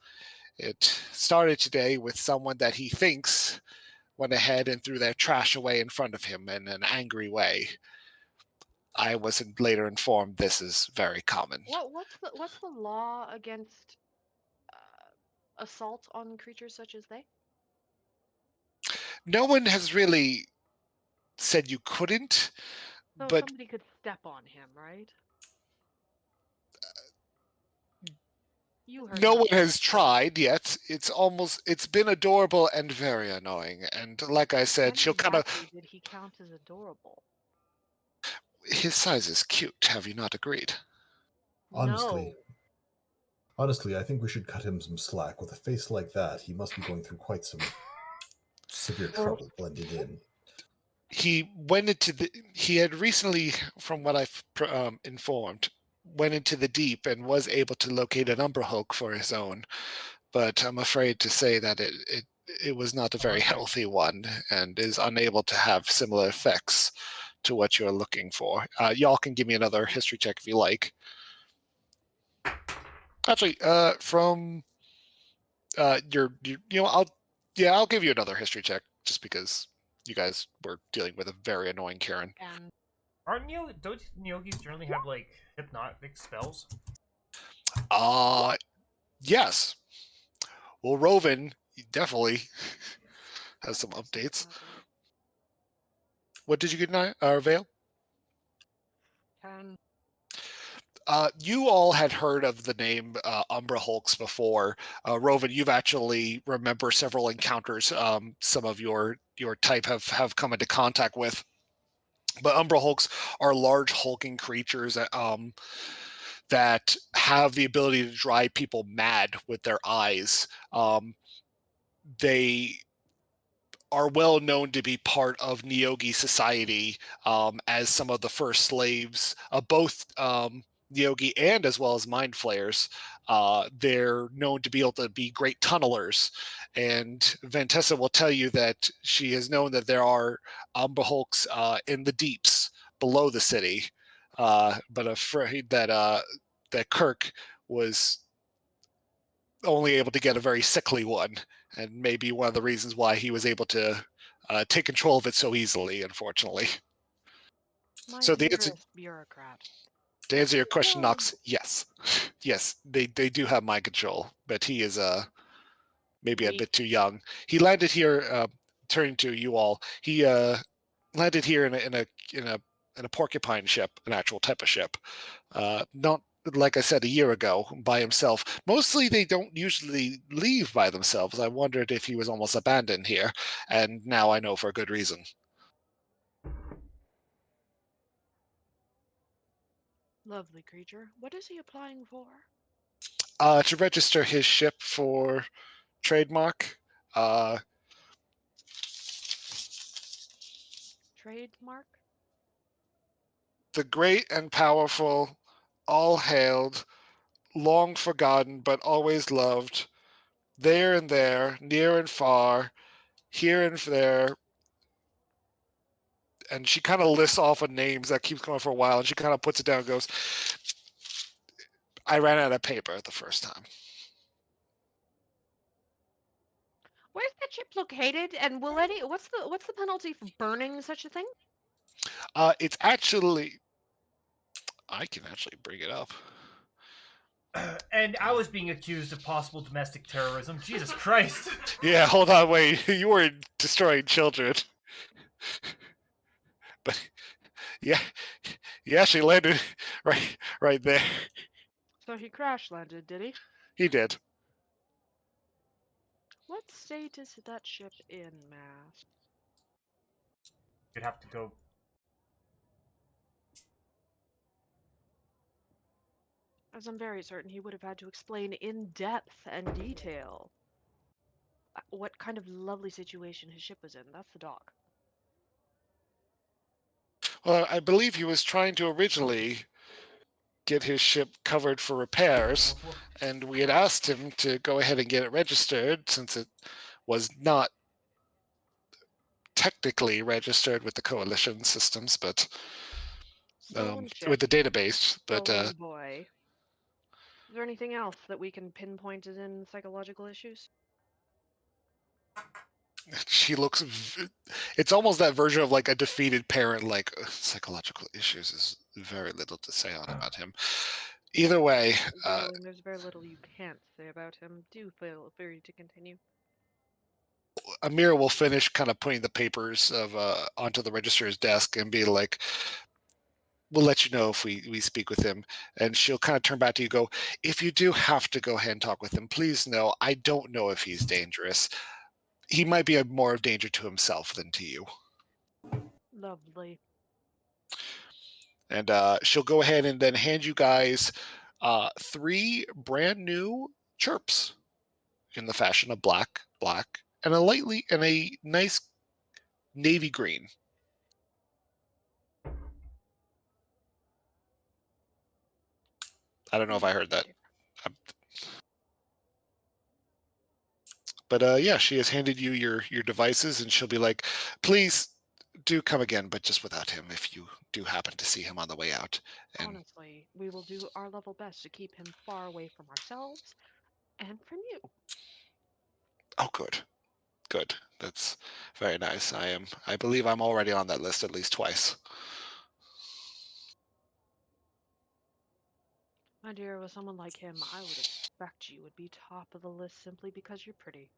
It started today with someone that he thinks went ahead and threw their trash away in front of him in an angry way. I was later informed this is very common. What's the law against assault on creatures such as they? No one has really said you couldn't, So but somebody could step on him, right? You heard no me. one has tried yet. It's been adorable and very annoying. And like I said, When she'll kind of... exactly did he count as adorable? His size is cute. Have you not agreed? Honestly, No. honestly, I think we should cut him some slack. With a face like that, he must be going through quite some severe trouble blending in. He went into the... He had recently, from what I've informed, went into the deep and was able to locate an Umbra Hulk for his own. But I'm afraid to say that it was not a very healthy one and is unable to have similar effects to what you're looking for. Y'all can give me another history check if you like. Actually, from I'll give you another history check just because you guys were dealing with a very annoying Karen. And Don't Neogis generally have like hypnotic spells? Yes. Well, Roven definitely has some updates. What did you get, Vale? 10. You all had heard of the name Umbra Hulks before. Roven, you've actually remember several encounters some of your type have come into contact with. But Umbra Hulks are large hulking creatures that have the ability to drive people mad with their eyes. They are well known to be part of Neogi society as some of the first slaves of both Neogi and as well as Mind Flayers. They're known to be able to be great tunnelers. And Ventessa will tell you that she has known that there are Umbra Hulks in the deeps below the city, but afraid that Kirk was only able to get a very sickly one, and maybe one of the reasons why he was able to take control of it so easily, unfortunately. My So the answer, dearest bureaucrat. to answer your question, No. Knox, yes. Yes, they do have mind control, but he is maybe a Me. bit too young. He landed here. Turning to you all, he landed here in a porcupine ship, an actual type of ship. Not like I said a year ago, by himself. Mostly they don't usually leave by themselves. I wondered if he was almost abandoned here, and now I know for a good reason. Lovely creature. What is he applying for? To register his ship for trademark. Trademark? The great and powerful, all hailed, long forgotten but always loved, there and there, near and far, here and there. And she kind of lists off of names that keeps going for a while, and she kind of puts it down and goes, I ran out of paper the first time. Where's that ship located? And what's the penalty for burning such a thing? It's actually, I can actually bring it up. And I was being accused of possible domestic terrorism. Jesus Christ. Yeah, hold on, wait. You were destroying children. But yeah, he actually landed right there. So he crash landed, did he? He did. What state is that ship in, Mass? You'd have to go. As I'm very certain he would have had to explain in depth and detail what kind of lovely situation his ship was in. That's the dock. Well, I believe he was trying to originally get his ship covered for repairs, and we had asked him to go ahead and get it registered since it was not technically registered with the coalition systems, but Stolen ship. with the database. But Stolen boy. Is there anything else that we can pinpoint as in psychological issues? she looks. It's almost that version of like a defeated parent. Like psychological issues is very little to say on about him. Either way, Darling, there's very little you can't say about him. Do feel free to continue. Amira will finish kind of putting the papers of onto the registrar's desk and be like, we'll let you know if we speak with him. And she'll kind of turn back to you, go, if you do have to go ahead and talk with him, please know I don't know if he's dangerous. He might be more of danger to himself than to you. Lovely. And she'll go ahead and then hand you guys 3 brand new chirps in the fashion of black, and a nice navy green. I don't know if I heard that. But yeah, she has handed you your devices, and she'll be like, please do come again, but just without him if you do happen to see him on the way out. And honestly, we will do our level best to keep him far away from ourselves and from you. oh, good. That's very nice. I believe I'm already on that list at least twice. My dear, with someone like him, I would expect you would be top of the list simply because you're pretty.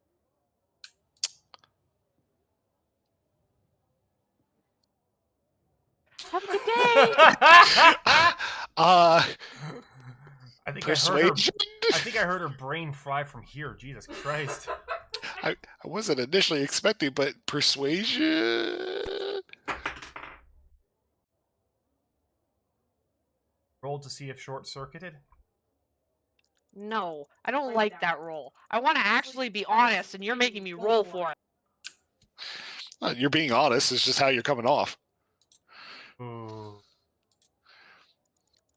Have a good day! Uh, I think persuasion? I think I heard her brain fry from here. Jesus Christ. I wasn't initially expecting, but persuasion? Roll to see if short-circuited. No, I don't like that roll. I want to actually be honest, and you're making me roll for it. You're being honest. It's just how you're coming off. Ooh.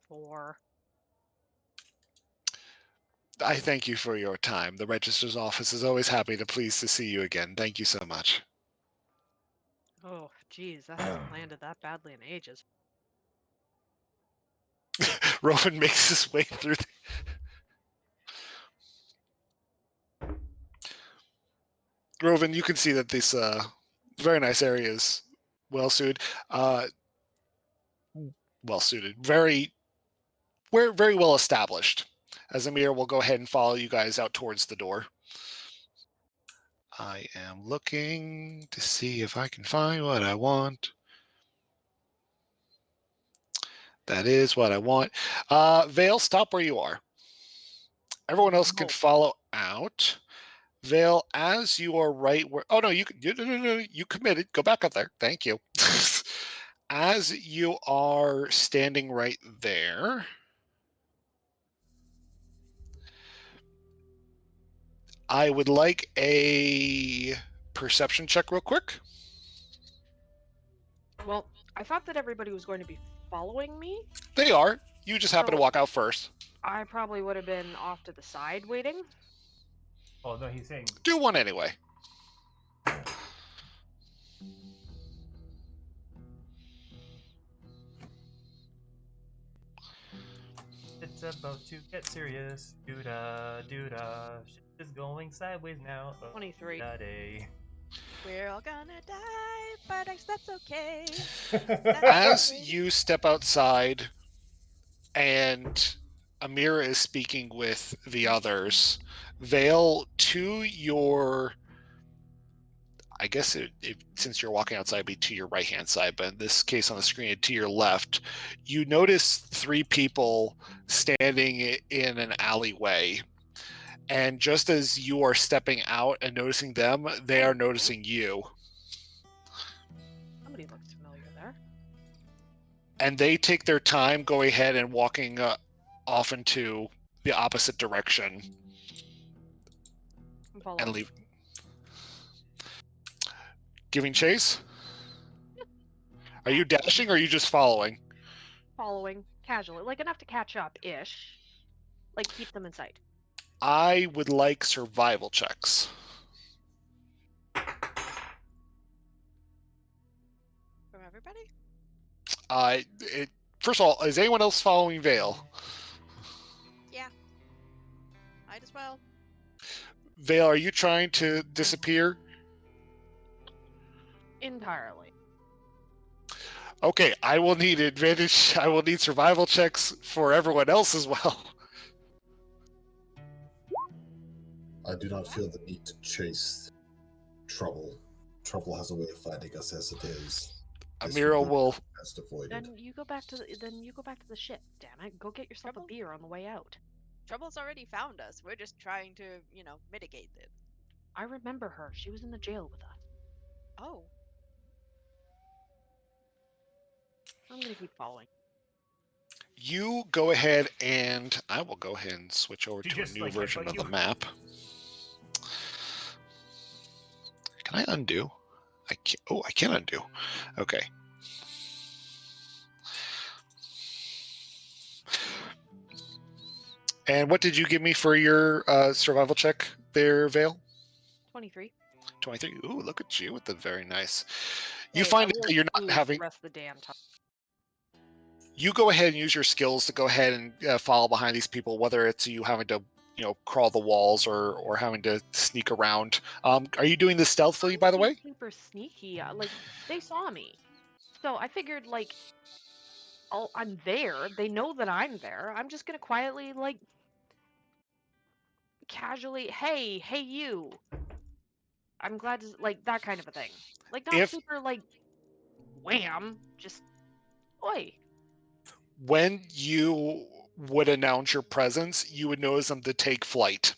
4. I thank you for your time. The registrar's office is always happy to pleased to see you again. Thank you so much. Oh, geez, that hasn't landed that badly in ages. Rowan makes his way through. Rowan, you can see that this very nice area is well suited. Well suited. Very well established. As Amir will go ahead and follow you guys out towards the door. I am looking to see if I can find what I want. That is what I want. Vale, stop where you are. Everyone else can follow out. Vale, as you are right where... Oh, no, you committed. Go back up there. Thank you. As you are standing right there, I would like a perception check real quick. Well, I thought that everybody was going to be following me. They are. You just happen to So- walk out first. I probably would have been off to the side waiting. Oh no, he's saying Do one anyway. it's about to get serious. Doo-da, doo-da. Shit is going sideways now. 23. Day. We're all gonna die, but that's okay. As you step outside and Amira is speaking with the others, Vale, to your... I guess since you're walking outside, it'd be to your right-hand side, but in this case on the screen, to your left, you notice 3 people standing in an alleyway. And just as you are stepping out and noticing them, they are noticing you. Somebody looks familiar there. And they take their time going ahead and walking off into the opposite direction I'm following. and leave. Giving chase? Are you dashing or are you just following? Following casually, like enough to catch up ish. Like keep them in sight. I would like survival checks. From everybody? First of all, is anyone else following Vale? Yeah. Might as well. Vale, are you trying to disappear? Entirely. Okay, I will need advantage. I will need survival checks for everyone else as well. I do not feel the need to chase trouble. Trouble has a way of finding us as it is. This Amira would be will... best avoided. Then you go back to the ship. Damn it! Go get yourself Trouble? a beer on the way out. Trouble's already found us. We're just trying to, mitigate it. I remember her. She was in the jail with us. Oh. I'm gonna keep following. You go ahead and I will go ahead and switch over You to a just, new like, version of headbutt the you? map. Can I undo? I can't. Oh, I can undo. Okay. And what did you give me for your survival check there, Vale? 23. 23. Ooh, look at you with the very nice. You Hey, find I will that you're not lose having... the rest of the damn time. You go ahead and use your skills to go ahead and follow behind these people, whether it's you having to, crawl the walls or having to sneak around. Are you doing this stealthily, by the way? Super sneaky. Like they saw me, so I figured like, oh, I'm there. They know that I'm there. I'm just gonna quietly casually, hey, you. I'm glad to like that kind of a thing. Like not If- super wham, just oi. When you would announce your presence, you would notice them to take flight.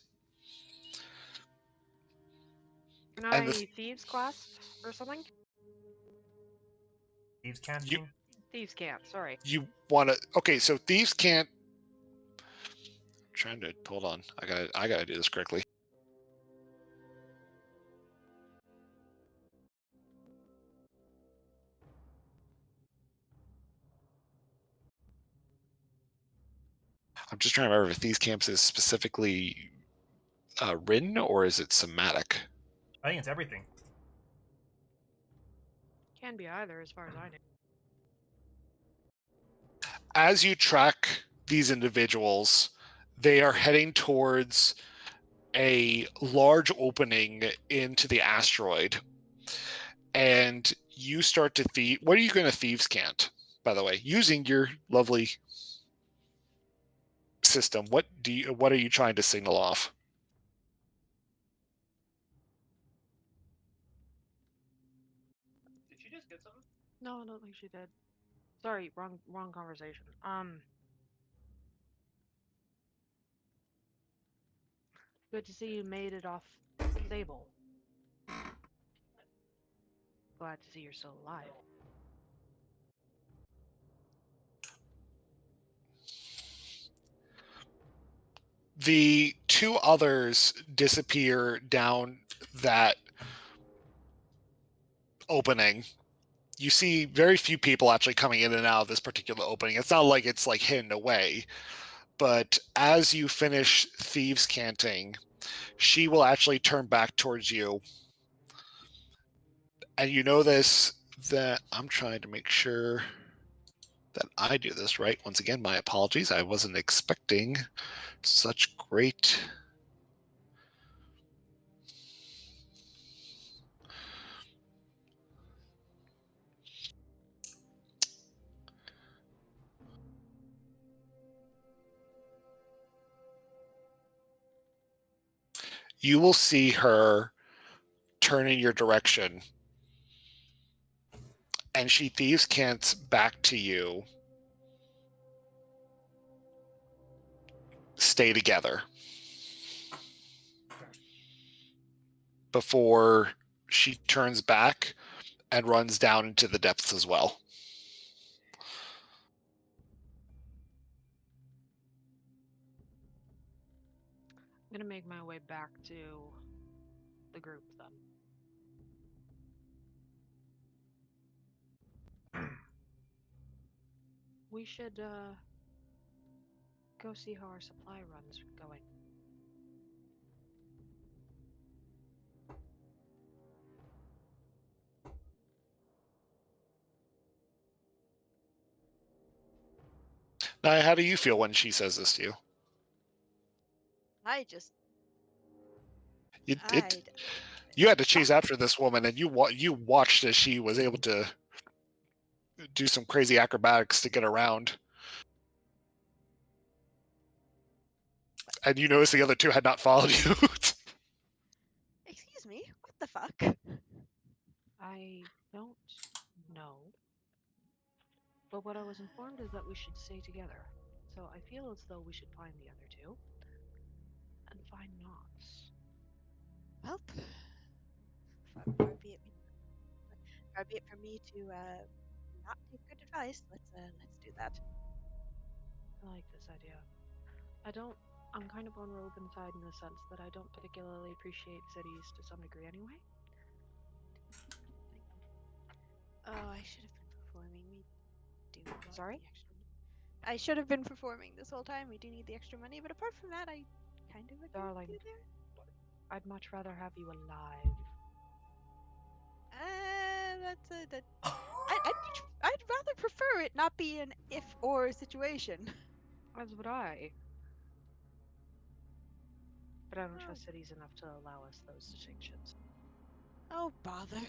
Can And I this- thieves clasp or something? Thieves can't. You- Thieves can't. Sorry. You want to... Okay, so thieves can't... I'm trying to... Hold on. I gotta do this correctly. I'm just trying to remember if these camps is specifically written or is it somatic? I think it's everything. Can be either, as far as I know. As you track these individuals, they are heading towards a large opening into the asteroid. And you start to thieve. What are you going to thieves can't, by the way? Using your lovely system, what are you trying to signal off? No, I don't think she did. Sorry, wrong conversation. Good to see you made it off Sable. Glad to see you're still alive. The two others disappear down that opening. You see very few people actually coming in and out of this particular opening. It's not like it's like hidden away. But as you finish Thieves Canting, she will actually turn back towards you. And you notice that I'm trying to make sure that I do this right. Once again, my apologies. I wasn't expecting such great... You will see her turn in your direction, and she Thieves Cants back to you. Stay together. Before she turns back and runs down into the depths as well. I'm gonna make my way back to the group then. We should go see how our supply run's going. Now, how do you feel when she says this to you? I just. You had to chase after this woman, and you watched as she was able to do some crazy acrobatics to get around. And you noticed the other two had not followed you. Excuse me, what the fuck? I don't know. But what I was informed is that we should stay together. So I feel as though we should find the other two. And find Knox. Well, far be it from me to not take good advice. Let's do that. I like this idea. I'm kind of on Robin's side in the sense that I don't particularly appreciate cities to some degree anyway. Oh, I should have been performing. We do. Sorry? I should have been performing this whole time. We do need the extra money, but apart from that, I kind of agree Darling, with you there. I'd much rather have you alive. I'd rather prefer it not be an if-or situation. As would I. But I don't trust cities enough to allow us those distinctions. Oh, bother.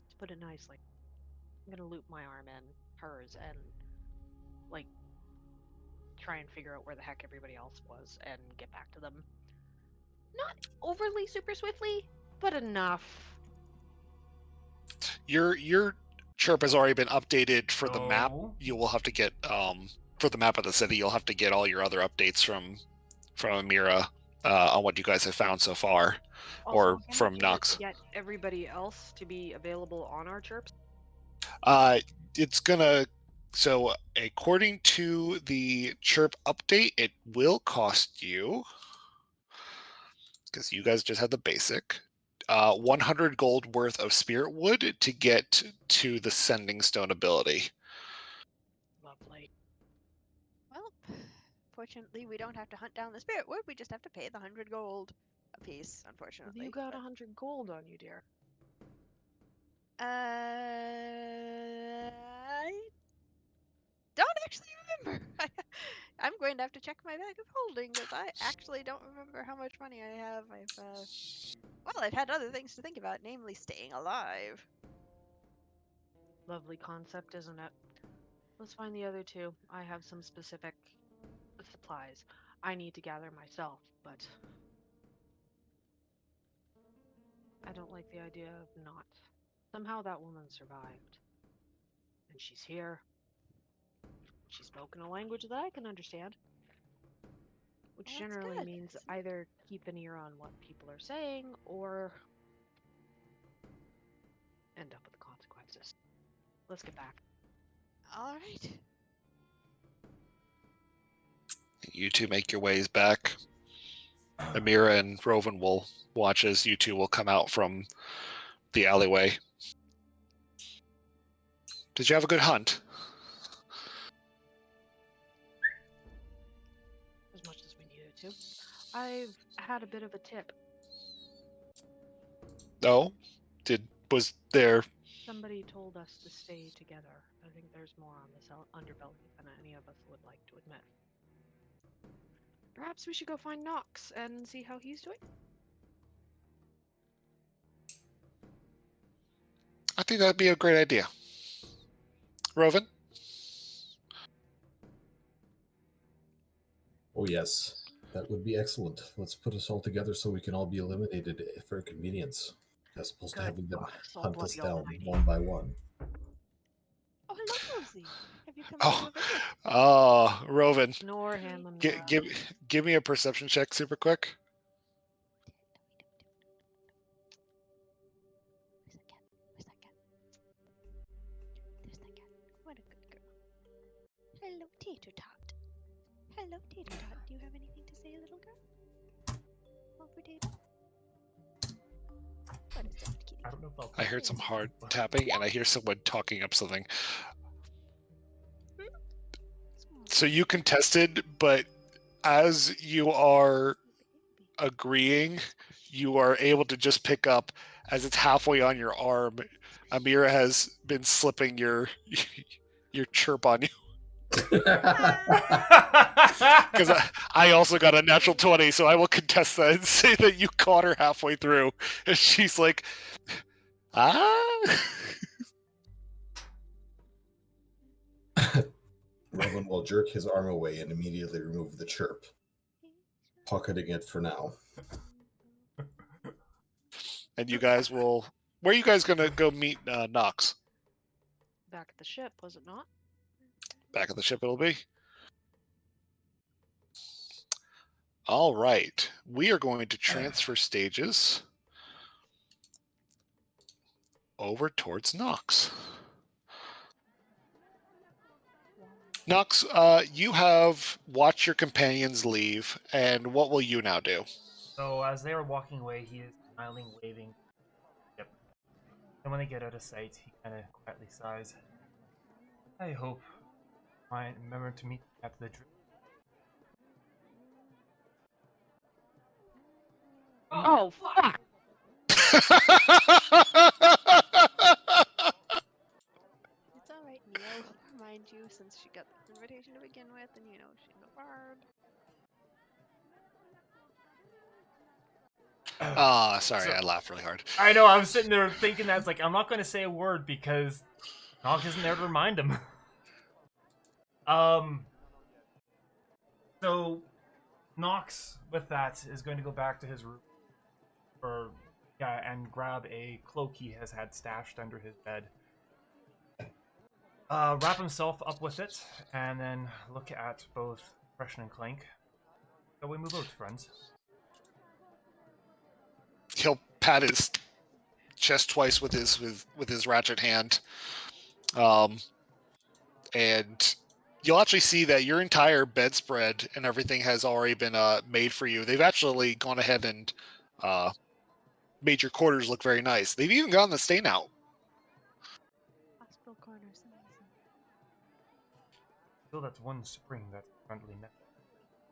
To put it nicely, I'm gonna loop my arm in hers and, like, try and figure out where the heck everybody else was and get back to them. Not overly super swiftly, but enough. Your chirp has already been updated for the map. Oh. You will have to get for the map of the city. You'll have to get all your other updates from Amira on what you guys have found so far, Also, or can from I Nox. get everybody else to be available on our chirps? It's gonna. So according to the chirp update, it will cost you, because you guys just had the basic, 100 gold worth of spirit wood to get to the sending stone ability. Lovely. Well, fortunately, we don't have to hunt down the spirit wood. We just have to pay the 100 gold a piece, unfortunately. You got 100 gold on you, dear. I don't actually remember. I'm going to have to check my bag of holding because I actually don't remember how much money I have. I've had other things to think about, namely staying alive. Lovely concept, isn't it? Let's find the other two. I have some specific supplies I need to gather myself, but I don't like the idea of not Somehow that woman survived. And she's here. She's spoken a language that I can understand. Which Well, that's generally good. means either keep an ear on what people are saying or end up with the consequences. Let's get back. All right. You two make your ways back. Amira and Rovan will watch as you two will come out from the alleyway. Did you have a good hunt? As much as we needed to. I've had a bit of a tip. No? Was there... Somebody told us to stay together. I think there's more on this underbelly than any of us would like to admit. Perhaps we should go find Nox and see how he's doing? I think that'd be a great idea. Rovan? Oh, yes. That would be excellent. Let's put us all together so we can all be eliminated for convenience, as opposed to Good having them God, so hunt us bloody down almighty. one by one. Oh, hello, Rosie. Have you come Oh. to do a visit? Oh, Rovan. Ignore him, Amira. Give me a perception check super quick. Where's that cat? There's that cat. What a good girl. Hello, Tater Tot. Hello, Tater Tot. Do you have anything to say, little girl? Oh, potato. What a soft kitty. I don't know if I'll I heard some hard tapping, and I hear someone talking up something. So you contested, but as you are agreeing, you are able to just pick up, as it's halfway on your arm, Amira has been slipping your chirp on you. Because I also got a natural 20, so I will contest that and say that you caught her halfway through. And she's like, ah? Rovan will jerk his arm away and immediately remove the chirp, pocketing it for now. And you guys will... Where are you guys going to go meet Nox? Back at the ship, was it not? Back at the ship it'll be. All right. We are going to transfer stages over towards Nox. Nox, you have watched your companions leave, and what will you now do? So as they are walking away, he is smiling, waving. Yep. And when they get out of sight, he kind of quietly sighs. I hope I remember to meet at the drip. Oh, fuck! It's alright, Neo. Mind you, since she got the invitation to begin with, and you know, she's a bard. Sorry, So- I laughed really hard. I know, I was sitting there thinking that's like, I'm not going to say a word because Nog isn't there to remind him. So Nox, with that, is going to go back to his room and grab a cloak he has had stashed under his bed. Wrap himself up with it, and then look at both Freshen and Clank. So we move out, friends. He'll pat his chest twice with his ratchet hand, and you'll actually see that your entire bedspread and everything has already been made for you. They've actually gone ahead and made your quarters look very nice. They've even gotten the stain out. Hospital corners, amazing. Still, that's one spring that's currently met.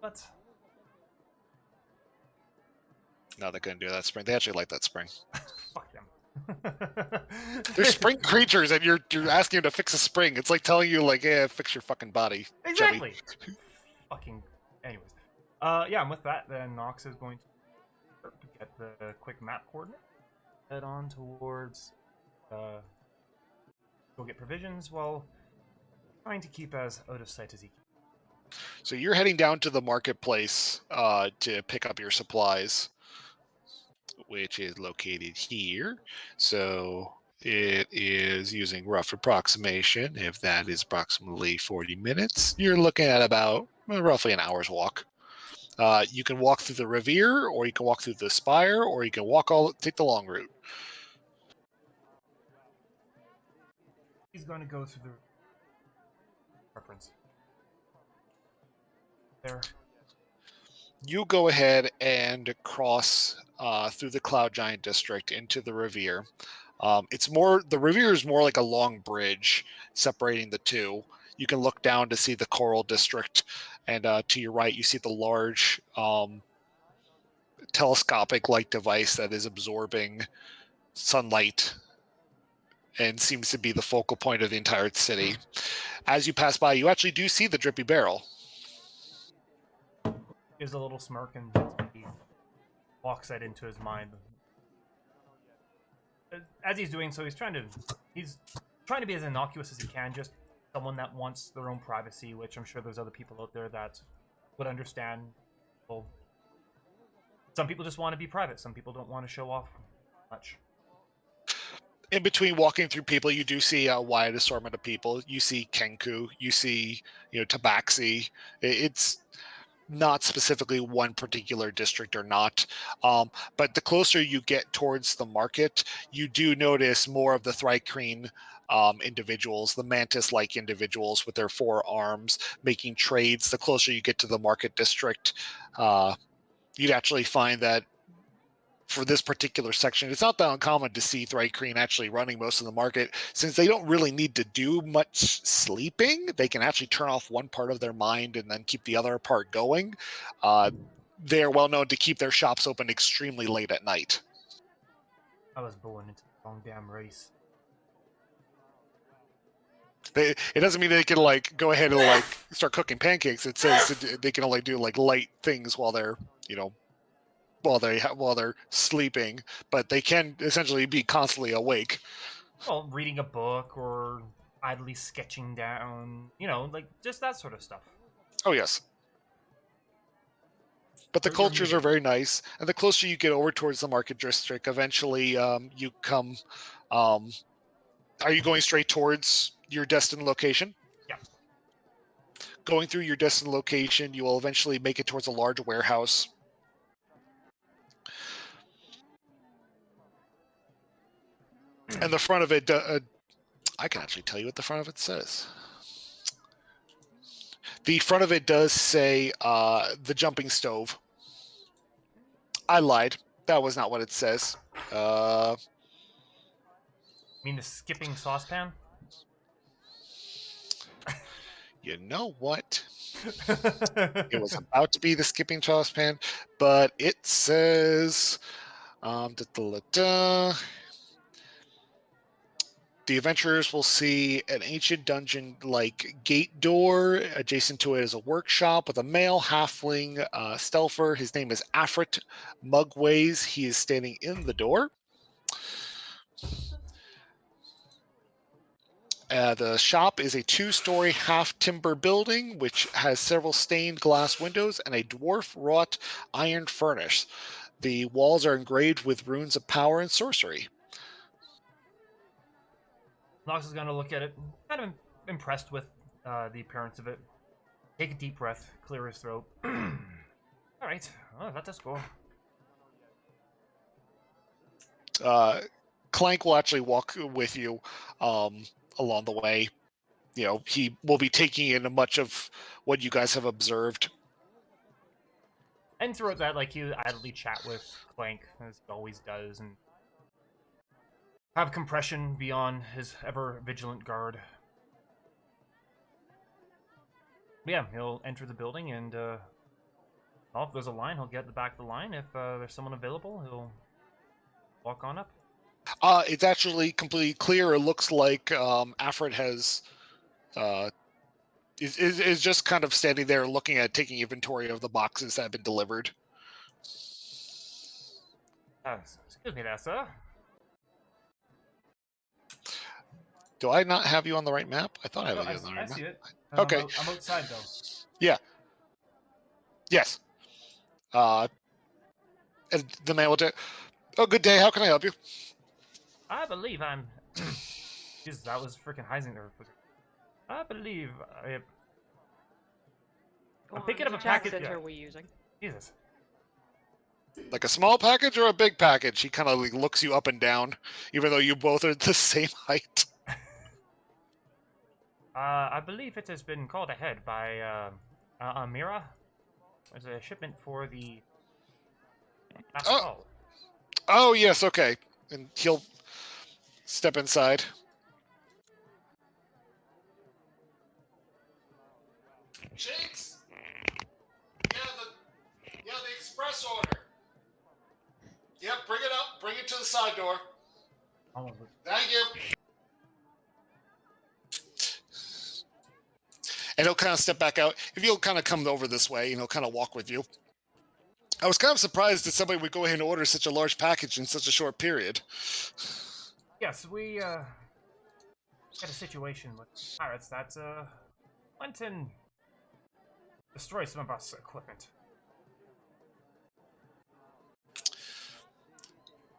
But No, they couldn't do that spring. They actually like that spring. fuck them. They're spring creatures, and you're asking them to fix a spring. It's like telling you, like, yeah, fix your fucking body. chubby. Exactly. Fucking. Anyways. Yeah, and with that, then Nox is going to get the quick map coordinate. Head on towards. Go get provisions while trying to keep as out of sight as he can. So you're heading down to the marketplace to pick up your supplies, which is located here. So It is using rough approximation. If that is approximately 40 minutes, you're looking at about roughly an hour's walk. You can walk through the Revere, or you can walk through the Spire, or you can take the long route. He's going to go through the reference. There. You go ahead and cross through the Cloud Giant District into the Revere. The Revere is more like a long bridge separating the two. You can look down to see the Coral District, and to your right, you see the large telescopic light device that is absorbing sunlight and seems to be the focal point of the entire city. As you pass by, you actually do see the Drippy Barrel. Gives a little smirk and he walks that into his mind. As he's doing so, he's trying to be as innocuous as he can, just someone that wants their own privacy, which I'm sure there's other people out there that would understand. Well, some people just want to be private. Some people don't want to show off much. In between walking through people, you do see a wide assortment of people. You see Kenku, you see, Tabaxi. It's not specifically one particular district or not. But the closer you get towards the market, you do notice more of the Thrycreen individuals, the mantis-like individuals with their 4 arms, making trades. The closer you get to the market district, you'd actually find that for this particular section, it's not that uncommon to see Thrycreen actually running most of the market, since they don't really need to do much sleeping. They can actually turn off one part of their mind and then keep the other part going. They are well known to keep their shops open extremely late at night. I was born into the wrong damn race. It doesn't mean they can go ahead and start cooking pancakes. It says they can only do light things while they're while they're sleeping, but they can essentially be constantly awake. Well, reading a book or idly sketching down, just that sort of stuff. Oh, yes. But the cultures are very nice, and the closer you get over towards the market district, eventually you come... are you going straight towards your destined location? Yeah. Going through your destined location, you will eventually make it towards a large warehouse. And the front of it, I can actually tell you what the front of it says. The front of it does say the jumping stove. I lied. That was not what it says. You mean the skipping saucepan? You know what? It was about to be the skipping saucepan, but it says... The adventurers will see an ancient dungeon-like gate door. Adjacent to it is a workshop with a male halfling stealther. His name is Afrit Mugways. He is standing in the door. The shop is a 2-story half-timber building, which has several stained glass windows and a dwarf-wrought iron furnace. The walls are engraved with runes of power and sorcery. Nox is going to look at it, kind of impressed with the appearance of it. Take a deep breath, clear his throat. Alright, well, let us go. Clank will actually walk with you along the way. He will be taking in much of what you guys have observed. And throughout that, he would idly chat with Clank, as he always does, and have compression beyond his ever-vigilant guard. Yeah, he'll enter the building, and if there's a line, he'll get at the back of the line. If there's someone available, he'll walk on up. It's actually completely clear. It looks like Afrit has... is just kind of standing there looking at taking inventory of the boxes that have been delivered. Excuse me there, sir. Do I not have you on the right map? I thought I had you on the right map. I see it. Okay. I'm outside, though. Yeah. Yes. And the man will say, "Oh, good day. How can I help you?" I believe I'm Jesus, that was freaking Heisinger. I believe Go I'm on, picking up a which package. accent Yeah. are we using? Jesus. Like a small package or a big package? He kind of like looks you up and down, even though you both are the same height. I believe it has been called ahead by Amira. There's a shipment for the last Oh, call. oh yes, okay. And he'll step inside. Shakes. Yeah, the express order. Yep, bring it up. Bring it to the side door. Thank you. And he'll kind of step back out. If you'll kind of come over this way, and he'll kind of walk with you. I was kind of surprised that somebody would go ahead and order such a large package in such a short period. Yes, we had a situation with pirates that went and destroyed some of our equipment.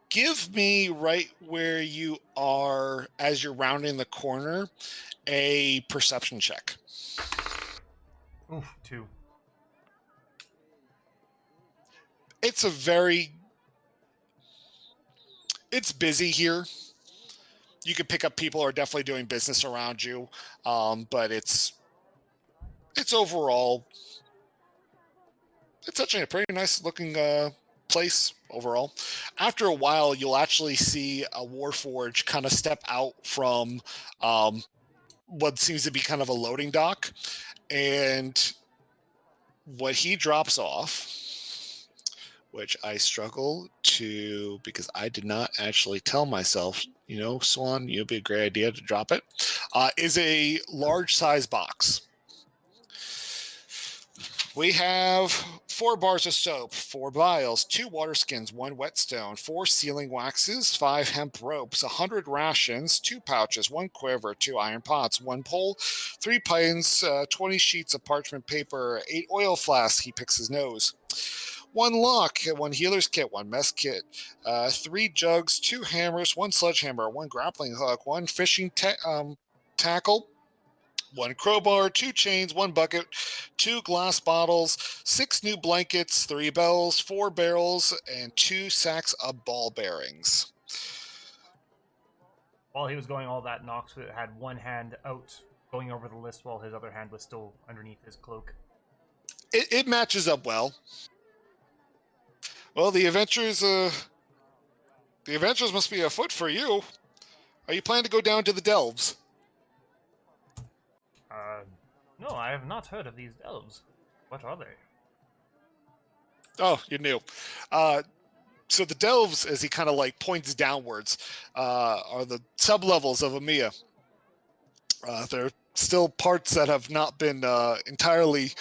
Give me right where you are as you're rounding the corner a perception check. Oof, 2. It's busy here. You can pick up people who are definitely doing business around you, but it's overall, it's actually a pretty nice looking place overall. After a while, you'll actually see a Warforge kind of step out from what seems to be kind of a loading dock, and what he drops off, which I struggle to, because I did not actually tell myself, Swan, it'd be a great idea to drop it, is a large size box. We have 4 bars of soap, 4 vials, 2 water skins, 1 whetstone, 4 sealing waxes, 5 hemp ropes, 100 rations, 2 pouches, 1 quiver, 2 iron pots, 1 pole, 3 pines, 20 sheets of parchment paper, 8 oil flasks. He picks his nose. 1 lock, 1 healer's kit, 1 mess kit, 3 jugs, 2 hammers, 1 sledgehammer, 1 grappling hook, 1 fishing tackle, 1 crowbar, 2 chains, 1 bucket, 2 glass bottles, 6 new blankets, 3 bells, 4 barrels, and 2 sacks of ball bearings. While he was going all that, Nox had one hand out going over the list while his other hand was still underneath his cloak. It matches up well. Well, the adventures must be afoot for you. Are you planning to go down to the Delves? No, I have not heard of these elves. What are they? Oh, you're new. So the Delves, as he kind of like points downwards, are the sub-levels of EMEA. They're still parts that have not been entirely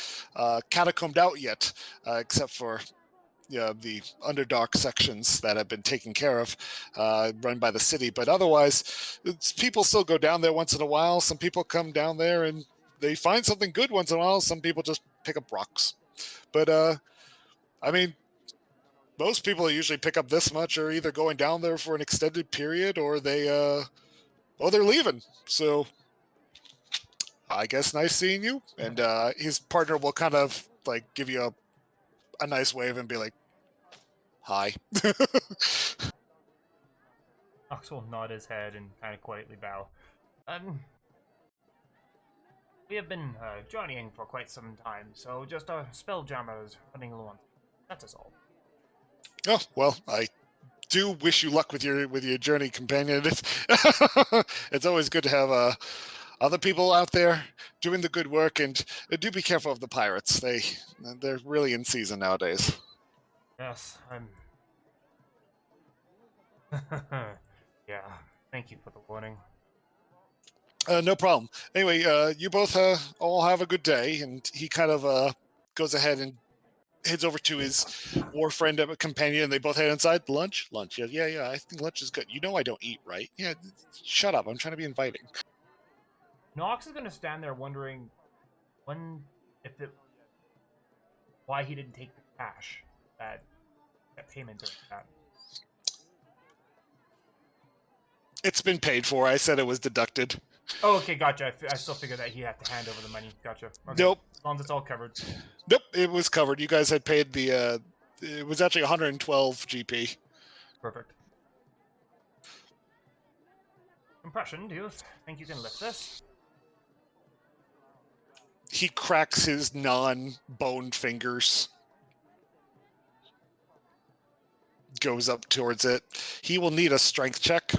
catacombed out yet, except for the underdark sections that have been taken care of, run by the city. But otherwise, people still go down there once in a while. Some people come down there and they find something good once in a while. Some people just pick up rocks. But, I mean, most people usually pick up this much are either going down there for an extended period or they're leaving. So I guess nice seeing you. And his partner will kind of like give you a nice wave and be like, hi. Nox will nod his head and kind of quietly bow. We have been journeying for quite some time, so just our Spelljammers running along. That is all. Oh, well, I do wish you luck with your journey, companion. It's always good to have other people out there doing the good work, and do be careful of the pirates. They're really in season nowadays. Yes, I'm... Yeah, thank you for the warning. No problem. Anyway, you both all have a good day, and he kind of goes ahead and heads over to his war friend and companion, and they both head inside. Lunch. Yeah. I think lunch is good. I don't eat, right? Yeah. Shut up. I'm trying to be inviting. Nox is going to stand there wondering why he didn't take the cash that payment or that. It's been paid for. I said it was deducted. Oh, okay, gotcha. I still figured that he had to hand over the money. Gotcha. Okay. Nope. As long as it's all covered. Nope, it was covered. You guys had paid the. It was actually 112 GP. Perfect. Compression, do you think you can lift this? He cracks his non-boned fingers. Goes up towards it. He will need a strength check.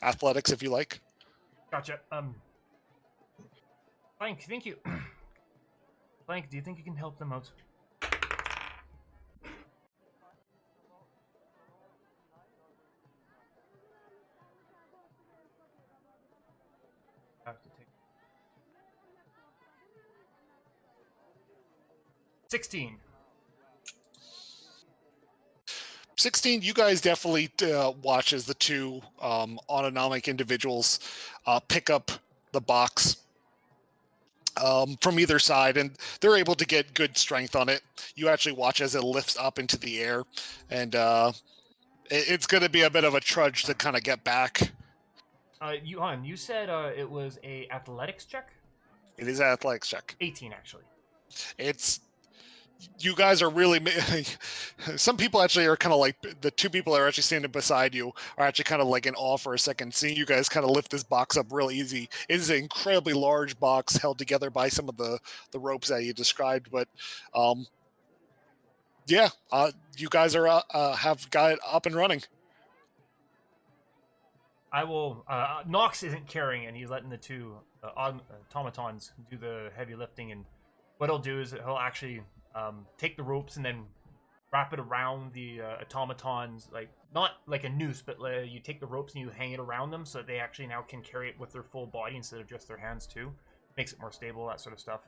Athletics, if you like. Gotcha. Blank, thank you. Blank, do you think you can help them out? I have to take 16. 16, you guys definitely watch as the two autonomic individuals pick up the box from either side, and they're able to get good strength on it. You actually watch as it lifts up into the air, and it's going to be a bit of a trudge to kind of get back. You said it was a athletics check? It is an athletics check. 18, actually. It's... You guys are really... Some people actually are kind of like... The two people that are actually standing beside you are actually kind of like in awe for a second, seeing you guys kind of lift this box up real easy. It is an incredibly large box held together by some of the ropes that you described, but... yeah, you guys are have got it up and running. I will... Nox isn't carrying it, and he's letting the two automatons do the heavy lifting, and what he'll do is he'll actually take the ropes and then wrap it around the automatons, like, not like a noose, but you take the ropes and you hang it around them so that they actually now can carry it with their full body instead of just their hands too. Makes it more stable, that sort of stuff.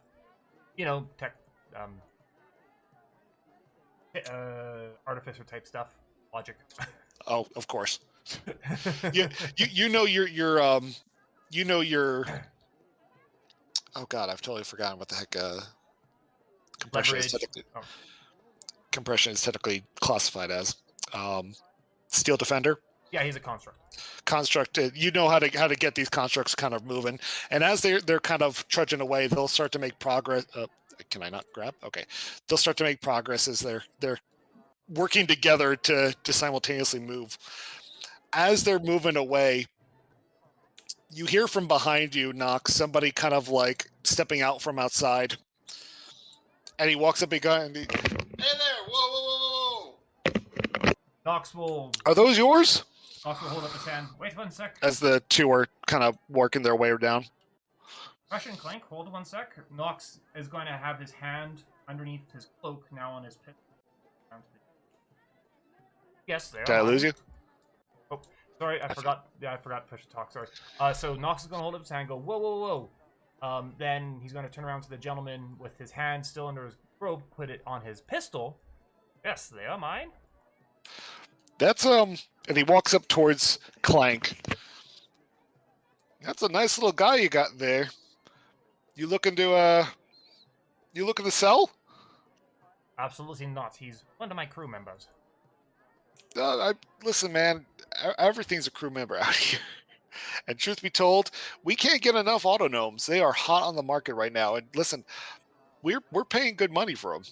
You know, tech... artificer type stuff, logic. Oh, of course. you know your oh god, I've totally forgotten what the heck compression is technically, compression is technically classified as. Steel defender. Yeah, he's a construct. Construct. You know how to get these constructs kind of moving, and as they're kind of trudging away, they'll start to make progress. Can I not grab? Okay, they'll start to make progress as they're working together to simultaneously move. As they're moving away, you hear from behind you, Nox, somebody kind of like stepping out from outside, and he walks up behind. Hey there! Whoa! Nox will. Are those yours? Nox will hold up his hand. Wait 1 sec. As the two are kind of working their way down. Crush and Clank, hold 1 sec. Nox is going to have his hand underneath his cloak now on his pit. Yes, there. Did I lose you? Oh, sorry, I forgot. Yeah, I forgot to push the talk. Sorry. So Nox is going to hold up his hand and go, whoa, whoa, whoa. Then he's going to turn around to the gentleman with his hand still under his robe, put it on his pistol. Yes, they are mine. That's, and he walks up towards Clank. That's a nice little guy you got there. You looking to sell? Absolutely not. He's one of my crew members. Listen, man, everything's a crew member out here. And truth be told, we can't get enough autonomes. They are hot on the market right now. And listen, we're paying good money for them.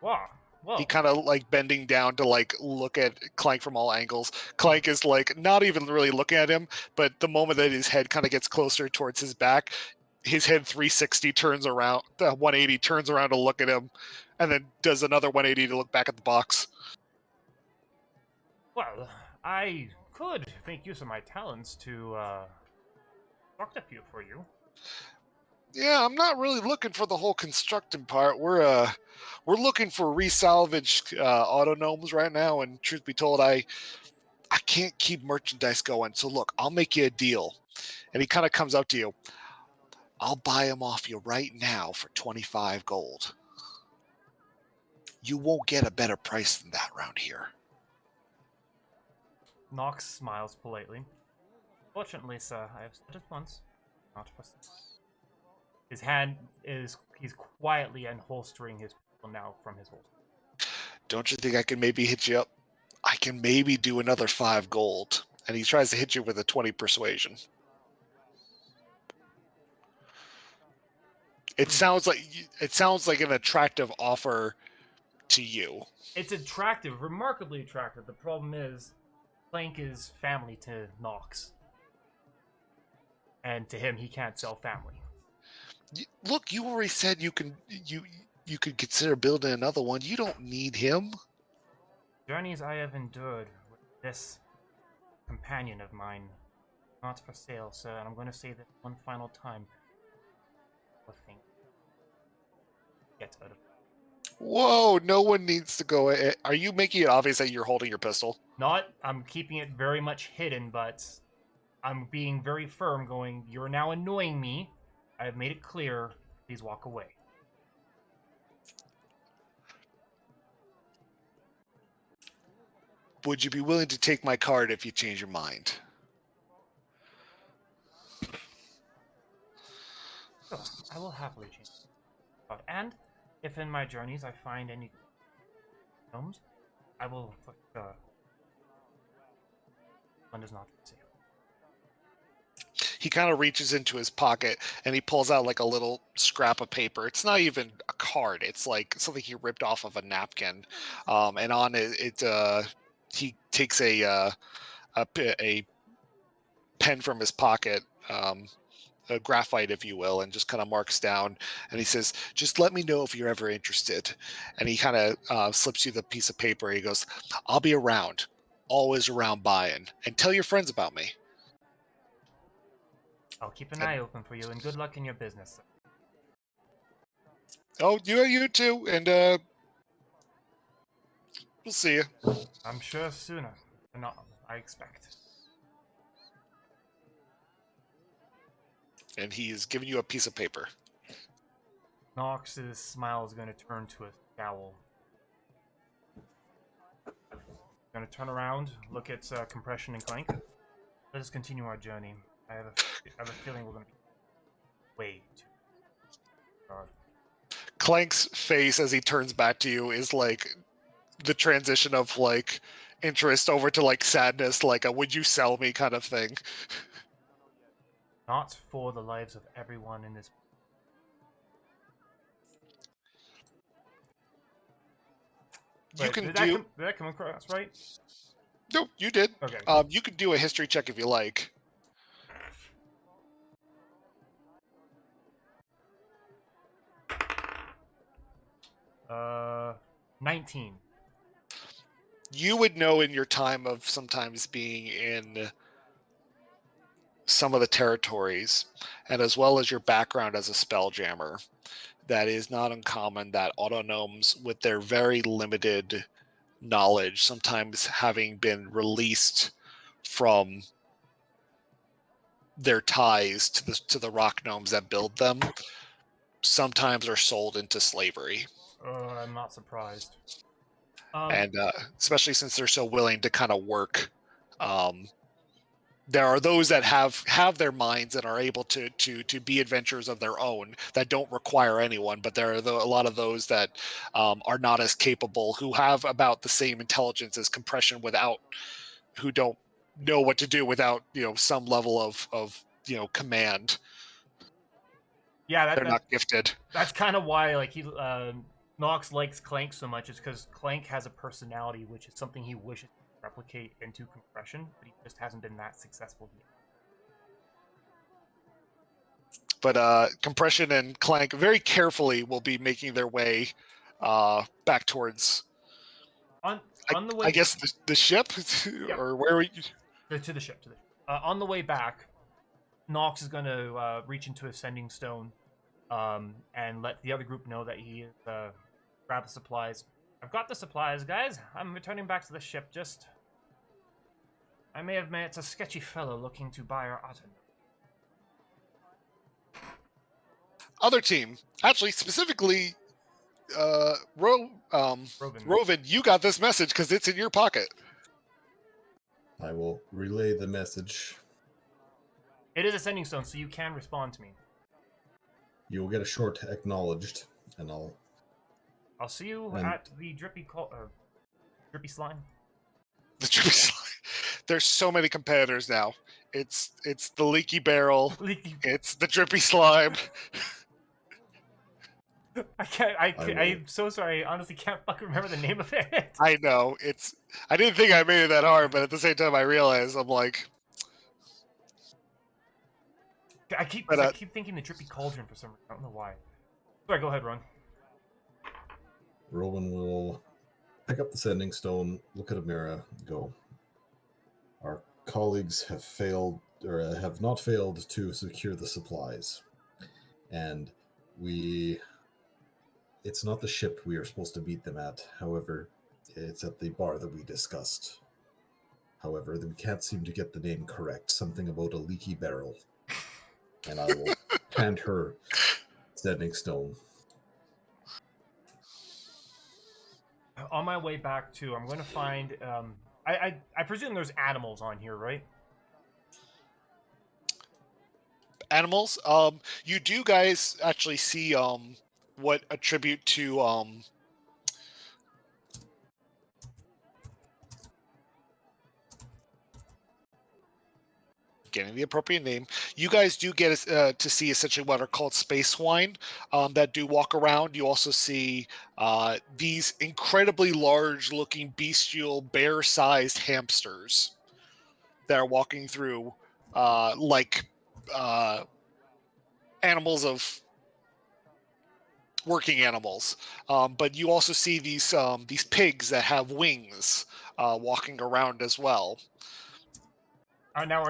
Wow. Whoa. He kind of like bending down to like look at Clank from all angles. Clank is like not even really looking at him, but the moment that his head kind of gets closer towards his back, his head 360 turns around, 180 turns around to look at him, and then does another 180 to look back at the box. Well, I could make use of my talents to construct a few for you. Yeah, I'm not really looking for the whole constructing part. We're looking for resalvaged autonomes right now, and truth be told, I can't keep merchandise going. So look, I'll make you a deal. And he kind of comes up to you. I'll buy them off you right now for 25 gold. You won't get a better price than that around here. Nox smiles politely. Fortunately, sir, I have said it once. Not for... His hand is... He's quietly unholstering his pistol now from his holster. Don't you think I could maybe hit you up? I can maybe do another 5 gold. And he tries to hit you with a 20 persuasion. It sounds like an attractive offer to you. It's attractive, remarkably attractive. The problem is, Clank is family to Nox. And to him, he can't sell family. Look, you already said you could consider building another one. You don't need him. Journeys I have endured with this companion of mine, not for sale, sir. And I'm going to say this one final time. Thing gets out of. Whoa! No one needs to go. Are you making it obvious that you're holding your pistol? Not. I'm keeping it very much hidden, but I'm being very firm. Going. You're now annoying me. I have made it clear. Please walk away. Would you be willing to take my card if you change your mind? Sure, I will happily change. And if in my journeys I find any gnomes, I will. One is not for sale. He kind of reaches into his pocket and he pulls out like a little scrap of paper. It's not even a card. It's like something he ripped off of a napkin. And on it, he takes a pen from his pocket, a graphite, if you will, and just kind of marks down. And he says, "Just let me know if you're ever interested." And he kind of slips you the piece of paper. He goes, "I'll be around, always around buying, and tell your friends about me." I'll keep an eye open for you, and good luck in your business. Oh, you too, and we'll see you. I'm sure sooner than not, I expect. And he's giving you a piece of paper. Nox's smile is going to turn to a scowl. Going to turn around, look at Compression and Clank. Let us continue our journey. I have a feeling we're going to be way too hard. Clank's face as he turns back to you is like the transition of like interest over to like sadness, like a "would you sell me" kind of thing. Not for the lives of everyone in this. Did that come across right? No, you did. Okay. You could do a history check if you like. 19. You would know in your time of sometimes being in some of the territories, and as well as your background as a spelljammer, that is not uncommon that autonomes, with their very limited knowledge, sometimes having been released from their ties to the rock gnomes that build them, sometimes are sold into slavery. I'm not surprised. And especially since they're so willing to kind of work, there are those that have their minds and are able to be adventurers of their own that don't require anyone, but there are a lot of those that are not as capable, who have about the same intelligence as Compression who don't know what to do without some level of command. Yeah, they're not gifted. That's kind of why Nox likes Clank so much, is because Clank has a personality, which is something he wishes to replicate into Compression, but he just hasn't been that successful yet. But Compression and Clank very carefully will be making their way back towards on the way. I guess the ship, yep. Or where are you? To the ship. On the way back, Nox is going to reach into a sending stone and let the other group know that he grab the supplies. I've got the supplies, guys. I'm returning back to the ship. I may have met a sketchy fellow looking to buy our otter. Other team, actually, specifically, Rovan, you got this message because it's in your pocket. I will relay the message. It is a sending stone, so you can respond to me. You will get a short acknowledged, and I'll see you at the drippy slime. The drippy slime. There's so many competitors now. It's the leaky barrel. Leaky. It's the drippy slime. I'm so sorry. I honestly can't fucking remember the name of it. I know. I didn't think I made it that hard, but at the same time, I realized I'm like. I keep thinking the drippy cauldron for some reason. I don't know why. Sorry, go ahead, Ron. Rowan will pick up the sending stone, look at Amira, go. Our colleagues have failed, or have not failed to secure the supplies. And it's not the ship we are supposed to meet them at. However, it's at the bar that we discussed. However, we can't seem to get the name correct. Something about a leaky barrel. And I will hand her sending stone. On my way back to, I'm going to find. I presume there's animals on here, right? Animals. You do guys actually see what attribute to getting the appropriate name. You guys do get to see essentially what are called space swine that do walk around. You also see these incredibly large-looking bestial, bear-sized hamsters that are walking through like animals of working animals. But you also see these pigs that have wings walking around as well.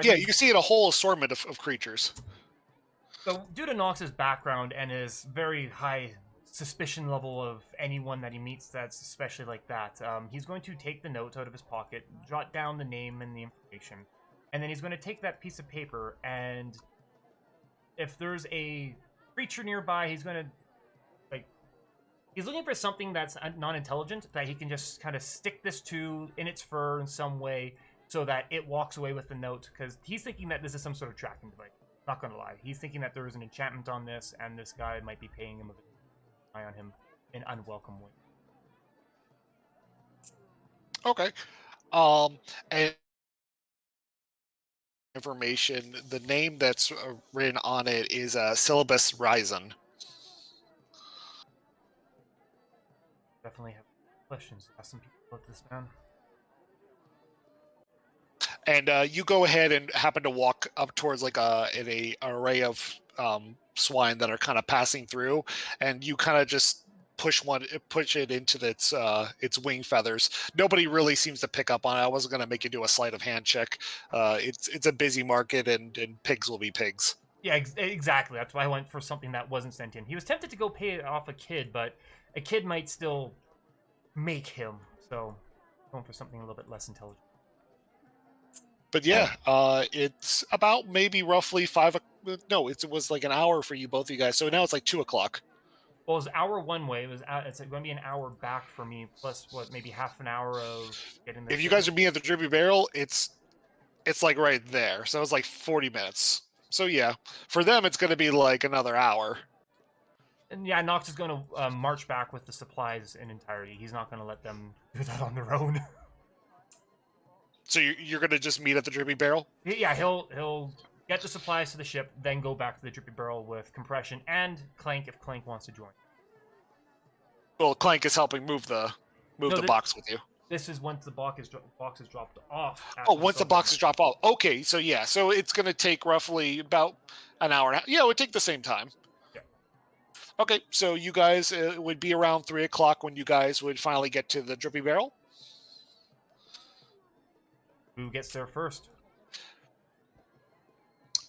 You can see a whole assortment of creatures. So, due to Nox's background and his very high suspicion level of anyone that he meets that's especially like that, he's going to take the notes out of his pocket, jot down the name and the information, and then he's going to take that piece of paper, and if there's a creature nearby, he's going to, he's looking for something that's non-intelligent that he can just kind of stick this to in its fur in some way, so that it walks away with the note, because he's thinking that this is some sort of tracking device. Not gonna lie. He's thinking that there is an enchantment on this, and this guy might be paying him eye on him in unwelcome way. Okay. And information, the name that's written on it is Syllabus Ryzen. Definitely have questions. Ask some people about this man. And you go ahead and happen to walk up towards like an array of swine that are kind of passing through, and you kind of just push it into its wing feathers. Nobody really seems to pick up on it. I wasn't going to make you do a sleight of hand check. It's a busy market, and pigs will be pigs. Yeah, exactly. That's why I went for something that wasn't sent in. He was tempted to go pay off a kid, but a kid might still make him. So going for something a little bit less intelligent. But yeah, it's about maybe roughly 5. No, it was like an hour for you, both of you guys. So now it's like 2:00. Well, it was hour one way. It's going to be an hour back for me, plus maybe half an hour of getting there. If you guys are being at the Drippy Barrel, it's like right there. So it's like 40 minutes. So yeah, for them it's going to be like another hour. And yeah, Nox is going to march back with the supplies in entirety. He's not going to let them do that on their own. So you're going to just meet at the Drippy Barrel? Yeah, he'll get the supplies to the ship, then go back to the Drippy Barrel with Compression and Clank if Clank wants to join. Well, Clank is helping move the box with you. This is once the box is dropped off. Once the box is dropped off. Okay, so yeah, so it's going to take roughly about an hour and a half. Yeah, it would take the same time. Yeah. Okay, so you guys, it would be around 3:00 when you guys would finally get to the Drippy Barrel. Who gets there first?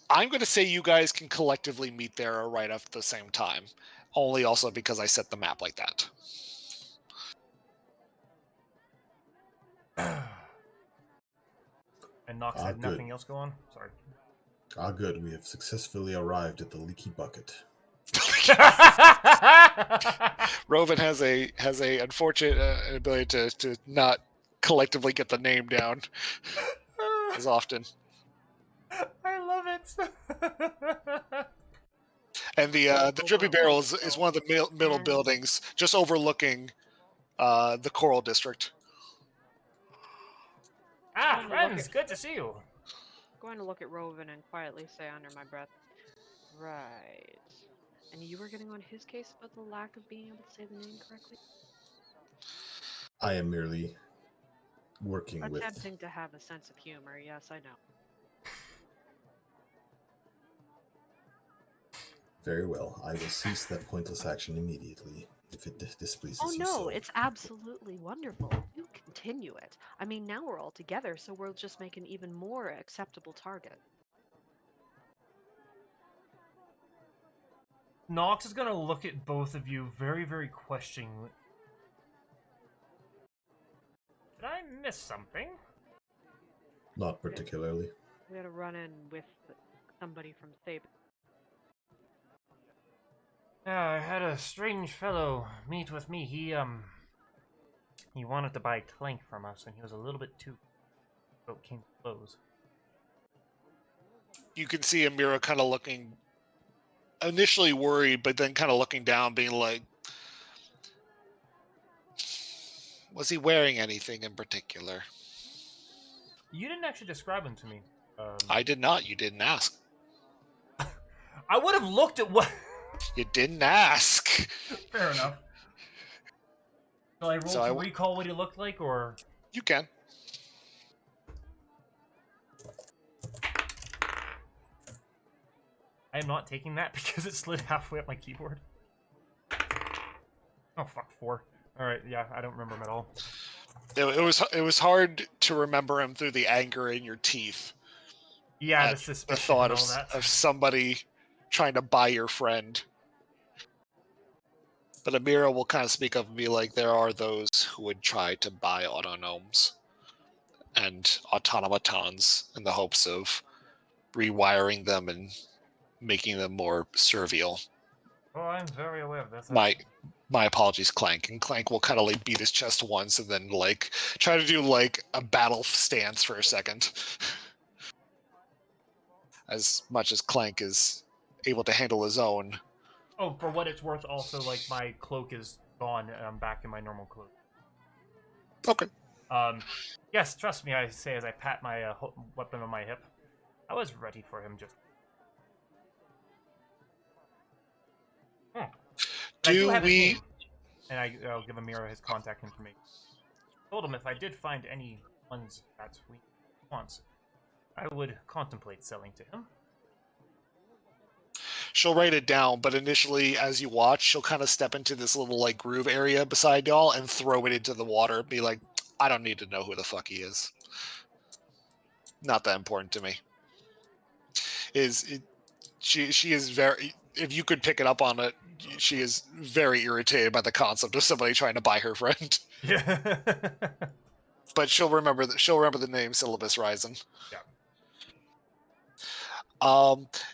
I'm going to say you guys can collectively meet there right at the same time. Only also because I set the map like that. And Nox had nothing else go on? Sorry. Good. We have successfully arrived at the leaky bucket. Rovan has a unfortunate ability to not collectively get the name down as often. I love it. And the Drippy Barrel is one of the middle buildings, just overlooking the Coral District. Ah, I'm gonna look friends, at- good to see you. Going to look at Roven and quietly say under my breath, right. And you were getting on his case about the lack of being able to say the name correctly? I am merely working with. Attempting to have a sense of humor, yes, I know. Very well. I will cease that pointless action immediately if it displeases Oh you no, so. it's absolutely wonderful. You continue it. I mean, now we're all together, so we'll just make an even more acceptable target. Nox is gonna look at both of you very, very questioningly. Did I miss something? Not particularly. We had a run in with somebody from Sabre. Yeah, I had a strange fellow meet with me. He wanted to buy Clank from us, and he was a little bit too came close. You can see Amira kind of looking initially worried, but then kind of looking down, being like, was he wearing anything in particular? You didn't actually describe him to me. I did not. You didn't ask. I would have looked at what. You didn't ask. Fair enough. Shall I roll So to recall what he looked like, or You can. I am not taking that because it slid halfway up my keyboard. Oh fuck, 4. All right, yeah, I don't remember him at all. It was hard to remember him through the anger in your teeth. Yeah, at the suspicion the thought and all that. of somebody trying to buy your friend. But Amira will kind of speak up and be like, there are those who would try to buy autonomes and automatons in the hopes of rewiring them and making them more servile. Oh, I'm very aware of this. My apologies, Clank. And Clank will kind of like beat his chest once and then like try to do like a battle stance for a second. As much as Clank is able to handle his own. Oh, for what it's worth, also, like, my cloak is gone, and I'm back in my normal cloak. Okay. Yes, trust me, I say as I pat my weapon on my hip. I was ready for him just... I do have his name, and I'll give Amira his contact information. Told him if I did find any ones that we want, I would contemplate selling to him. She'll write it down, but initially, as you watch, she'll kind of step into this little like groove area beside y'all and throw it into the water. Be like, I don't need to know who the fuck he is. Not that important to me. She is very. If you could pick it up on it, she is very irritated by the concept of somebody trying to buy her friend. Yeah. But she'll remember the name Syllabus Rising. Yeah.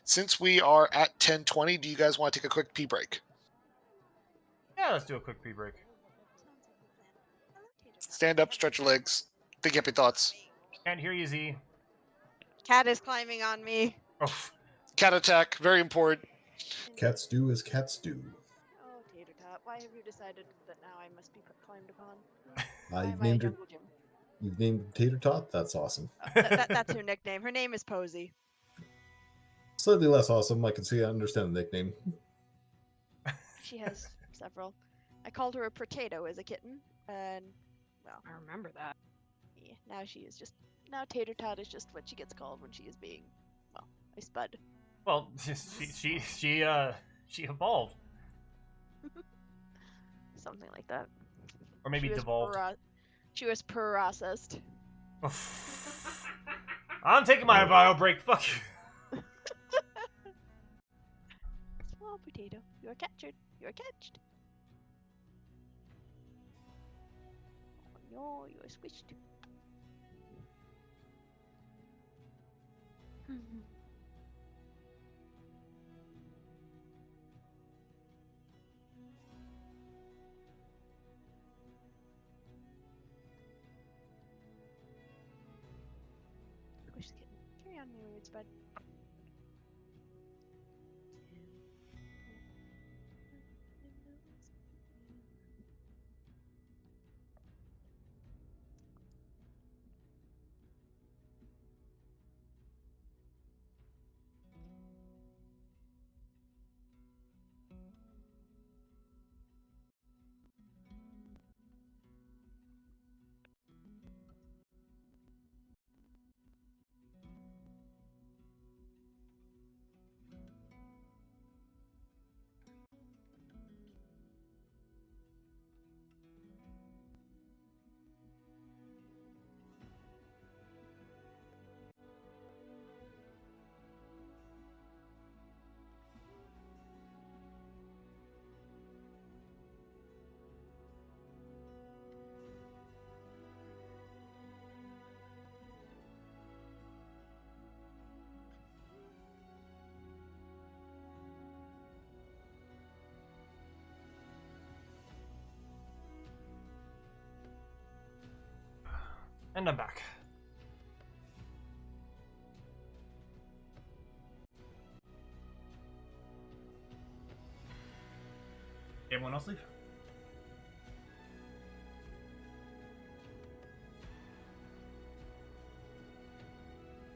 Since we are at 10:20, do you guys want to take a quick pee break? Yeah, let's do a quick pee break. Stand up, stretch your legs, think up your thoughts. Can't hear you, Z. Cat is climbing on me. Oh, Cat attack, very important. Cats do as cats do. Oh, Tater Tot, why have you decided that now I must be climbed upon? You've named her. You've named Tater Tot. That's awesome. That's her nickname. Her name is Posy. Slightly less awesome. I can see. I understand the nickname. She has several. I called her a potato as a kitten, and well, I remember that. yeah, now Tater Tot is just what she gets called when she is being, well, a spud. well, she evolved, Something like that. or maybe She was devolved. She was processed. I'm taking my bio break. Fuck you. Small potato, you are captured. You are catched. Oh no, you are squished. Squish the kitten. Carry on, my words, bud. And I'm back. Everyone else leave?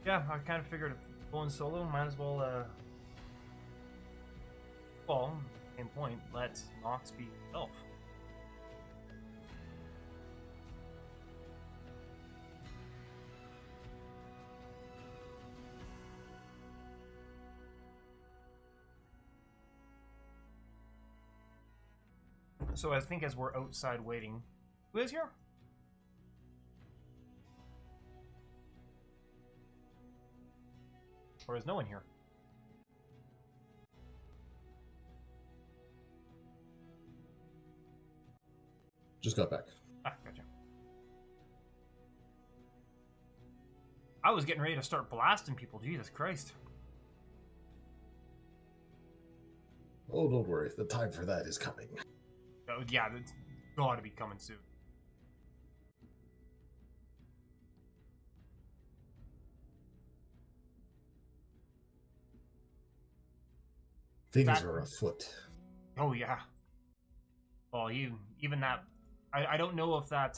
Yeah, I kind of figured going solo, might as well, well, same point, let Nox be himself. So I think as we're outside waiting, who is here? Or is no one here? Just got back. Ah, gotcha. I was getting ready to start blasting people, Jesus Christ. Oh, don't worry. The time for that is coming. Oh, yeah, it's gotta be coming soon. Things That- are afoot. Oh, yeah. Well, even that... I don't know if that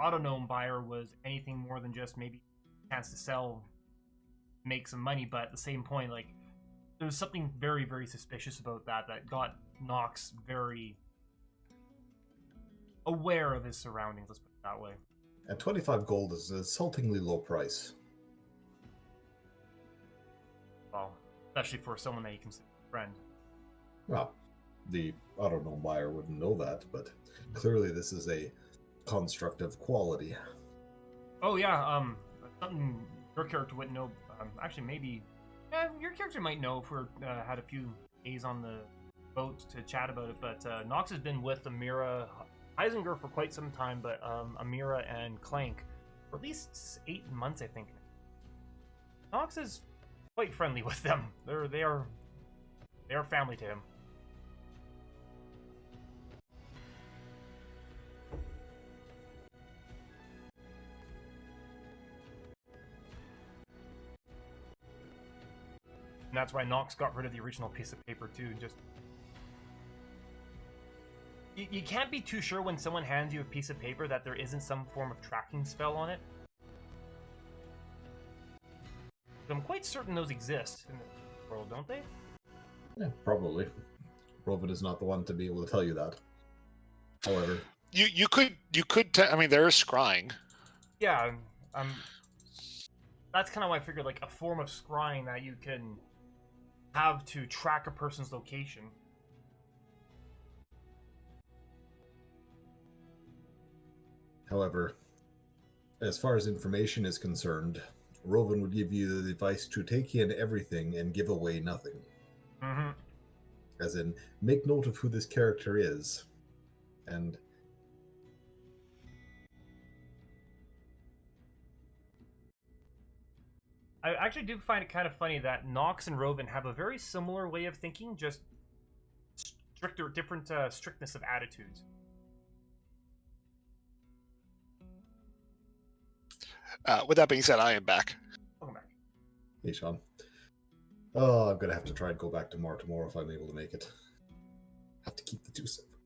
autonome buyer was anything more than just maybe a chance to sell, make some money, but at the same point, like, there was something very, very suspicious about that got Nox very aware of his surroundings, let's put it that way. And 25 gold is an insultingly low price. Well, especially for someone that you consider a friend. Well, the autonome buyer wouldn't know that, but clearly this is a construct of quality. Oh yeah, something your character wouldn't know. Actually, maybe your character might know if we had a few days on the boat to chat about it. But Nox has been with Amira Heisinger for quite some time, but Amira and Clank for at least 8 months, I think. Nox is quite friendly with them. They are family to him. And that's why Nox got rid of the original piece of paper too. Just you can't be too sure when someone hands you a piece of paper that there isn't some form of tracking spell on it. I'm quite certain those exist in the world, don't they? Yeah, probably. Rovan is not the one to be able to tell you that. However, You could I mean, there is scrying. Yeah, that's kind of why I figured like a form of scrying that you can have to track a person's location. however, as far as information is concerned, Rovan would give you the advice to take in everything and give away nothing. Mm-hmm. As in, make note of who this character is, and I actually do find it kind of funny that Nox and Rovan have a very similar way of thinking, just different strictness of attitudes. With that being said, I am back. Welcome back. hey, Sean. Oh, I'm gonna have to try and go back to Mar tomorrow if I'm able to make it. Have to keep the two separate.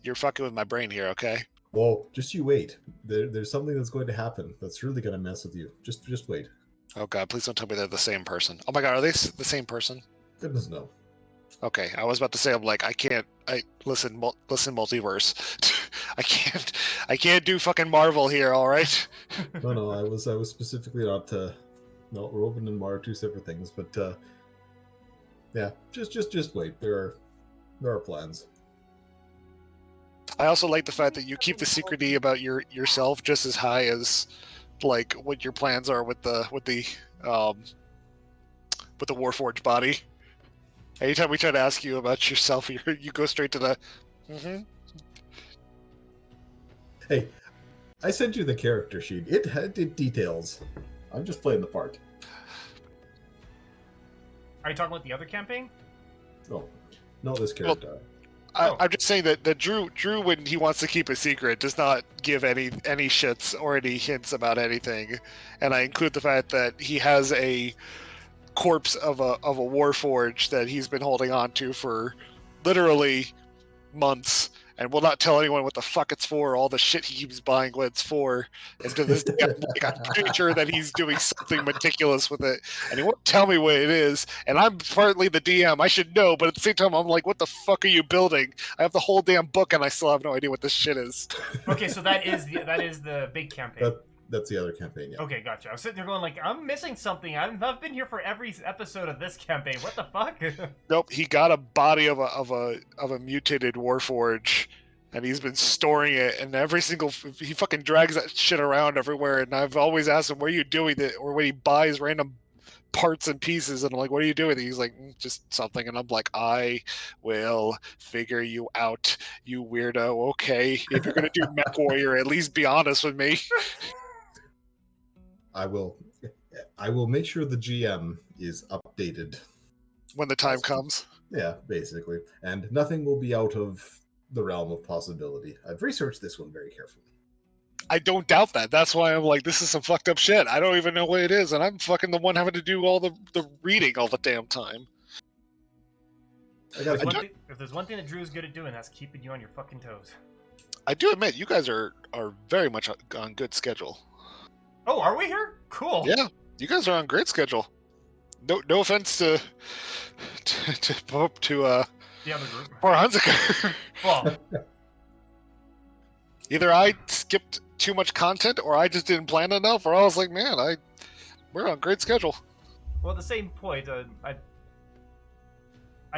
You're fucking with my brain here, okay? Whoa, just you wait. There's something that's going to happen that's really gonna mess with you. Just wait. Oh god, please don't tell me they're the same person. Oh my god, are they the same person? Goodness no. Okay, I was about to say, I'm like, listen, multiverse. I can't do fucking Marvel here, all right? No, I was specifically not. No, Rovan and Mar are two separate things, but yeah, just wait. There are plans. I also like the fact that you keep the secrecy about yourself just as high as like what your plans are with the Warforged body. Anytime we try to ask you about yourself, you go straight to the. Mm-hmm. Hey, I sent you the character sheet. It had details. I'm just playing the part. Are you talking about the other campaign? Oh, no, this character. I'm just saying that Drew, when he wants to keep a secret, does not give any shits or any hints about anything, and I include the fact that he has a corpse of a warforged that he's been holding on to for literally months, and will not tell anyone what the fuck it's for, all the shit he keeps buying what it's for. And to this day, I'm pretty sure that he's doing something meticulous with it, and he won't tell me what it is. And I'm partly the DM. I should know, but at the same time, I'm like, what the fuck are you building? I have the whole damn book, and I still have no idea what this shit is. Okay, so that is the big campaign. That's the other campaign, yeah. Okay, gotcha. I was sitting there going like, I'm missing something. I've been here for every episode of this campaign. What the fuck? Nope, he got a body of a mutated warforge, and he's been storing it. And he fucking drags that shit around everywhere. And I've always asked him, "What are you doing?" Or when he buys random parts and pieces, and I'm like, "What are you doing?" He's like, "Just something." And I'm like, "I will figure you out, you weirdo. Okay, if you're gonna do Mech Warrior, at least be honest with me." I will make sure the GM is updated when the time comes. Yeah, basically. And nothing will be out of the realm of possibility. I've researched this one very carefully. I don't doubt that. That's why I'm like, this is some fucked up shit. I don't even know what it is, and I'm fucking the one having to do all the reading all the damn time. If there's one thing that Drew's good at doing, that's keeping you on your fucking toes. I do admit, you guys are very much on good schedule. Oh, are we here? Cool. Yeah, you guys are on great schedule. No offense to the other group. Poor Hunziker. Well, either I skipped too much content, or I just didn't plan enough, or I was like, man, we're on great schedule. Well, at the same point, I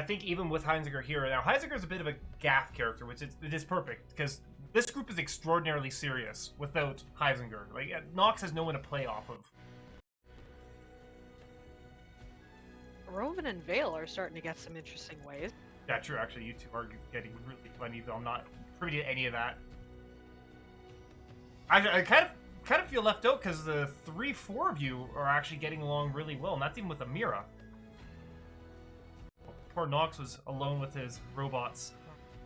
think even with Heinziger here now, Heinziger is a bit of a gaff character, which it is perfect because this group is extraordinarily serious without Heisinger. Like, Nox has no one to play off of. Roven and Vale are starting to get some interesting ways. Yeah, true. Actually, you two are getting really funny, though I'm not privy to any of that. I kind of feel left out because the 3-4 of you are actually getting along really well, and that's even with Amira. Poor Nox was alone with his robots.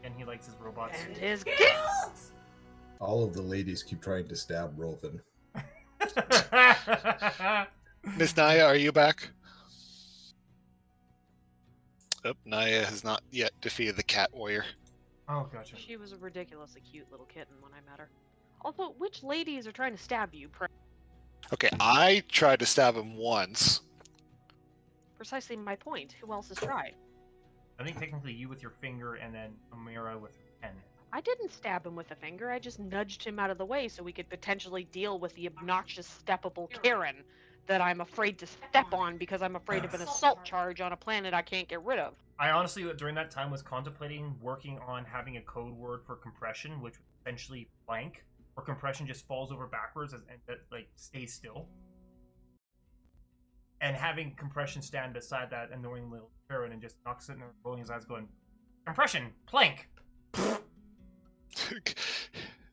And he likes his robots. And his kills! All of the ladies keep trying to stab Roven. Miss Naya, are you back? Oh, Naya has not yet defeated the cat warrior. Oh, gotcha. She was a ridiculously cute little kitten when I met her. Also, which ladies are trying to stab you? Okay, I tried to stab him once. Precisely my point. Who else has tried? I think technically you with your finger and then Amira with her pen. I didn't stab him with a finger. I just nudged him out of the way so we could potentially deal with the obnoxious steppable Karen that I'm afraid to step on because I'm afraid of an assault charge on a planet I can't get rid of. I honestly, during that time, was contemplating working on having a code word for compression, which was essentially blank, where compression just falls over backwards and like stays still. And having compression stand beside that annoying little Karen and just Nox sitting there rolling his eyes going, compression, plank.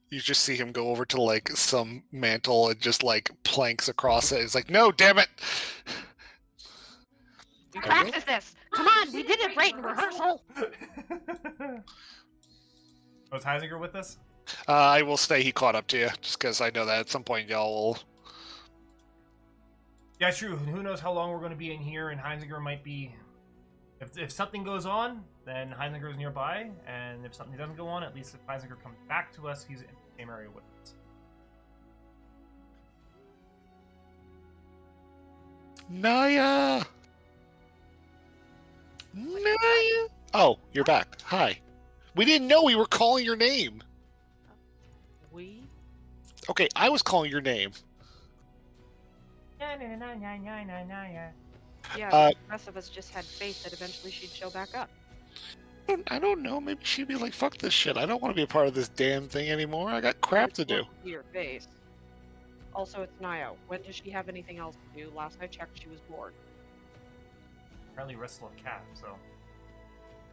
You just see him go over to like some mantle and just like planks across it. He's like, no, damn it. We practice this. Come on, we did it right in rehearsal. Was Heisinger with us? I will say he caught up to you, just because I know that at some point y'all will. Yeah, true. Who knows how long we're going to be in here, and Heisinger might be... If something goes on, then Heisinger is nearby, and if something doesn't go on, at least if Heisinger comes back to us, he's in the same area with us. Naya! Naya! Oh, you're back. Hi. We didn't know we were calling your name. We? Okay, I was calling your name. Yeah, the rest of us just had faith that eventually she'd show back up. I don't know. Maybe she'd be like, fuck this shit. I don't want to be a part of this damn thing anymore. I got crap to do. Your face. Also, it's Naya. When does she have anything else to do? Last I checked, she was bored. Apparently wrestle a cat, so...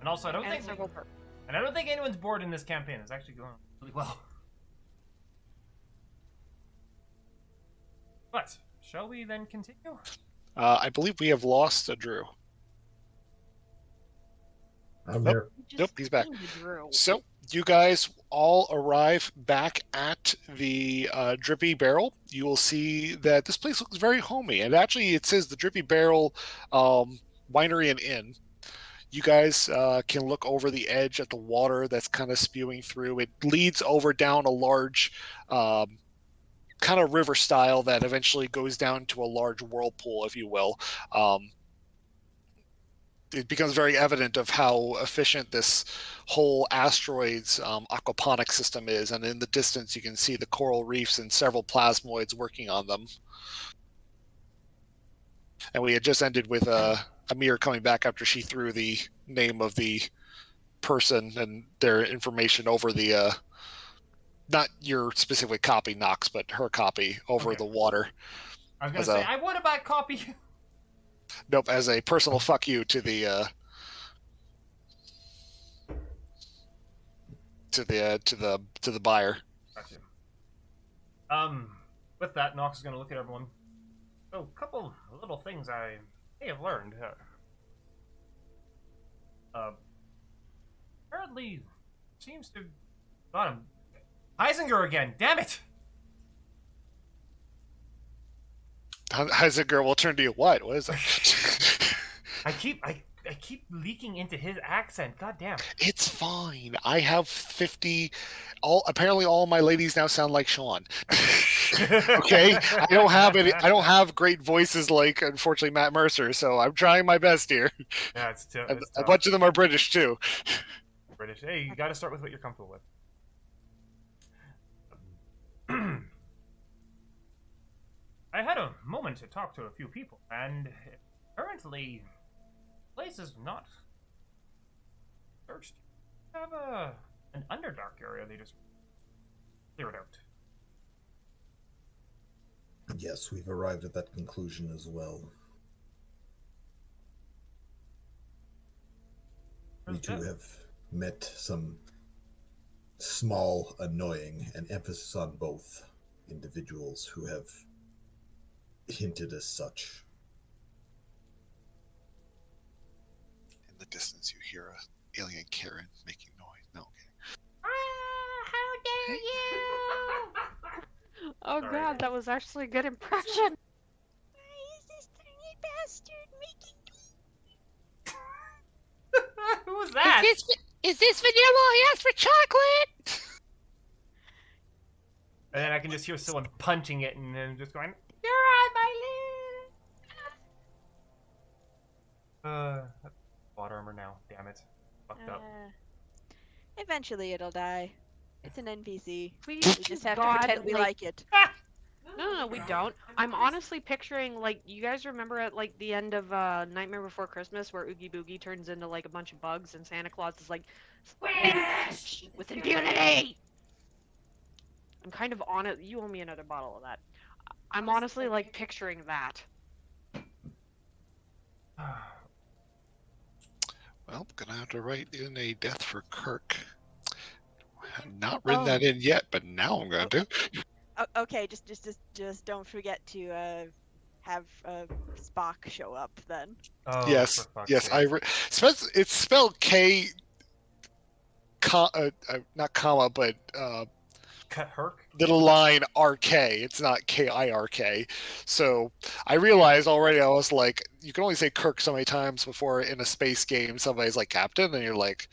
And also, I don't think anyone's bored in this campaign. It's actually going really well. But, shall we then continue? I believe we have lost a Drew. I'm Nope. here. You Nope, just he's back. pinged Drew. So you guys all arrive back at the Drippy Barrel. You will see that this place looks very homey, and actually it says the Drippy Barrel Winery and Inn. You guys can look over the edge at the water that's kind of spewing through. It leads over down a large kind of river style that eventually goes down to a large whirlpool, if you will. It becomes very evident of how efficient this whole asteroid's aquaponic system is, and in the distance you can see the coral reefs and several plasmoids working on them. And we had just ended with Amir coming back after she threw the name of the person and their information over the not your specific copy, Knox, but her copy over Okay. the water. I was gonna As say a- I would have bought copy. Nope, as a personal fuck you to the to the buyer. Gotcha. With that, Nox is gonna look at everyone. So, a couple little things I may have learned. Apparently, seems to got him. Heisinger again. Damn it! Heisinger will turn to you. What is that? I keep leaking into his accent. God damn. It's fine. I have 50. Apparently all my ladies now sound like Sean. Okay, I don't have great voices like, unfortunately, Matt Mercer. So I'm trying my best here. Yeah, it's A tough. bunch of them are British too. British. Hey, you got to start with what you're comfortable with. I had a moment to talk to a few people, and apparently, the place is not searched. They have an Underdark area they just cleared out. Yes, we've arrived at that conclusion as well. We too have met some small, annoying, and emphasis on both individuals who have hinted as such. In the distance, you hear a alien Karen making noise. No, okay. How dare you! Oh Sorry. god, that was actually a good impression. Why is this tiny bastard making Who was that? Is this vanilla? I asked for chocolate! And then I can just hear someone punching it and then just going, "You're on my list." Water armor now. Damn it. Fucked up. Eventually it'll die. It's an NPC. We Please, just have God, to pretend we like it. No, we don't. I'm honestly picturing, like, you guys remember at, like, the end of Nightmare Before Christmas where Oogie Boogie turns into, like, a bunch of bugs and Santa Claus is like, "Squish with impunity!" I'm kind of on it. You owe me another bottle of that. I'm honestly, like, picturing that. Well, gonna have to write in a death for Kirk. I have not written Oh. that in yet, but now I'm going to. Okay, just don't forget to have Spock show up then. Oh, Yes, for fuck's yes. sake. It's spelled K, not comma, but Cut Herc. little line RK. It's not KIRK. So I realized already. I was like, you can only say Kirk so many times before in a space game somebody's like Captain, and you're like,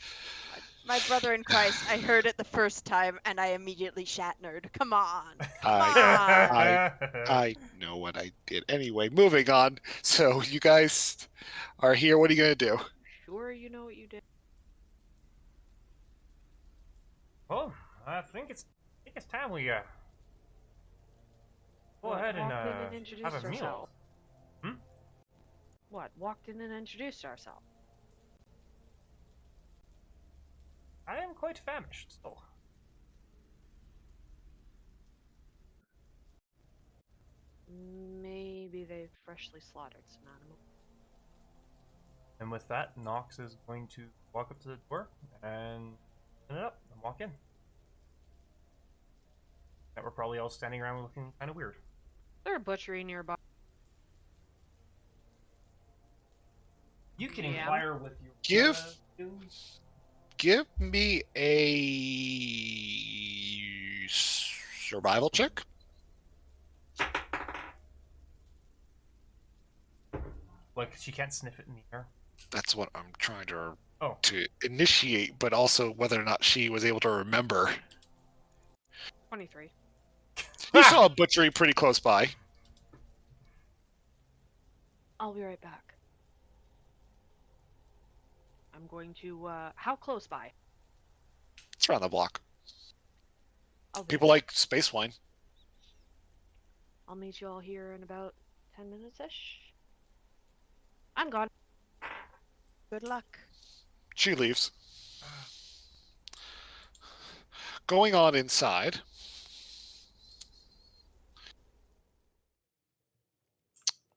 My brother in Christ, I heard it the first time and I immediately Shatnered. Come on. I know what I did. Anyway, moving on. So you guys are here. What are you gonna do? Sure, you know what you did. Well, I think it's time we go Well, ahead and walked in and introduced have a meal. ourselves. Hmm? What? Walked in and introduced ourselves. I am quite famished still. Maybe they've freshly slaughtered some animal. And with that, Nox is going to walk up to the door and open it up and walk in. That we're probably all standing around looking kind of weird. There's a butchery nearby. You can Yeah. inquire with your Give Give me a survival check. Like she can't sniff it in the air. That's what I'm trying to Oh. initiate, but also whether or not she was able to remember. 23. You saw a butchery pretty close by. I'll be right back. I'm going to, how close by? It's around the block. I'll be People right like space wine. I'll meet you all here in about 10 minutes-ish. I'm gone. Good luck. She leaves. Going on inside.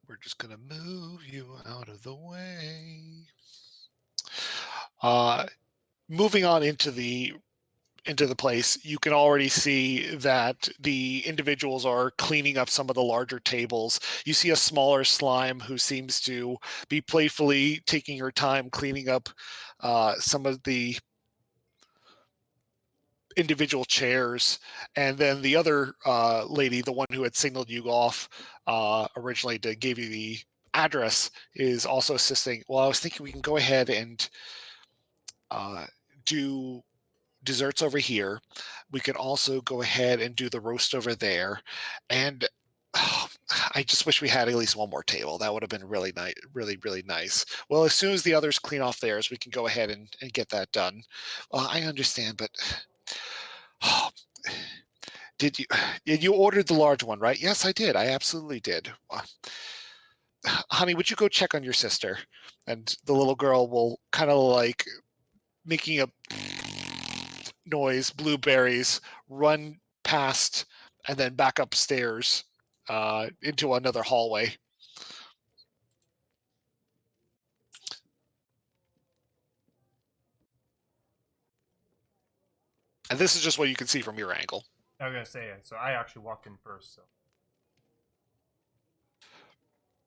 We're just going to move you out of the way. Moving on into the place, you can already see that the individuals are cleaning up some of the larger tables. You see a smaller slime who seems to be playfully taking her time cleaning up some of the individual chairs, and then the other lady, the one who had signaled you off originally to give you the address, is also assisting. Well, I was thinking we can go ahead and do desserts over here. We can also go ahead and do the roast over there, and I just wish we had at least one more table. That would have been really nice, really nice. Well, as soon as the others clean off theirs, we can go ahead and get that done. Well, I understand, but did you ordered the large one, right? Yes, I did. I absolutely did. Honey, would you go check on your sister? And the little girl will kind of like making a noise, blueberries, run past and then back upstairs into another hallway. And this is just what you can see from your angle. I was gonna say, so I actually walked in first. So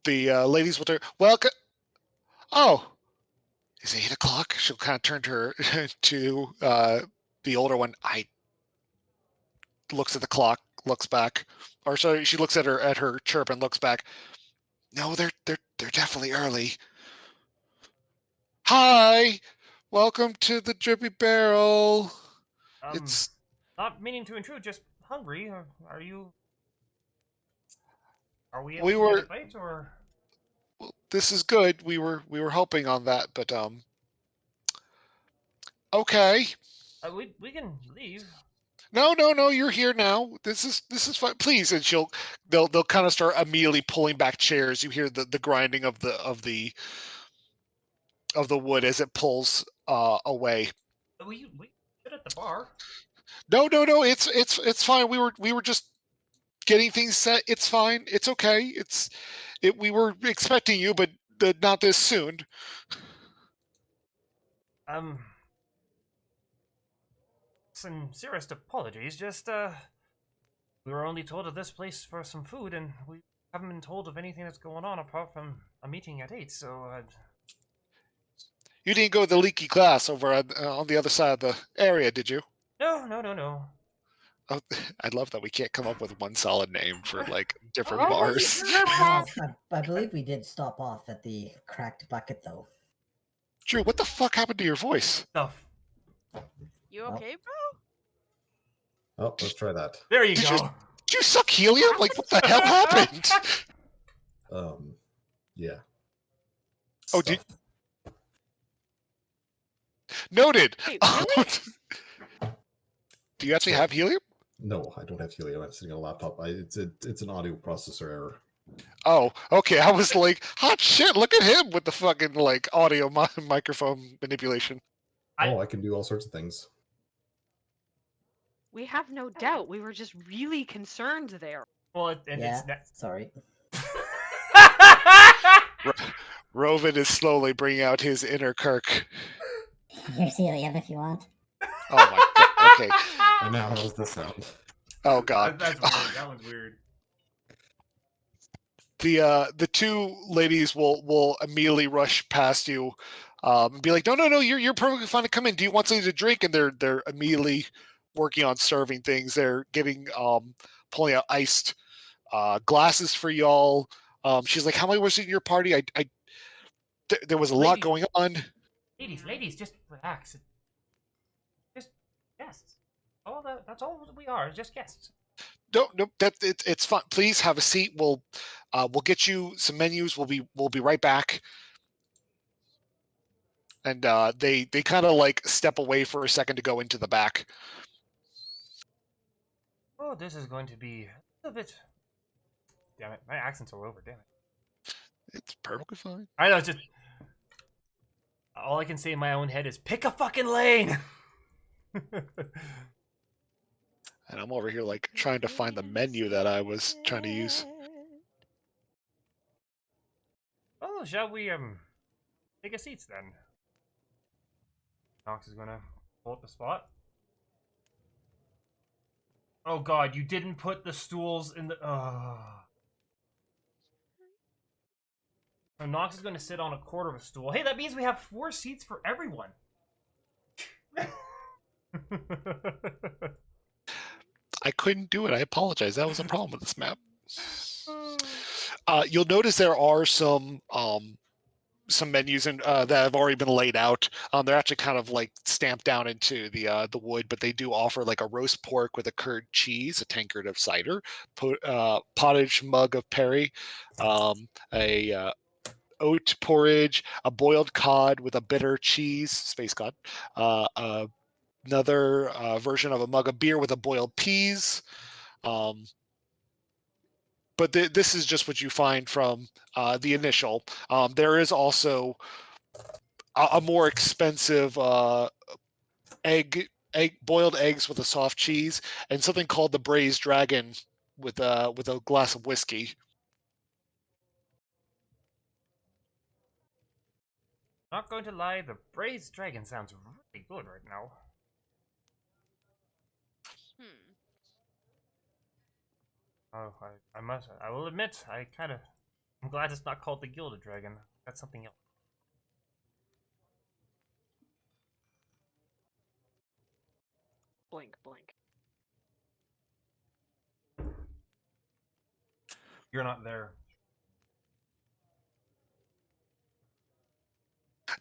The ladies will turn. Welcome. Oh, is it 8 o'clock? She'll kind of turn to her to the older one. I looks at the clock, looks back, or sorry, she looks at her chirp and looks back. No, they're definitely early. Hi, welcome to the Drippy Barrel. It's not meaning to intrude, just hungry. Are you? Are we? We were. Fight, or? Well, this is good. We were hoping on that, but okay. We can leave. No, you're here now. This is fine. Please, and they'll kind of start immediately pulling back chairs. You hear the grinding of the wood as it pulls away. We sit at the bar. No, it's fine. We were just getting things set. It's fine. It's okay. We were expecting you, but not this soon. Sincerest apologies. Just we were only told of this place for some food, and we haven't been told of anything that's going on apart from a meeting at 8. So you didn't go to the leaky glass over on the other side of the area, did you? No. Oh, I love that we can't come up with one solid name for like different bars. I believe we did stop off at the Cracked Bucket, though. Drew, what the fuck happened to your voice? Stuff. You okay, bro? Oh, let's try that. There you go. Did you suck helium? Like, what the hell happened? Yeah. Oh, did noted. Wait, really? Do you actually have helium? No, I don't have helium. I'm sitting on a laptop. It's an audio processor error. Oh, okay. I was like, hot shit, look at him with the fucking like audio microphone manipulation. I can do all sorts of things. We have no doubt. We were just really concerned there. Well, sorry. Rovan is slowly bringing out his inner Kirk. Here's helium if you want. Oh my god. Okay. And now how's this sound? Oh god. That's weird. That was weird. The two ladies will immediately rush past you, and be like, no, you're perfectly fine to come in. Do you want something to drink? And they're immediately working on serving things. They're getting pulling out iced glasses for y'all. She's like, how many was in your party? There was a lot Ladies. going on. Ladies, just relax. Just guests. That's all we are, just guests. No, it's fun. Please have a seat. We'll get you some menus. We'll be right back. And they kind of like step away for a second to go into the back. Oh, this is going to be a bit. Damn it, my accent's all over. Damn it. It's perfectly fine. I know. It's just all I can say in my own head is pick a fucking lane. And I'm over here like trying to find the menu that I was trying to use. Oh, shall we take a seats then? Knox is gonna pull up the spot. Oh god, you didn't put the stools in the. So Knox is gonna sit on a quarter of a stool. Hey, that means we have 4 seats for everyone. I couldn't do it. I apologize. That was a problem with this map. You'll notice there are some menus that have already been laid out. They're actually kind of like stamped down into the wood, but they do offer like a roast pork with a curd cheese, a tankard of cider, pottage mug of perry, a oat porridge, a boiled cod with a bitter cheese, space cod, another version of a mug of beer with a boiled peas. But this is just what you find from the initial. There is also a more expensive boiled eggs with a soft cheese, and something called the braised dragon with a glass of whiskey. Not going to lie, the braised dragon sounds really good right now. Oh, I will admit, I'm glad it's not called the Gilded Dragon. That's something else. Blink, blink. You're not there.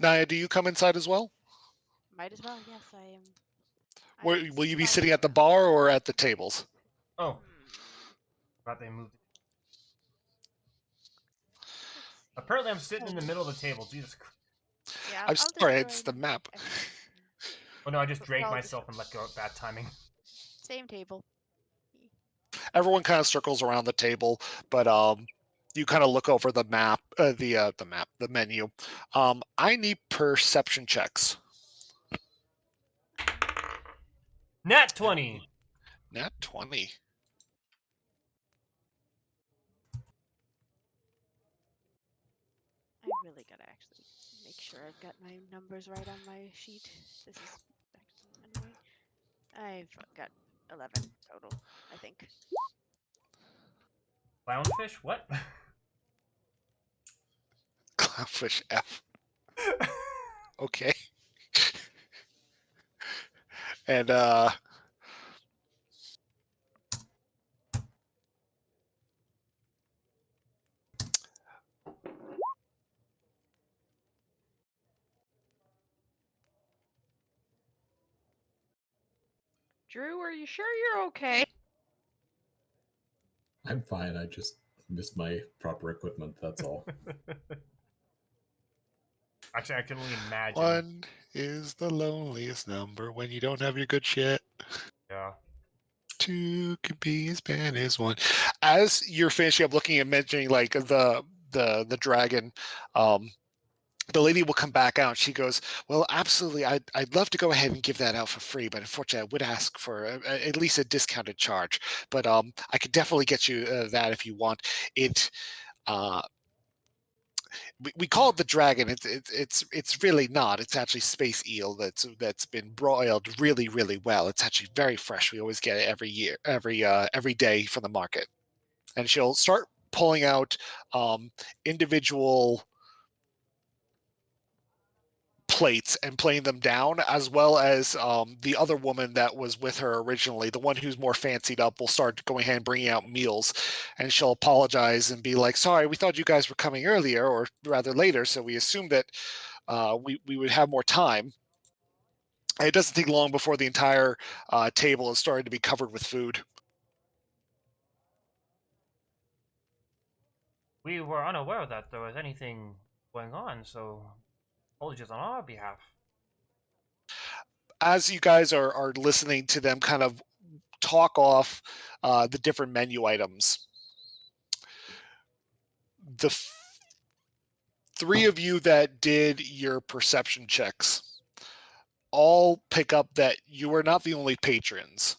Naya, do you come inside as well? Might as well. Yes, I am. Will you be sitting at the bar or at the tables? Oh, thought they moved. Apparently, I'm sitting in the middle of the table. Jesus Christ. Yeah, I'm sorry, it's the map. Oh no, I just dragged myself and let go at bad timing. Same table. Everyone kind of circles around the table, but you kind of look over the map, the menu. I need perception checks. Nat 20. Nat 20. I really gotta actually make sure I've got my numbers right on my sheet. This is actually annoying. I've got 11 total, I think. Clownfish? What? Clownfish F. Okay. And Drew, are you sure you're okay? I'm fine. I just missed my proper equipment. That's all. Actually, I can only imagine. 1 is the loneliest number when you don't have your good shit. Yeah. 2 can be as bad as 1. As you're finishing up looking and mentioning like the dragon, the lady will come back out. She goes, well, absolutely. I'd love to go ahead and give that out for free, but unfortunately, I would ask for at least a discounted charge. But I could definitely get you that if you want it. We call it the dragon. It's really not. It's actually space eel that's been broiled really, really well. It's actually very fresh. We always get it every day from the market. And she'll start pulling out individual plates and playing them down, as well as the other woman that was with her originally, the one who's more fancied up, will start going ahead and bringing out meals, and she'll apologize and be like, sorry, we thought you guys were coming earlier, or rather later, so we assumed that we would have more time. And it doesn't take long before the entire table is starting to be covered with food. We were unaware that there was anything going on, so apologies on our behalf. As you guys are listening to them kind of talk off the different menu items, the three of you that did your perception checks all pick up that you are not the only patrons.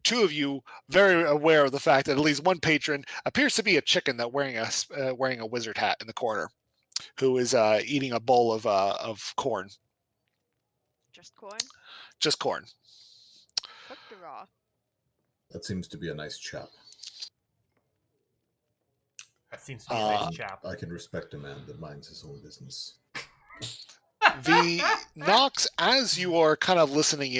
Two of you very aware of the fact that at least one patron appears to be a chicken that wearing a wizard hat in the corner, who is eating a bowl of corn. Just corn? Just corn. Cooked or raw? That seems to be a nice chap. That seems to be a nice chap. I can respect a man that minds his own business. The Nox, as you are kind of listening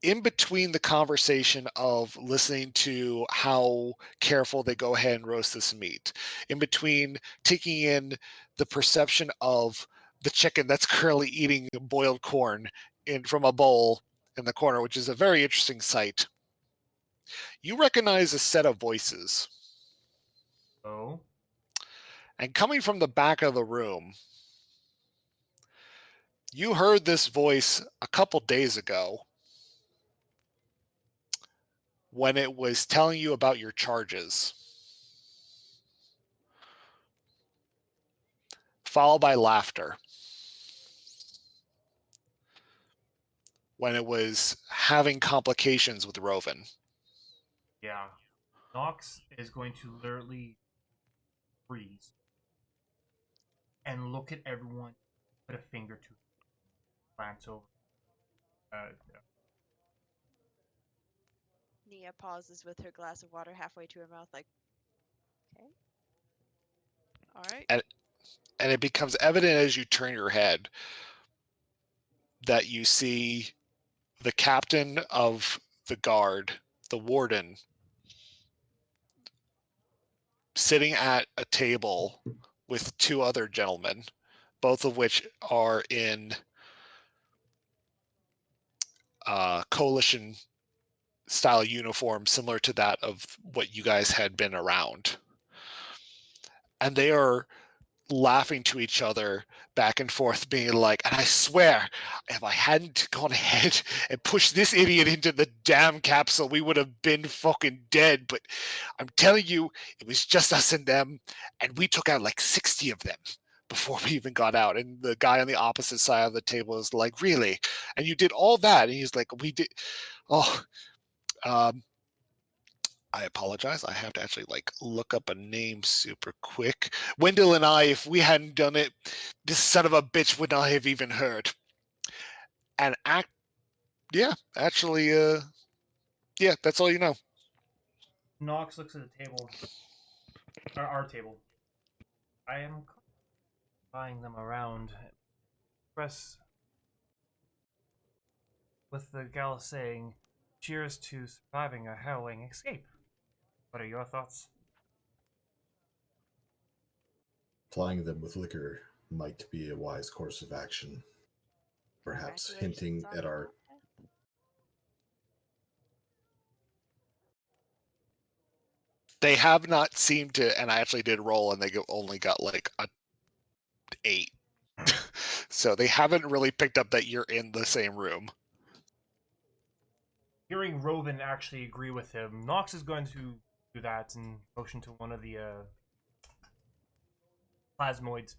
in between the conversation of listening to how careful they go ahead and roast this meat, in between taking in the perception of the chicken that's currently eating boiled corn from a bowl in the corner, which is a very interesting sight, you recognize a set of voices. Oh? And coming from the back of the room, you heard this voice a couple days ago when it was telling you about your charges, followed by laughter when it was having complications with Roven. Yeah. Nox is going to literally freeze and look at everyone, put a finger to glance over. Nia pauses with her glass of water halfway to her mouth, like, okay. Alright. And it becomes evident as you turn your head that you see the captain of the guard, the warden, sitting at a table with two other gentlemen, both of which are in coalition style uniform similar to that of what you guys had been around. And they are laughing to each other back and forth, being like, and I swear, if I hadn't gone ahead and pushed this idiot into the damn capsule, we would have been fucking dead. But I'm telling you, it was just us and them, and we took out like 60 of them before we even got out. And the guy on the opposite side of the table is like, really? And you did all that? And he's like, we did. Oh, I apologize. I have to actually look up a name super quick. Wendell and I, if we hadn't done it, this son of a bitch would not have even heard. And yeah, that's all you know. Nox looks at the table, our table. I am buying them around. Press with the gal saying, "Cheers to surviving a harrowing escape." What are your thoughts? Plying them with liquor might be a wise course of action. Perhaps hinting at our... They have not seemed to, and I actually did roll, and they only got like a 8. So they haven't really picked up that you're in the same room. Hearing Roven actually agree with him, Nox is going to do that and motion to one of the plasmoids.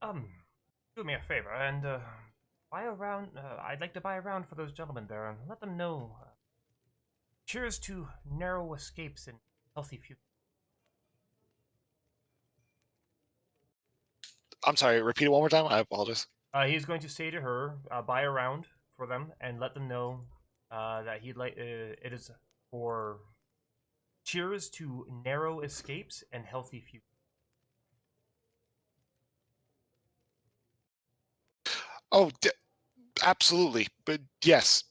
Do me a favor and buy a round. I'd like to buy a round for those gentlemen there and let them know. Cheers to narrow escapes and healthy future. I'm sorry, repeat it one more time. I apologize. He's going to say to her, buy a round for them and let them know that he'd like it is for cheers to narrow escapes and healthy future. Oh, absolutely. But yes,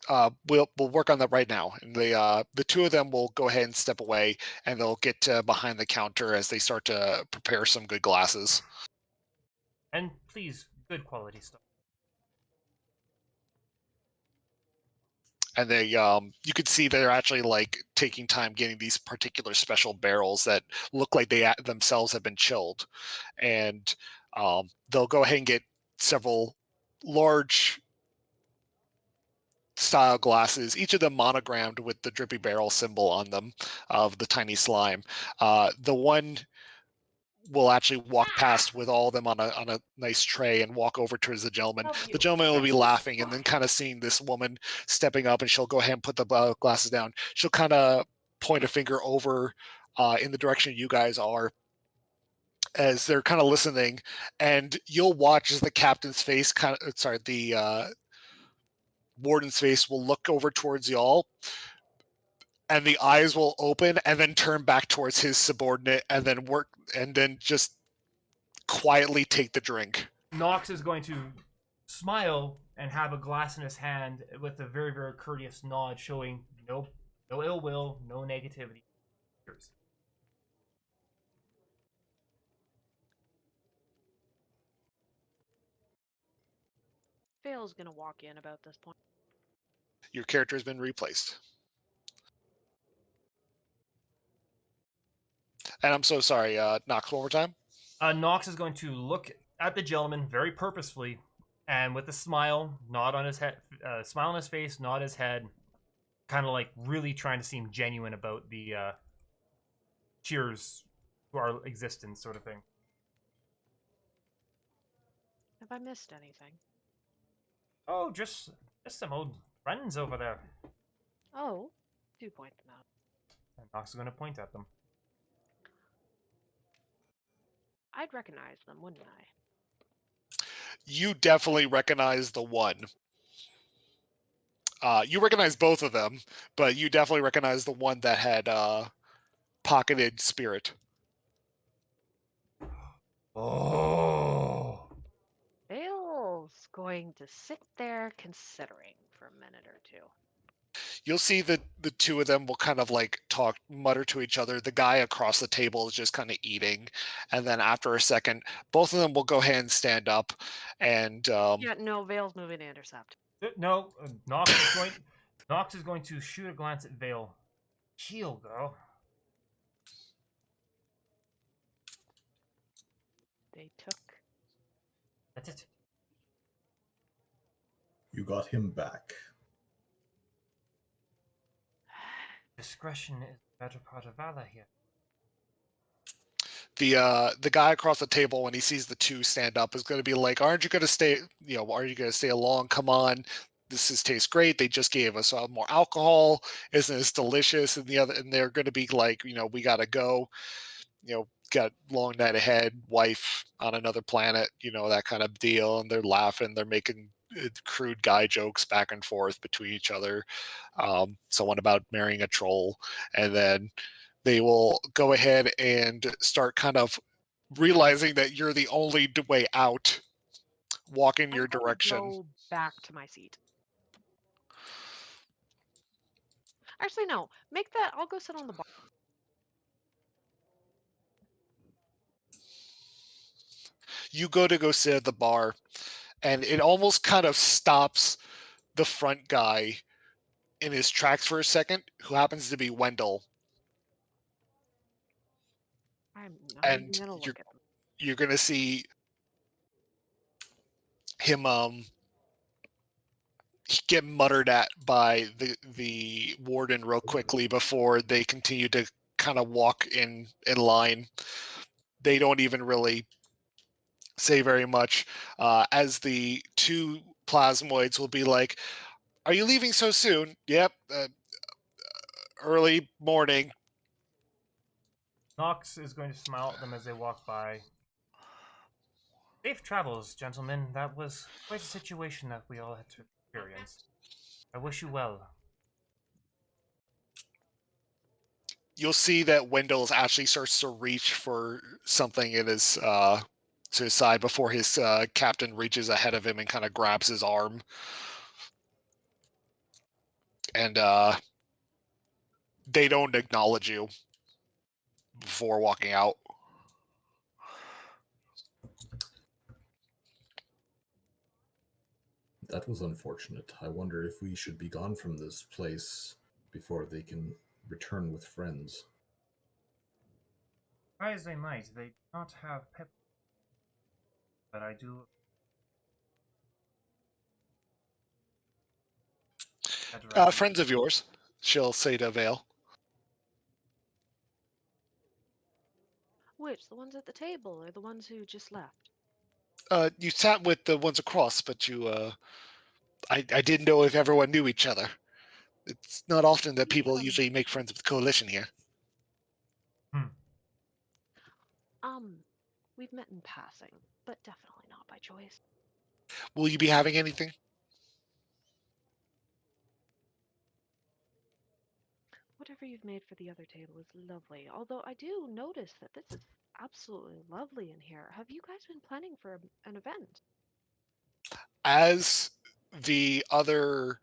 we'll work on that right now. And the two of them will go ahead and step away, and they'll get behind the counter as they start to prepare some good glasses. And please, good quality stuff. And they you could see they're actually like taking time getting these particular special barrels that look like they themselves have been chilled, and they'll go ahead and get several large style glasses, each of them monogrammed with the drippy barrel symbol on them of the tiny slime. The one will actually walk past with all of them on a nice tray and walk over towards the gentleman. The gentleman will be laughing and then kind of seeing this woman stepping up, and she'll go ahead and put the glasses down. She'll kind of point a finger over in the direction you guys are as they're kind of listening, and you'll watch as the captain's face the warden's face will look over towards y'all, and the eyes will open and then turn back towards his subordinate and then just quietly take the drink. Nox is going to smile and have a glass in his hand with a very, very courteous nod, showing no ill will, no negativity. Vale's gonna walk in about this point. Your character has been replaced. And I'm so sorry, Knox, one more time. Nox is going to look at the gentleman very purposefully, and with a smile, nod on his head, smile on his face, nod his head, kind of like really trying to seem genuine about the cheers to our existence, sort of thing. Have I missed anything? Oh, just some old friends over there. Oh, do point them out. And Nox is going to point at them. I'd recognize them, wouldn't I? You definitely recognize the one. You recognize both of them, but you definitely recognize the one that had pocketed Spirit. Oh. Vale's going to sit there considering for a minute or two. You'll see that the two of them will kind of like mutter to each other. The guy across the table is just kind of eating, and then after a second, both of them will go ahead and stand up. And yeah, no, Vale's moving to intercept. No, Nox is going to shoot a glance at Vale. Heal, girl. They took. That's it. You got him back. Discretion is the better part of valor here. the guy across the table, when he sees the two stand up, is going to be like, "Aren't you going to stay? Are you going to stay along? Come on, tastes great. They just gave us more alcohol. Isn't this delicious?" And they're going to be like, "We got to go. Got long night ahead. Wife on another planet. That kind of deal." And they're laughing. They're making crude guy jokes back and forth between each other. Someone about marrying a troll, and then they will go ahead and start kind of realizing that you're the only way out, walk in your direction. Go back to my seat. Actually, no. Make that. I'll go sit on the bar. You go sit at the bar, and it almost kind of stops the front guy in his tracks for a second, who happens to be Wendell. I'm not And even gonna look at him. You're gonna see him get muttered at by the warden real quickly before they continue to kind of walk in line. They don't even really say very much, as the two plasmoids will be like, "Are you leaving so soon?" "Yep, early morning." Nox is going to smile at them as they walk by. Safe travels, gentlemen. That was quite a situation that we all had to experience. I wish you well. You'll see that Wendell actually starts to reach for something in his to his side before his captain reaches ahead of him and kind of grabs his arm. And they don't acknowledge you before walking out. That was unfortunate. I wonder if we should be gone from this place before they can return with friends. Try as they might, they do not have pep. But I do. Friends of yours, she'll say to Vale. Which? The ones at the table or the ones who just left? You sat with the ones across, but you, I didn't know if everyone knew each other. It's not often that people usually make friends with the coalition here. We've met in passing, but definitely not by choice. Will you be having anything? Whatever you've made for the other table is lovely, although I do notice that this is absolutely lovely in here. Have you guys been planning for an event? As the other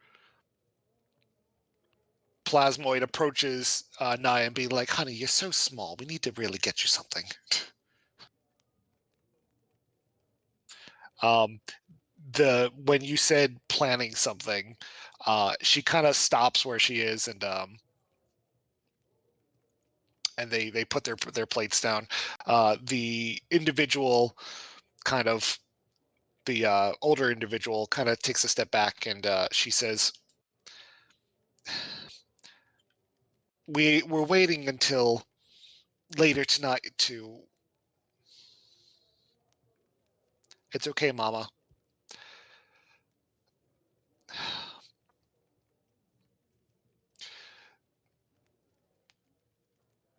plasmoid approaches Naya and being like, honey, you're so small. We need to really get you something. When you said planning something, she kind of stops where she is and they put their plates down. The individual kind of the older individual kind of takes a step back and she says, we're waiting until later tonight to... It's okay, Mama.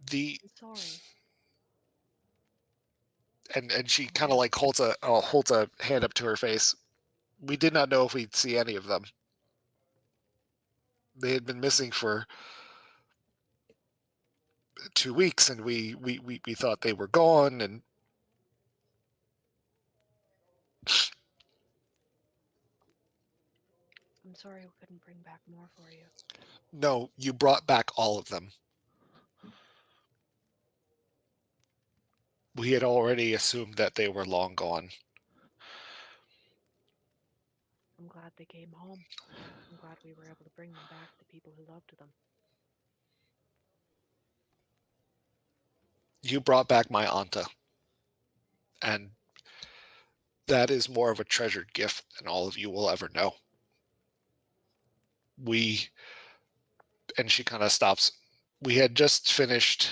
I'm sorry. And she kind of like holds a hand up to her face. We did not know if we'd see any of them. They had been missing for 2 weeks, and we thought they were gone. And I'm sorry we couldn't bring back more for you. no, you brought back all of them. We had already assumed that they were long gone. I'm glad they came home. I'm glad we were able to bring them back to people who loved them. You brought back my Anta. And that is more of a treasured gift than all of you will ever know. And she kind of stops. We had just finished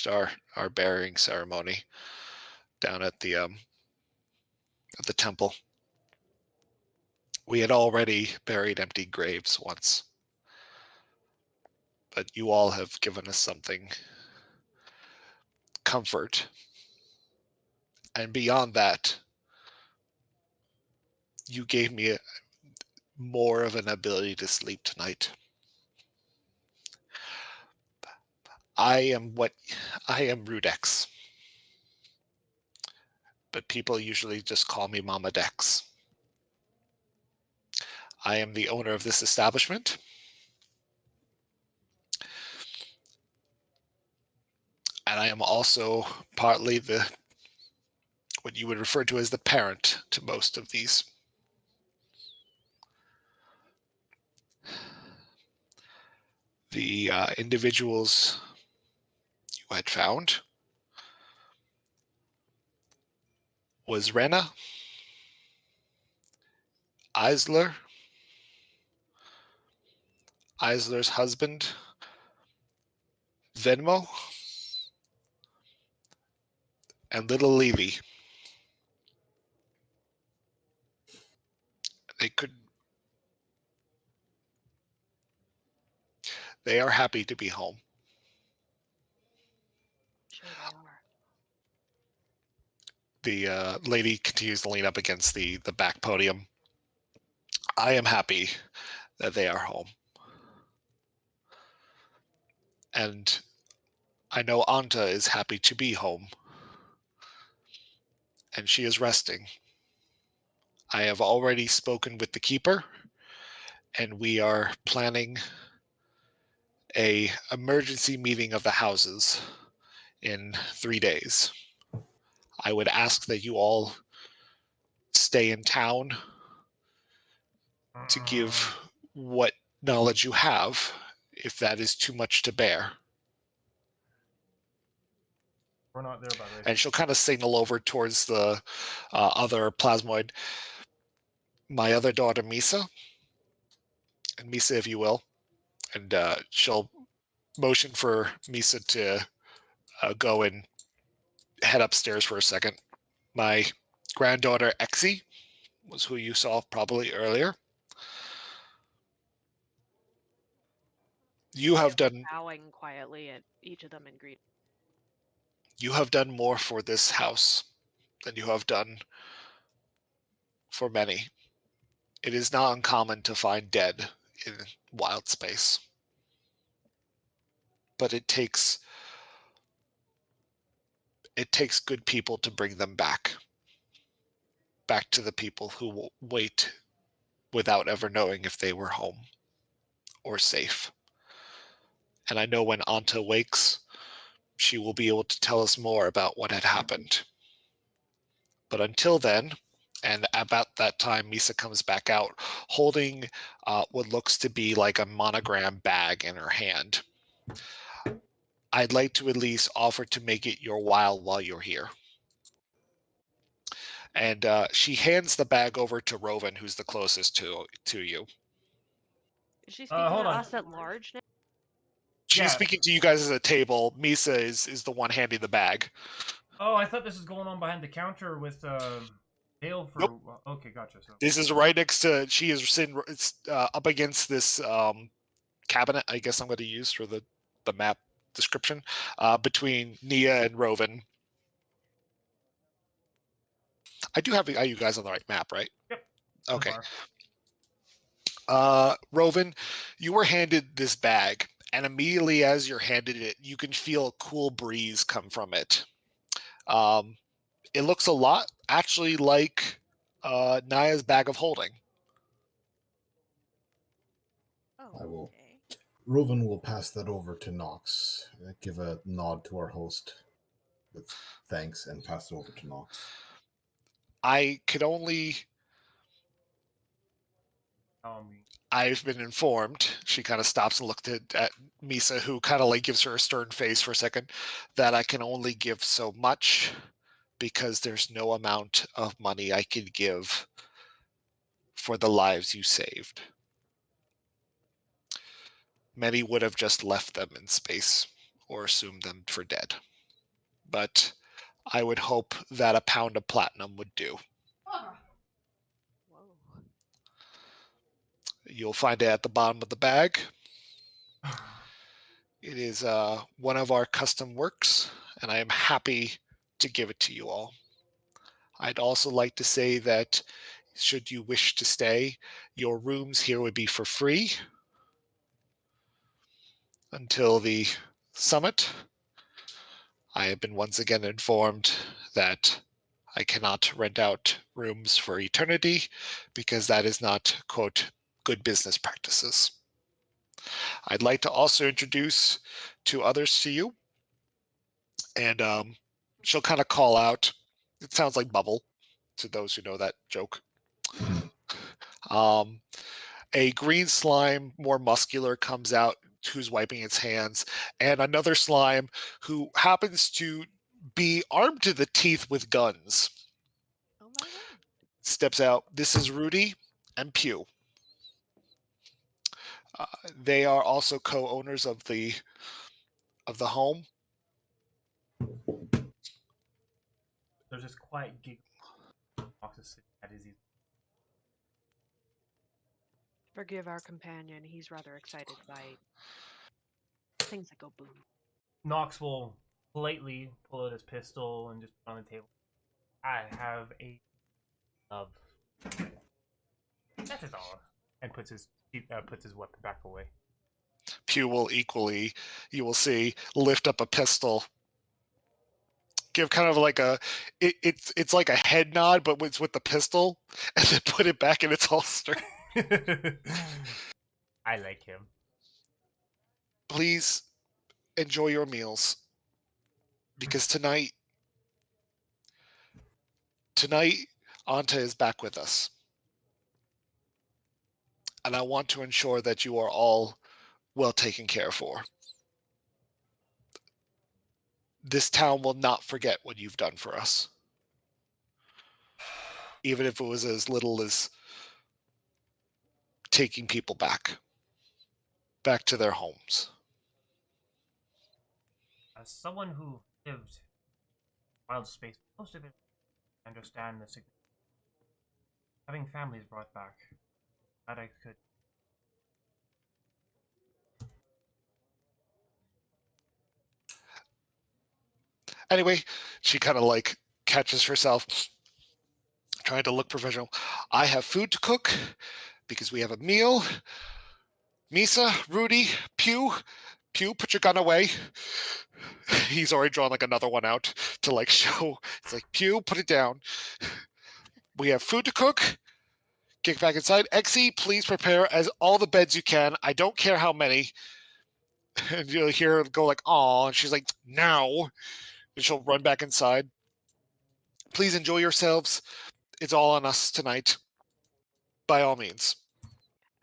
our burying ceremony down at the temple. We had already buried empty graves once. But you all have given us something. Comfort. And beyond that, you gave me more of an ability to sleep tonight. I am Rudex. But people usually just call me Mama Dex. I am the owner of this establishment. And I am also partly what you would refer to as the parent to most of these. The individuals you had found was Rena, Eisler's husband, Venmo, and little Levy. They are happy to be home. Sure they are. The lady continues to lean up against the back podium. I am happy that they are home. And I know Anta is happy to be home. and she is resting. I have already spoken with the keeper, and we are planning a emergency meeting of the houses in 3 days. I would ask that you all stay in town to give what knowledge you have, if that is too much to bear. We're not there, by the way. And she'll kind of signal over towards the other plasmoid. My other daughter, Misa. And Misa, if you will. And she'll motion for Misa to go and head upstairs for a second. My granddaughter, Exie, was who you saw probably earlier. You have done... Bowing quietly at each of them and greet. You have done more for this house than you have done for many. It is not uncommon to find dead in wild space. But it takes good people to bring them back to the people who will wait without ever knowing if they were home or safe. And I know when Anta wakes, she will be able to tell us more about what had happened. But until then, and about that time, Misa comes back out holding what looks to be like a monogram bag in her hand. I'd like to at least offer to make it your while you're here. And she hands the bag over to Rovan, who's the closest to you. Is she speaking hold to on. us at large now? She's speaking to you guys as a table. Misa is the one handing the bag. Oh, I thought this was going on behind the counter with Dale for... Nope. Okay, gotcha. So. This is right next to... She is sitting up against this cabinet, I guess I'm going to use for the map description, between Nia and Rovan. I do have you guys on the right map, right? Yep. Okay. Rovan, you were handed this bag, and immediately as you're handed it, you can feel a cool breeze come from it. It looks a lot actually like Naya's bag of holding. Oh, I will. okay. Rovan will pass that over to Nox. Give a nod to our host with thanks and pass it over to Nox. I could only... I've been informed, she kind of stops and looked at Misa, who kind of like gives her a stern face for a second, that I can only give so much because there's no amount of money I could give for the lives you saved. Many would have just left them in space or assumed them for dead. But I would hope that a pound of platinum would do. Whoa. You'll find it at the bottom of the bag. It is one of our custom works, and I am happy to give it to you all. I'd also like to say that should you wish to stay, your rooms here would be for free until the summit. I have been once again informed that I cannot rent out rooms for eternity because that is not, quote, good business practices. I'd like to also introduce two others to you. And she'll kind of call out, it sounds like Bubble, to those who know that joke. A green slime, more muscular, comes out, who's wiping its hands, and another slime who happens to be armed to the teeth with guns. Oh my god. Steps out. This is Rudy and Pew. They are also co-owners of the home. There's this quiet giggle. That is easy. Forgive our companion. He's rather excited by things that go boom. Nox will politely pull out his pistol and just put it on the table. I have a love. That is all. And puts his weapon back away. Pew will equally, you will see, lift up a pistol. give kind of like it's like a head nod, but it's with the pistol, and then put it back in its holster. I like him. Please enjoy your meals, because tonight Anta is back with us, and I want to ensure that you are all well taken care for. This town will not forget what you've done for us, even if it was as little as taking people back to their homes. As someone who lived wild space most of it, I understand the significance. Having families brought back, that I could. Anyway, she kind of like catches herself, trying to look professional. I have food to cook because we have a meal. Misa, Rudy, Pew, put your gun away. He's already drawn like another one out to like show. It's like, Pew, put it down. We have food to cook. Get back inside. Exie, please prepare as all the beds you can. I don't care how many. And you'll hear her go like, "Aw," and she's like, "Now," and she'll run back inside. Please enjoy yourselves. It's all on us tonight. By all means.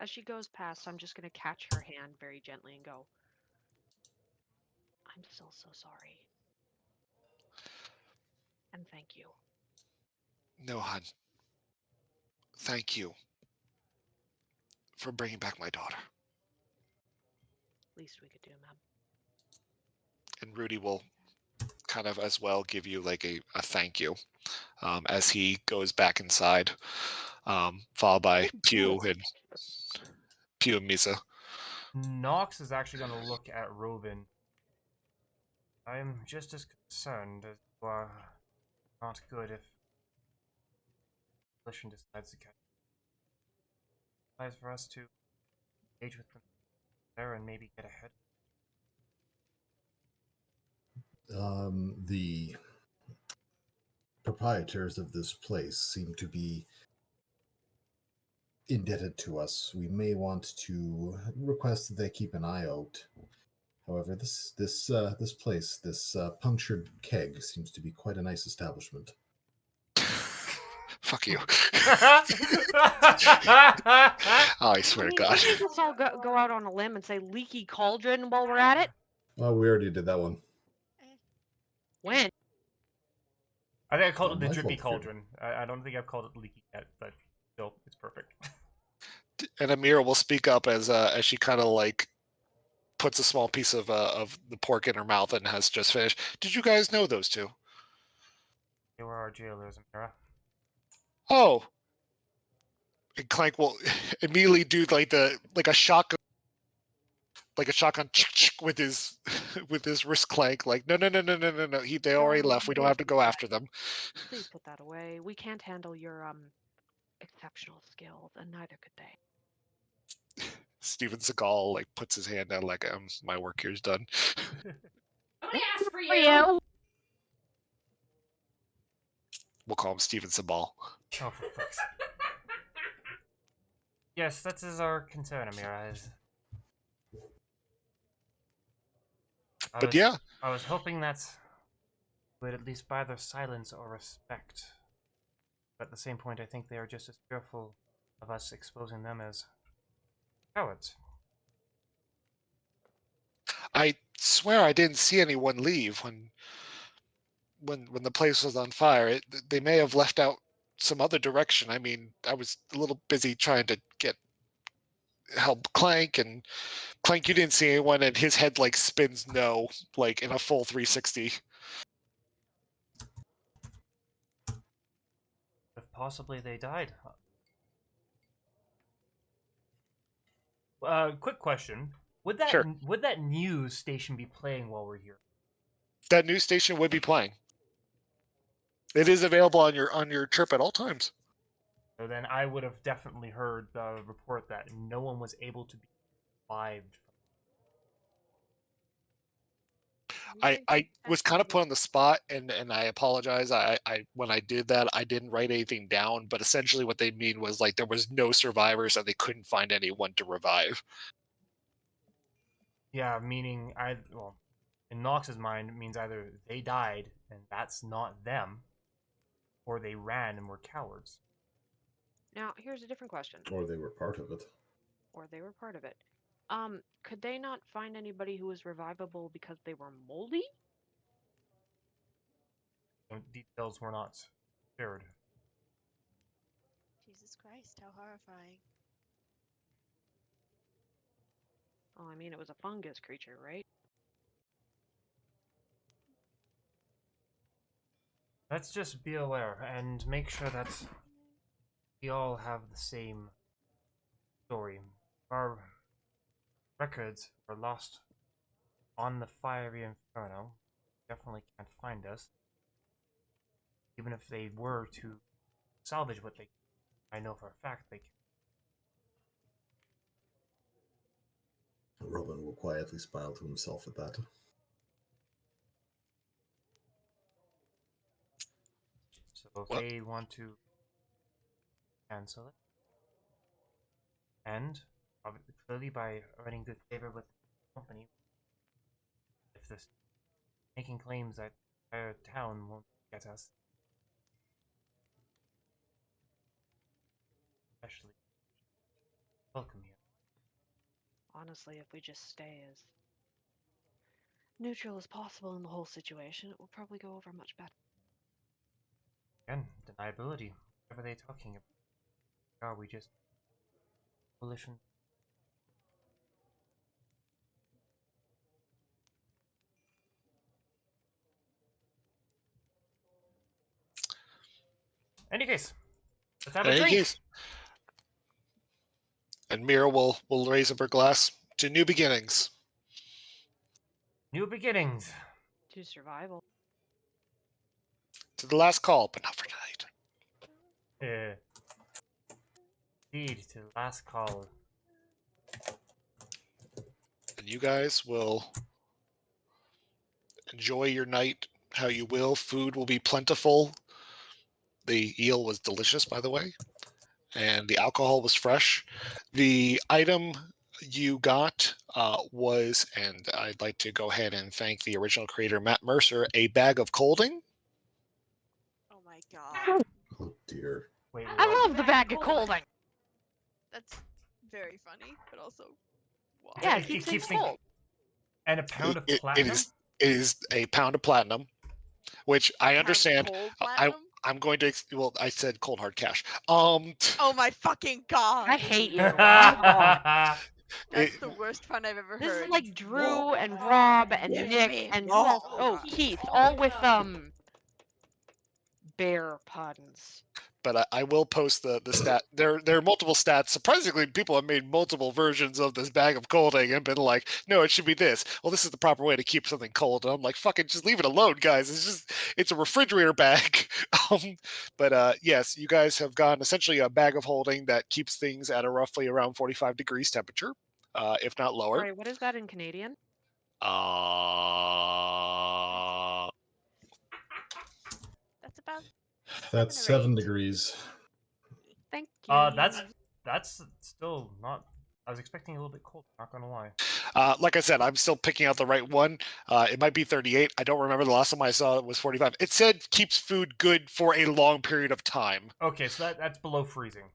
As she goes past, I'm just going to catch her hand very gently and go, I'm still so sorry. And thank you. No, hon. Thank you for bringing back my daughter. Least we could do, ma'am. And Rudy will kind of as well give you like a thank you as he goes back inside, followed by Pew and Misa. Nox is actually going to look at Robin. I am just as concerned as you are. Not good if the coalition decides to catch. It's for us to engage with them there and maybe get ahead. The proprietors of this place seem to be indebted to us. We may want to request that they keep an eye out. However, this place, this punctured keg, seems to be quite a nice establishment. Fuck you. I swear to God. Let's all go out on a limb and say leaky cauldron while we're at it. Oh, we already did that one. When? I think I called Not it the my drippy fault, cauldron. I don't think I've called it leaky yet, but still, it's perfect. And Amira will speak up as she kind of like puts a small piece of the pork in her mouth and has just finished. Did you guys know those two? They were our jailers, Amira. Oh. And Clank will immediately do like a shotgun with his wrist clank. Like no. They already left. We don't have to go after them. Please put that away. We can't handle your exceptional skills, and neither could they. Steven Seagal like puts his hand out like my work here's done. I'm gonna ask for you. We'll call him Steven Seagal. Oh, for fuck's sake. Yes, that is our concern, Amira. Yeah. I was hoping that would at least buy their silence or respect. But at the same point, I think they are just as fearful of us exposing them as cowards. I swear I didn't see anyone leave when the place was on fire. They may have left out some other direction. I mean, I was a little busy trying to help Clank, and Clank, you didn't see anyone, and his head like spins no, like in a full 360. If possibly they died. Quick question: Would that news station be playing while we're here? That news station would be playing. It is available on your trip at all times. So then I would have definitely heard the report that no one was able to be revived. I was kind of put on the spot, and I apologize. I when I did that, I didn't write anything down. But essentially, what they mean was like there was no survivors, and they couldn't find anyone to revive. Yeah, meaning well, in Nox's mind, it means either they died and that's not them, or they ran and were cowards. Now, here's a different question. Or they were part of it. Or they were part of it. Could they not find anybody who was revivable because they were moldy? Details were not shared. Jesus Christ, how horrifying. Oh, I mean, it was a fungus creature, right? Let's just be aware and make sure that we all have the same story. Our records were lost on the fiery inferno. Definitely can't find us. Even if they were to salvage what they can, I know for a fact they can. Robin will quietly smile to himself at that. So if they want to cancel it, and clearly by running good favor with the company, if this making claims that our town won't get us, especially welcome here. Honestly, if we just stay as neutral as possible in the whole situation, it will probably go over much better. Again, deniability. What are they talking about? Are we just coalition? Any case, let's have a drink. And Mira will raise up her glass to new beginnings. New beginnings. To survival. To the last call, but not for tonight. Indeed, to the last call. And you guys will enjoy your night how you will. Food will be plentiful. The eel was delicious, by the way, and the alcohol was fresh. The item you got was, and I'd like to go ahead and thank the original creator, Matt Mercer, a bag of colding. Oh my god. Oh dear. Wait, I love the bag of colding. That's very funny, but also wow. Yeah, it keeps things cold. And a pound of platinum? It is a pound of platinum, which I understand. I'm going to. Well, I said cold hard cash. Oh my fucking god! I hate you. That's the worst fun I've ever heard. This is like Drew and Rob and Nick and who else? Oh, Keith, all with bear puns. But I will post the stat. There are multiple stats. Surprisingly, people have made multiple versions of this bag of colding and been like, no, it should be this. Well, this is the proper way to keep something cold. And I'm like, fucking just leave it alone, guys. It's a refrigerator bag. But yes, you guys have gotten essentially a bag of holding that keeps things at a roughly around 45 degrees temperature, if not lower. Sorry, what is that in Canadian? That's about. That's 7 degrees. Thank you. That's still not. I was expecting a little bit cold. Not gonna lie. Like I said, I'm still picking out the right one. It might be 38. I don't remember the last time I saw it was 45. It said keeps food good for a long period of time. Okay, so that's below freezing.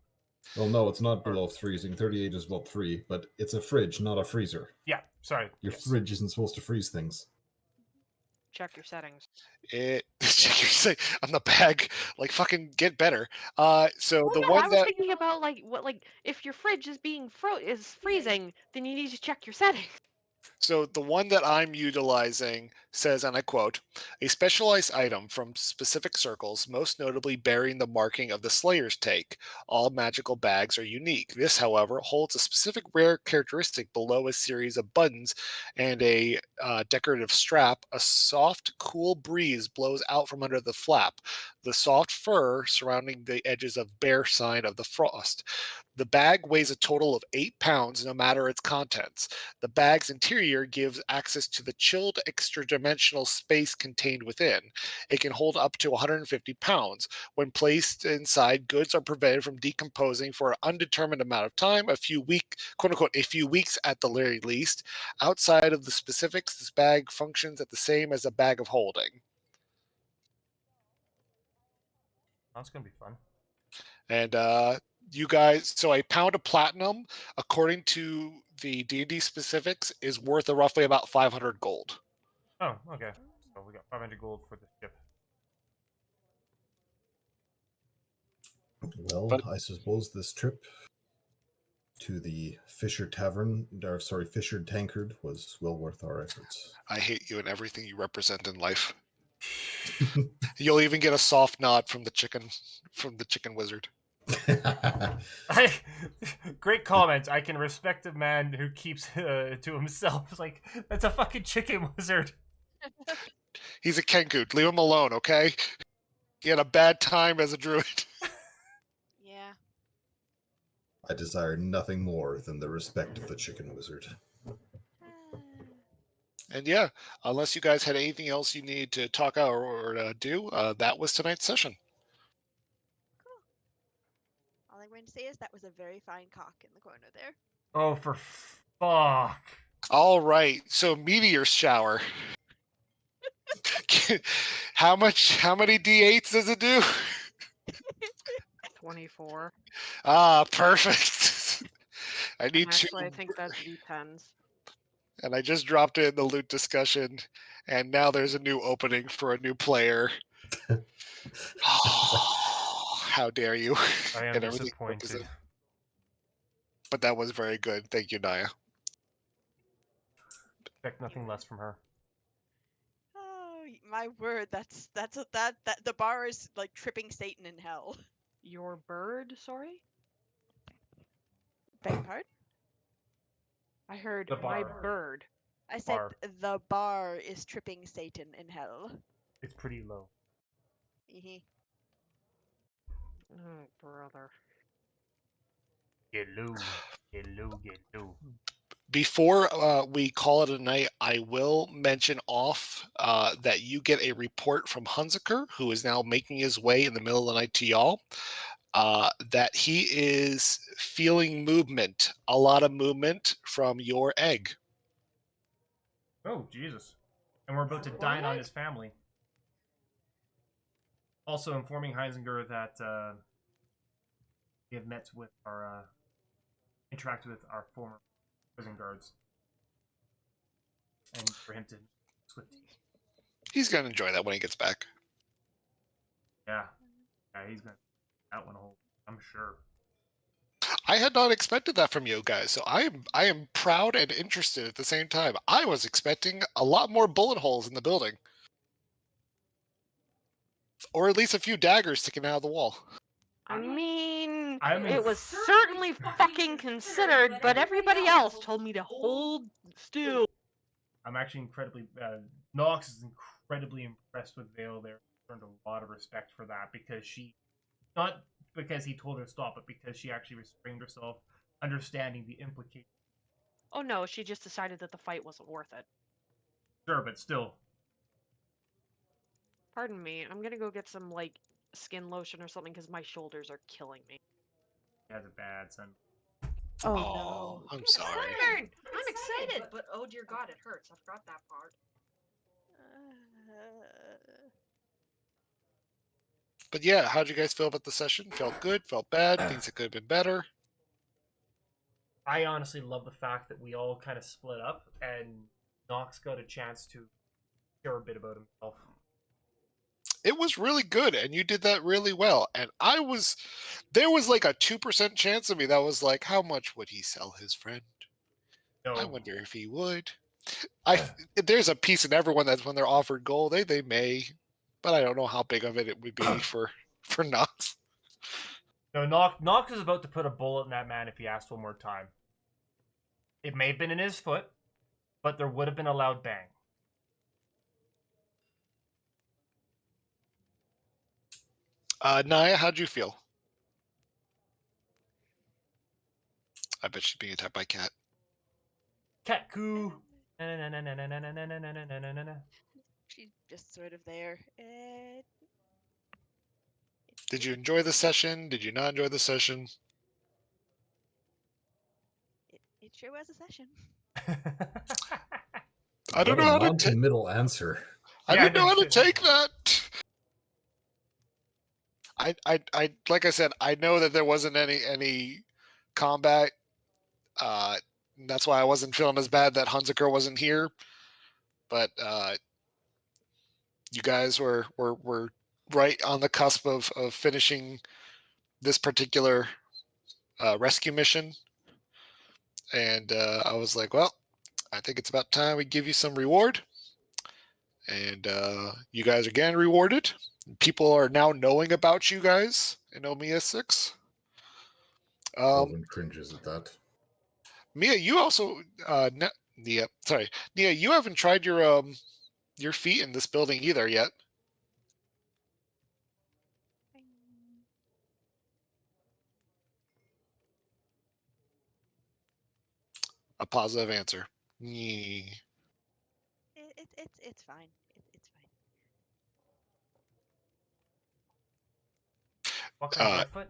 Well, no, it's not below freezing. 38 is about 3, but it's a fridge, not a freezer. Yeah, sorry. Your fridge isn't supposed to freeze things. Check your settings. On the bag, like fucking get better. So well, the no, one I was thinking about like if your fridge is being freezing, then you need to check your settings. So the one that I'm utilizing says, and I quote, a specialized item from specific circles, most notably bearing the marking of the Slayer's take. All magical bags are unique. This, however, holds a specific rare characteristic below a series of buttons and a decorative strap. A soft, cool breeze blows out from under the flap. the soft fur surrounding the edges of bare sign of the frost. The bag weighs a total of 8 pounds, no matter its contents. The bag's interior gives access to the chilled extra-dimensional space contained within. It can hold up to 150 pounds. When placed inside, goods are prevented from decomposing for an undetermined amount of time, quote unquote, a few weeks at the very least. Outside of the specifics, this bag functions at the same as a bag of holding. That's gonna be fun. And you guys, so a pound of platinum, according to the D&D specifics, is worth roughly about 500 gold. Oh, okay. So we got 500 gold for the ship. Well, I suppose this trip to the Fisher Tavern, or sorry, Fisher Tankard, was well worth our efforts. I hate you and everything you represent in life. You'll even get a soft nod from the chicken wizard. Great comment. I can respect a man who keeps to himself. It's like, that's a fucking chicken wizard. He's a Kenku. Leave him alone, okay? He had a bad time as a druid. Yeah. I desire nothing more than the respect of the chicken wizard. And yeah, unless you guys had anything else you need to talk out or do, that was tonight's session. Cool. All I'm going to say is that was a very fine cock in the corner there. Oh, for fuck. All right, so meteor shower. How many D8s does it do? 24. Ah, perfect. I need Actually, to. I think that's D10s. And I just dropped it in the loot discussion, and now there's a new opening for a new player. Oh, how dare you! I am And everything disappointed. represent- But that was very good. Thank you, Naya. Expect nothing less from her. Oh, my word! That the bar is like tripping Satan in hell. Your bird, sorry? Beg your pardon? I heard The my bar. bird. I said Bar. the bar is tripping Satan in hell. It's pretty low. Hee Oh, brother. Get low. Get low. Get low. Before we call it a night, I will mention off that you get a report from Hunziker, who is now making his way in the middle of the night to y'all, that he is feeling movement, a lot of movement from your egg. Oh, Jesus. And we're about to What? dine on his family. Also informing Heisinger that we have met with our, interacted with our former prison guards. And for him to swift. He's going to enjoy that when he gets back. Yeah. Yeah, he's gonna that one whole, I'm sure. I had not expected that from you guys, so I am proud and interested at the same time. I was expecting a lot more bullet holes in the building. Or at least a few daggers sticking out of the wall. I mean, I'm it was certainly fucking considered, but everybody else told me to hold still. I'm actually incredibly Nox is incredibly impressed with Vale there. Earned a lot of respect for that because she, not because he told her to stop, but because she actually restrained herself, understanding the implications. Oh no, she just decided that the fight wasn't worth it. Sure, but still. Pardon me, I'm gonna go get some, like, skin lotion or something because my shoulders are killing me. He has a bad son. Oh Oh, no. I'm sorry. Sunburn! I'm excited, but oh dear god, it hurts. I forgot that part. But yeah, how'd you guys feel about the session? Felt good? Felt bad? Things that could have been better? I honestly love the fact that we all kind of split up and Nox got a chance to share a bit about himself. It was really good, and you did that really well. And there was like a 2% chance of me that was like, how much would he sell his friend? No, I wonder if he would. There's a piece in everyone that's when they're offered gold, they may, but I don't know how big of it would be for Knox. no, Nox is about to put a bullet in that man if he asked one more time. It may have been in his foot, but there would have been a loud bang. Naya, how'd you feel? I bet she's being attacked by cat. Cat coo. She's just sort of there. Did you enjoy the session? Did you not enjoy the session? It sure was a session. I don't What know a how to non-committal answer. I Yeah, didn't know how to didn't- take that. I like I said, I know that there wasn't any combat. That's why I wasn't feeling as bad that Hunziker wasn't here. But you guys were right on the cusp of finishing this particular rescue mission, and I was like, well, I think it's about time we give you some reward. And you guys are getting rewarded. People are now knowing about you guys in Omiya 6. Elvin cringes at that. Mia, you also Nia, you haven't tried your feet in this building either yet. A positive answer. It's fine. It's fine. Walking barefoot?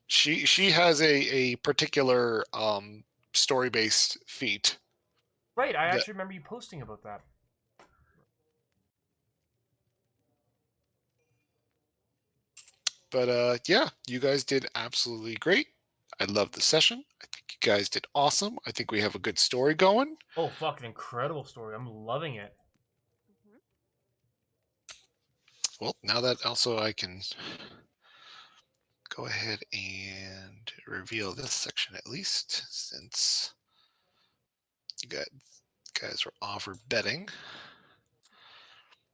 She has a particular story based feat. Right, I actually remember you posting about that. But yeah, you guys did absolutely great. I love the session. I think you guys did awesome. I think we have a good story going. Oh, fucking incredible story. I'm loving it. Well, now that also I can go ahead and reveal this section at least, since you guys were offered betting.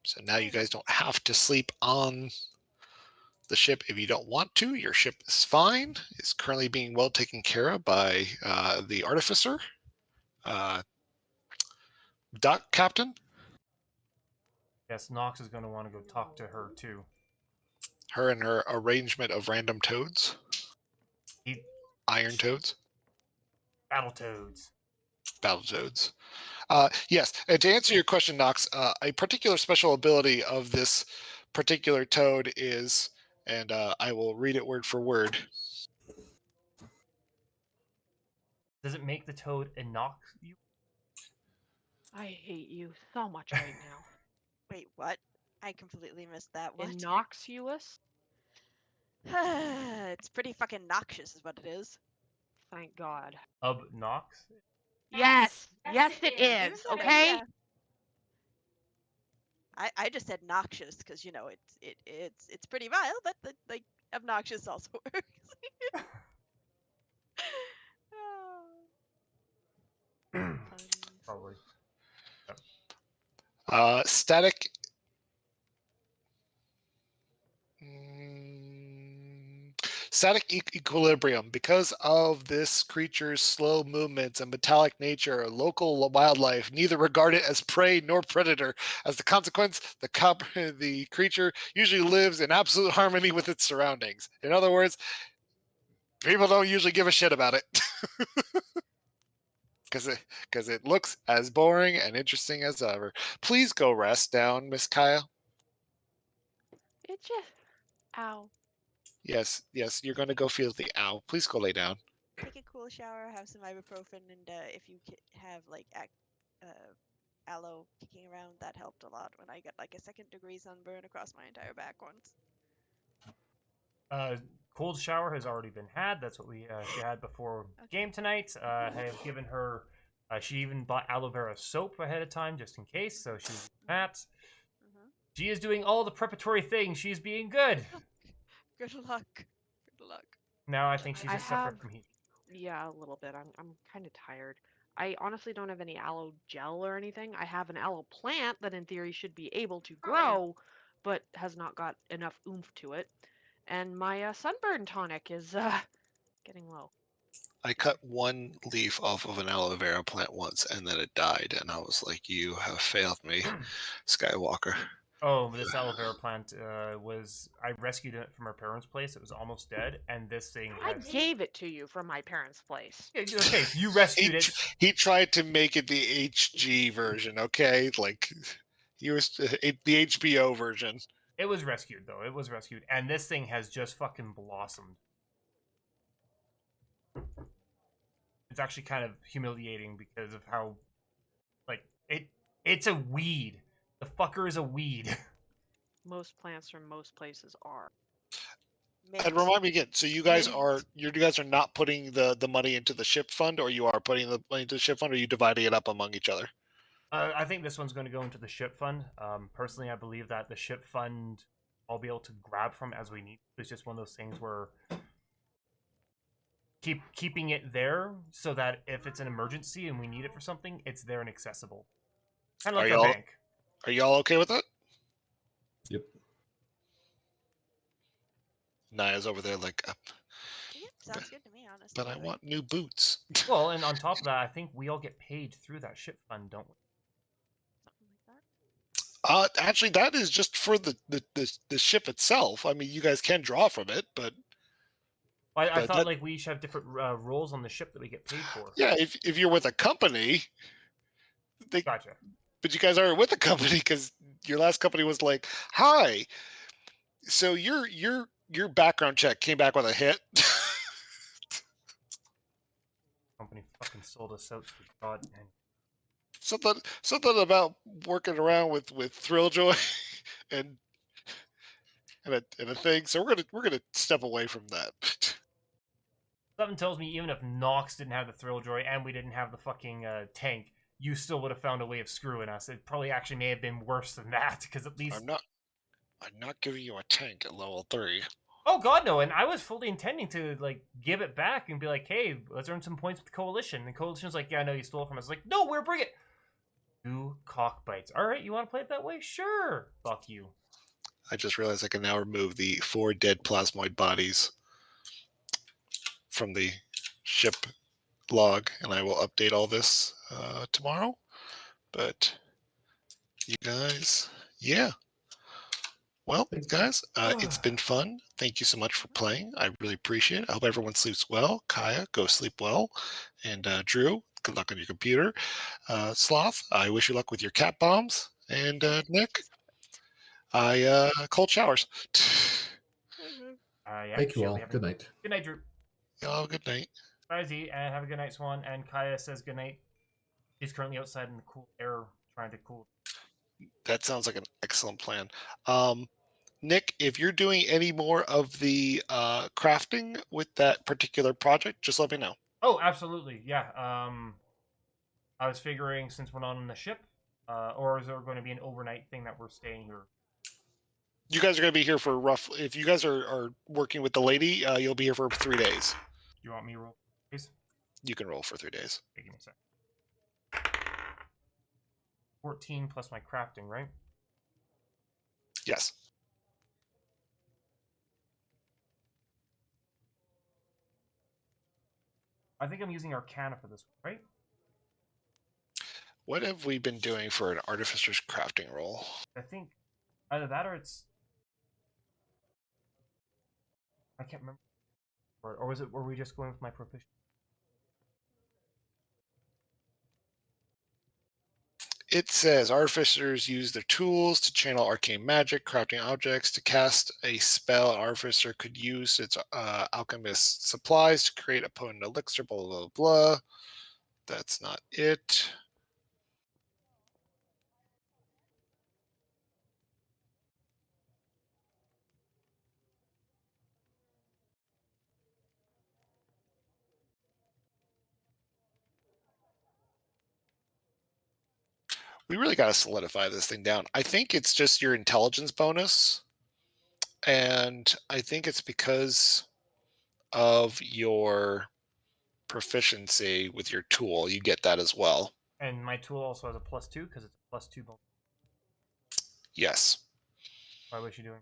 So now you guys don't have to sleep on the ship if you don't want to. Your ship is fine. It's currently being well taken care of by the Artificer, Dock Captain. Yes, Nox is going to want to go talk to her, too. Her and her arrangement of random toads. Iron toads. Battletoads. Battletoads. Yes, and to answer your question, Nox, a particular special ability of this particular toad is, and I will read it word for word. Does it make the toad inox you? I hate you so much right now. Wait, what? I completely missed that. What? Innocuous? It's pretty fucking noxious, is what it is. Thank God. Obnox? Yes, yes, it Even is. better, Okay. yeah. I just said noxious because you know it's pretty vile, but like obnoxious also works. Probably. Static. Static equilibrium. Because of this creature's slow movements and metallic nature, local wildlife neither regard it as prey nor predator. As a consequence, the creature usually lives in absolute harmony with its surroundings. In other words, people don't usually give a shit about it. Because it looks as boring and interesting as ever. Please go rest down, Miss Kaya. It just. Ow. Yes, you're going to go feel the ow. Please go lay down. Take a cool shower, have some ibuprofen, and if you have like aloe kicking around, that helped a lot when I got like a 2nd-degree sunburn across my entire back once. Cold shower has already been had. That's what she had before game tonight. I have given her. She even bought aloe vera soap ahead of time just in case. So she's that. She is doing all the preparatory things. She's being good. Good luck. Good luck. Now I think she's just suffering from heat. Yeah, a little bit. I'm kind of tired. I honestly don't have any aloe gel or anything. I have an aloe plant that in theory should be able to grow, but has not got enough oomph to it. And my sunburn tonic is getting low. I cut one leaf off of an aloe vera plant once, and then it died, and I was like, "You have failed me, Skywalker." Oh, this aloe vera plant I rescued it from our parents' place. It was almost dead, and this thing I has. gave it to you from my parents' place. Yeah, okay, so you rescued it. He tried to make it the HG version, okay? Like he was the HBO version. It was rescued though. It was rescued, and this thing has just fucking blossomed. It's actually kind of humiliating because of how, like, it's a weed. The fucker is a weed. Most plants from most places are. And remind me again. So you guys are not putting the money into the ship fund, or you are putting the money into the ship fund, or are you dividing it up among each other? I think this one's going to go into the ship fund. Personally, I believe that the ship fund I'll be able to grab from as we need. It's just one of those things where keeping it there so that if it's an emergency and we need it for something, it's there and accessible. Kind of like a bank. Are y'all okay with that? Yep. Naya's over there like, Yeah, sounds good to me, honestly. but I want new boots. Well, and on top of that, I think we all get paid through that ship fund, don't we? Something like that. Actually, that is just for the ship itself. I mean, you guys can draw from it, but I thought like we each have different roles on the ship that we get paid for. yeah, if you're with a company, Gotcha. But you guys aren't with a company because your last company was like, "Hi, so your background check came back with a hit." Company fucking sold us out to God. And something about working around with Thrilljoy and a thing. So we're gonna step away from that. something tells me even if Nox didn't have the Thrilljoy and we didn't have the fucking tank, you still would have found a way of screwing us. It probably actually may have been worse than that because at least I'm not giving you a tank at level 3. Oh god no, and I was fully intending to like give it back and be like, hey, let's earn some points with the Coalition. And Coalition's like, yeah, no, you stole it from us. Like, no, bring it. 2 cock bites. Alright, you want to play it that way? Sure. Fuck you. I just realized I can now remove the 4 dead plasmoid bodies from the ship log, and I will update all this tomorrow. But you guys, yeah. Well, guys, it's been fun. Thank you so much for playing. I really appreciate it. I hope everyone sleeps well. Kaya, go sleep well. And Drew, good luck on your computer. Sloth, I wish you luck with your cat bombs. And Nick, cold showers. Yeah, Thank you all. Good night. Good night, Drew. Oh, good night. Bye, Z, and have a good night, Swan. And Kaya says good night. She's currently outside in the cool air trying to cool. That sounds like an excellent plan. Nick, if you're doing any more of the crafting with that particular project, just let me know. Oh, absolutely. Yeah. I was figuring since we're not on the ship, or is there going to be an overnight thing that we're staying here? You guys are going to be here for roughly, if you guys are working with the lady, you'll be here for 3 days. You want me to roll, please? You can roll for 3 days. Okay, give me a sec. 14 plus my crafting, right? Yes. I think I'm using Arcana for this one, right? What have we been doing for an Artificer's crafting roll? I think either that or it's... I can't remember. Or was it, were we just going with my proficiency? It says Artificers use their tools to channel arcane magic, crafting objects. To cast a spell, an Artificer could use its alchemist supplies to create a potent elixir, blah, blah, blah. That's not it. We really got to solidify this thing down. I think it's just your intelligence bonus. And I think it's because of your proficiency with your tool. You get that as well. And my tool also has a +2 because it's a +2 bonus. Yes. Why was she doing?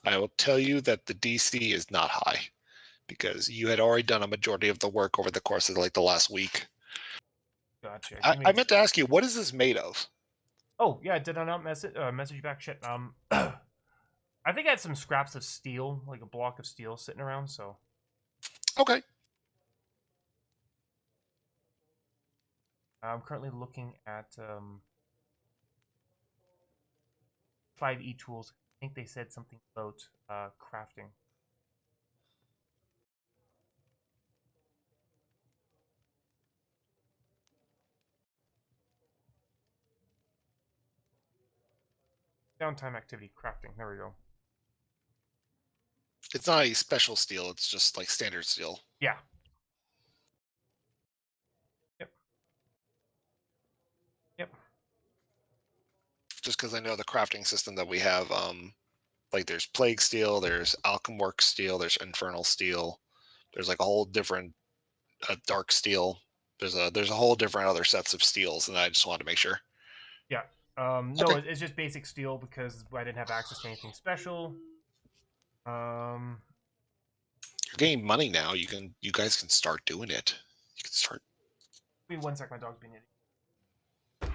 I will tell you that the DC is not high because you had already done a majority of the work over the course of like the last week. Gotcha. I meant to ask you, what is this made of? Oh yeah, did I not message you back? Shit. I think I had some scraps of steel, like a block of steel, sitting around. So Okay. I'm currently looking at 5e tools. I think they said something about crafting. Downtime activity, crafting. There we go. It's not a special steel. It's just like standard steel. Yeah. Yep. Yep. Just because I know the crafting system that we have, like there's plague steel, there's alchemwork steel, there's infernal steel, there's like a whole different dark steel. There's a whole different other sets of steels, and I just wanted to make sure. Yeah. No, Okay. it's just basic steel because I didn't have access to anything special. You're getting money now. You guys can start doing it. You can start. Wait 1 sec. My dog's being an idiot.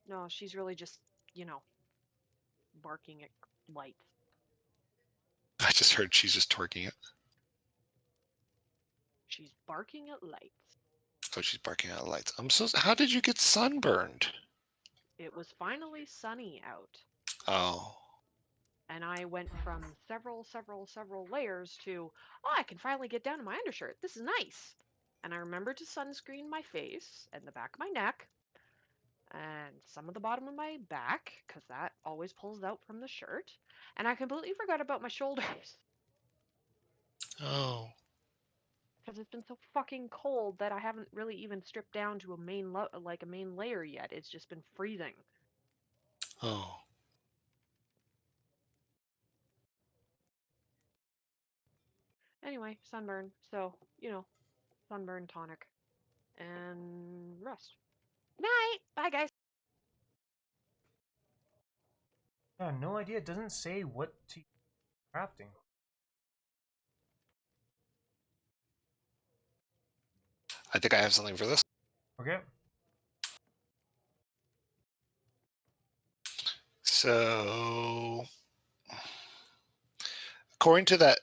No, she's really just, you know, barking at lights. I just heard she's just twerking it. She's barking at lights. Oh, she's barking at lights. I'm so. How did you get sunburned? It was finally sunny out, Oh. and I went from several layers to, oh, I can finally get down to my undershirt. This is nice. And I remembered to sunscreen my face and the back of my neck and some of the bottom of my back, because that always pulls out from the shirt. And I completely forgot about my shoulders. Oh. Because it's been so fucking cold that I haven't really even stripped down to a main layer yet. It's just been freezing. Oh. Anyway, sunburn. So, you know, sunburn tonic and rest. Night. Bye, guys. Yeah, no idea. It doesn't say what to crafting. I think I have something for this. Okay. So, according to that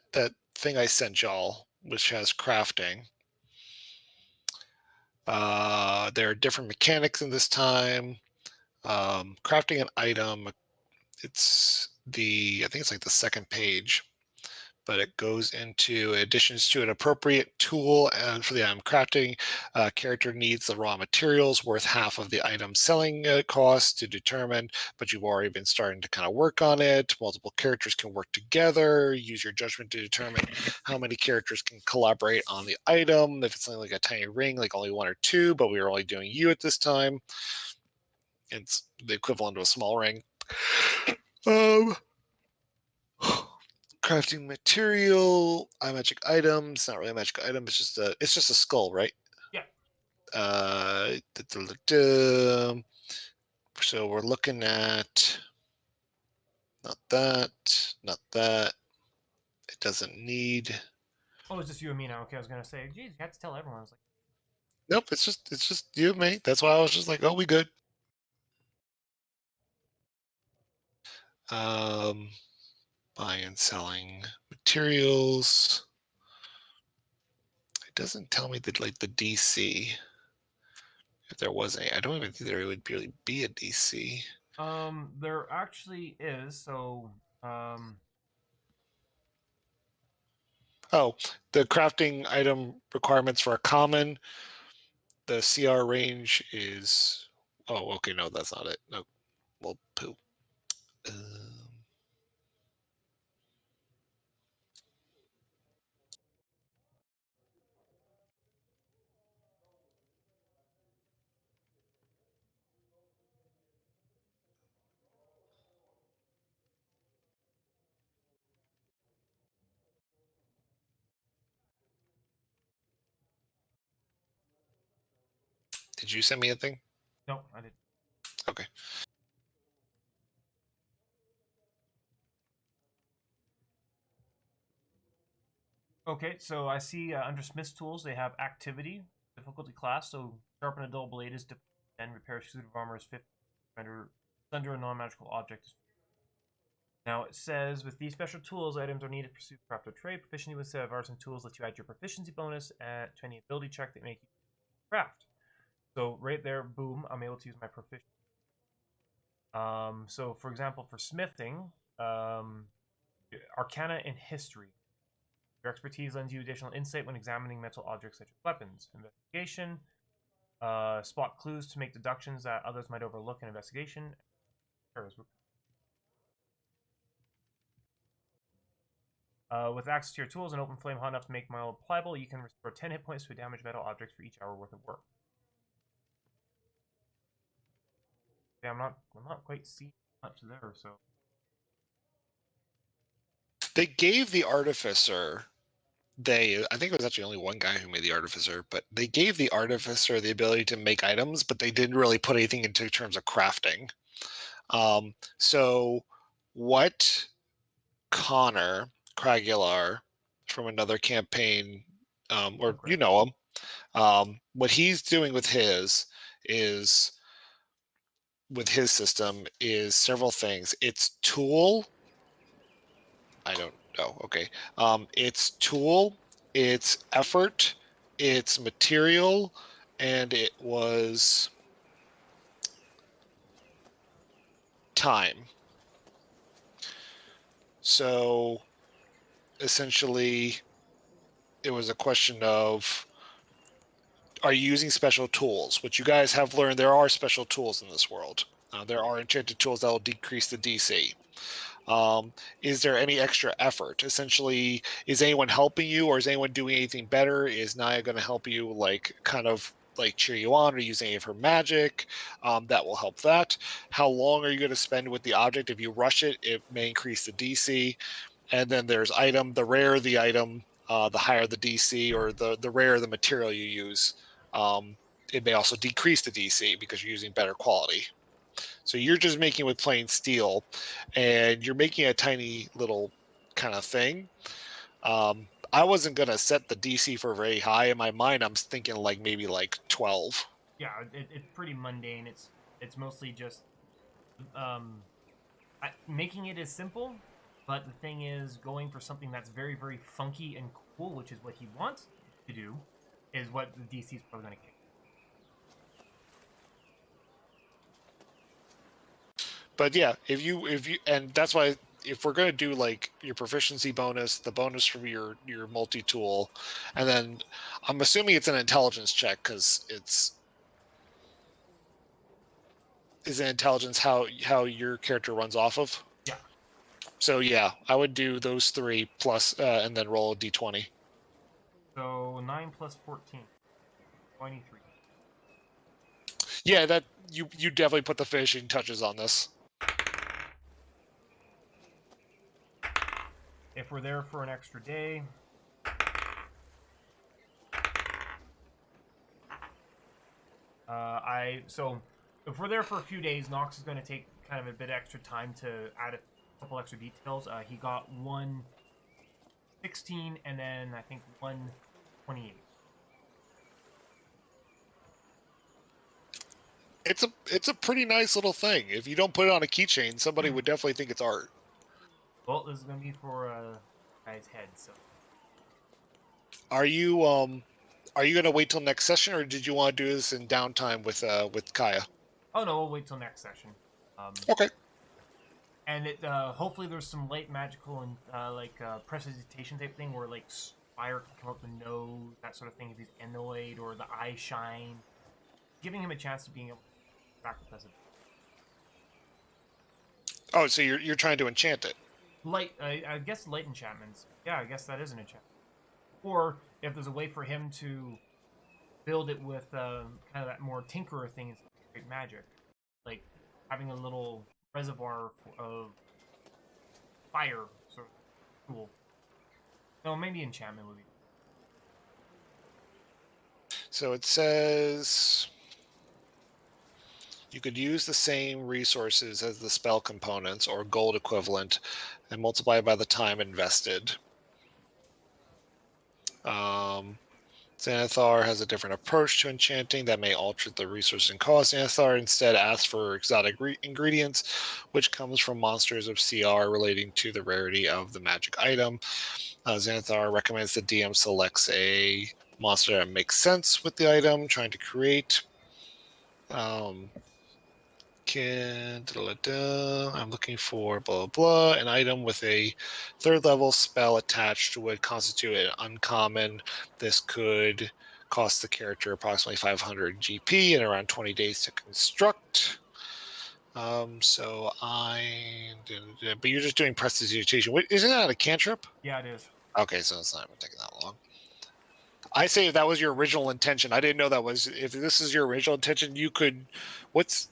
thing I sent y'all, which has crafting, there are different mechanics in this time. Crafting an item. I think it's like the second page, but it goes into additions to an appropriate tool, and for the item crafting, character needs the raw materials worth half of the item selling cost to determine, but you've already been starting to kind of work on it. Multiple characters can work together. Use your judgment to determine how many characters can collaborate on the item. If it's something like a tiny ring, like only one or two, but we were only doing you at this time, it's the equivalent of a small ring. Crafting material, magic items. Not really a magic item. It's just a skull, right? Yeah. So we're looking at not that, not that. It doesn't need. Oh, it's just you and me now. Okay, I was gonna say, geez, you have to tell everyone. I was like, Nope. It's just you and me. That's why I was just like, oh, we good. Buying and selling materials. It doesn't tell me that like the DC. If there was any, I don't even think there would really be a DC. there actually is. So, Oh, the crafting item requirements for a common. The CR range is. Oh, okay. No, that's not it. No, well, poo. Did you send me a thing? no, I didn't. Okay. Okay, so I see under Smith's tools they have activity, difficulty class. So sharpen a dull blade is and repair suit of armor is 50. under a non-magical object. Now it says, with these special tools, items are needed to pursue craft or trade. Proficiency with set of arts and tools lets you add your proficiency bonus to any ability check that make you craft. So right there, boom, I'm able to use my proficiency. So for example, for smithing, Arcana and History. Your expertise lends you additional insight when examining metal objects such as weapons. Investigation. Spot clues to make deductions that others might overlook in investigation. With access to your tools and open flame hot enough to make Milo pliable, you can restore 10 hit points to a damaged metal object for each hour worth of work. Yeah, I'm not quite seeing much there, so. They gave the Artificer, I think it was actually only one guy who made the Artificer, but they gave the Artificer the ability to make items, but they didn't really put anything into terms of crafting. So what Connor Cragular from another campaign, or you know him, what he's doing with his system is several things. It's tool. I don't know. Okay. It's tool, it's effort, it's material, and it was time. So essentially, it was a question of, are you using special tools? Which you guys have learned, there are special tools in this world. There are enchanted tools that will decrease the DC. Is there any extra effort? Essentially, is anyone helping you, or is anyone doing anything better? Is Naya going to help you, like, kind of like cheer you on, or use any of her magic? That will help that. How long are you going to spend with the object? If you rush it, it may increase the DC. And then there's item. The rarer the item, the higher the DC, or the rarer the material you use. It may also decrease the DC because you're using better quality. So you're just making with plain steel, and you're making a tiny little kind of thing. I wasn't going to set the DC for very high. In my mind, I'm thinking like maybe like 12. Yeah, it's pretty mundane. It's mostly just making it as simple, but the thing is, going for something that's very, very funky and cool, which is what he wants to do, is what the DC is probably going to kick. But yeah, if you, and that's why, if we're going to do like your proficiency bonus, the bonus from your multi-tool, and then I'm assuming it's an intelligence check, because is an intelligence how your character runs off of? Yeah. So yeah, I would do those 3 plus, and then roll a d20. So 9 plus 14, 23. Yeah, that you definitely put the finishing touches on this. If we're there for an extra day, so if we're there for a few days, Nox is going to take kind of a bit extra time to add a couple extra details. He got 116 and then I think 128. It's a pretty nice little thing. If you don't put it on a keychain, somebody would definitely think it's art. Well, this is going to be for guy's head. So, are you going to wait till next session, or did you want to do this in downtime with Kaya? Oh no, we'll wait till next session. Okay. And it hopefully there's some light magical and prestidigitation type thing where like fire can come out the nose, that sort of thing if he's annoyed, or the eye shine, giving him a chance to being able to practice it. Oh, so you're trying to enchant it? Light, I guess light enchantments. Yeah, I guess that is an enchantment. Or if there's a way for him to build it with kind of that more tinkerer thing is great magic, like having a little reservoir of fire sort of tool. No, maybe enchantment would be. So it says you could use the same resources as the spell components or gold equivalent and multiply by the time invested. Xanathar has a different approach to enchanting that may alter the resource and cost. Xanathar instead asks for exotic ingredients, which comes from monsters of CR relating to the rarity of the magic item. Xanathar recommends the DM selects a monster that makes sense with the item trying to create. I'm looking for blah, blah, an item with a 3rd level spell attached would constitute an uncommon. This could cost the character approximately 500 GP and around 20 days to construct. But you're just doing prestidigitation. Isn't that a cantrip? Yeah, it is. Okay, so it's not taking that long. I say if that was your original intention. I didn't know that was. If this is your original intention, you could. What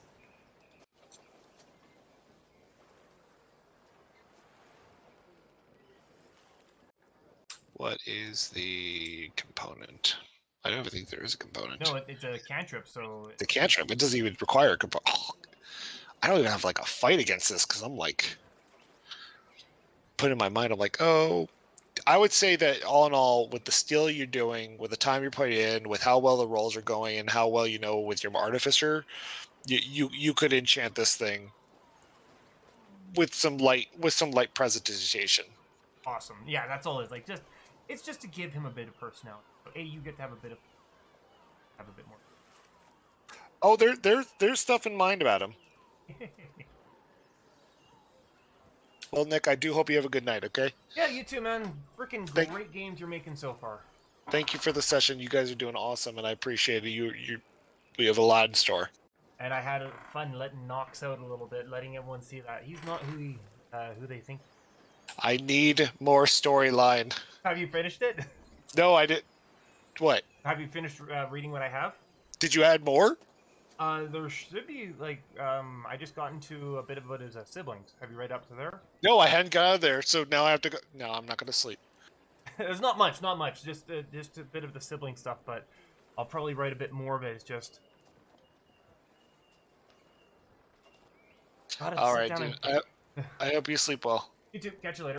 is the component? I don't even think there is a component. No, it's a cantrip, so... The cantrip. It doesn't even require a component. Oh, I don't even have like a fight against this because I'm like... Put in my mind, I'm like, oh... I would say that all in all, with the skill you're doing, with the time you're putting in, with how well the rolls are going, and how well you know with your artificer, you could enchant this thing with some light prestidigitation. Awesome. Yeah, that's all it is. Like, it's just to give him a bit of personality. You get to have a bit more. Oh, there's stuff in mind about him. Well, Nick, I do hope you have a good night, okay? Yeah, you too, man. Freaking great games you're making so far. Thank you for the session. You guys are doing awesome, and I appreciate it. We have a lot in store. And I had fun letting Nox out a little bit, letting everyone see that he's not who they think. I need more storyline. Have you finished it? No, I did. What? Have you finished reading what I have? Did you add more? There should be, like, I just got into a bit of it as siblings. Have you read up to there? No, I hadn't got out of there, so now I have to go. No, I'm not going to sleep. There's not much. Just a bit of the sibling stuff, but I'll probably write a bit more of it. It's just... All right, dude. I hope you sleep well. You too. Catch you later.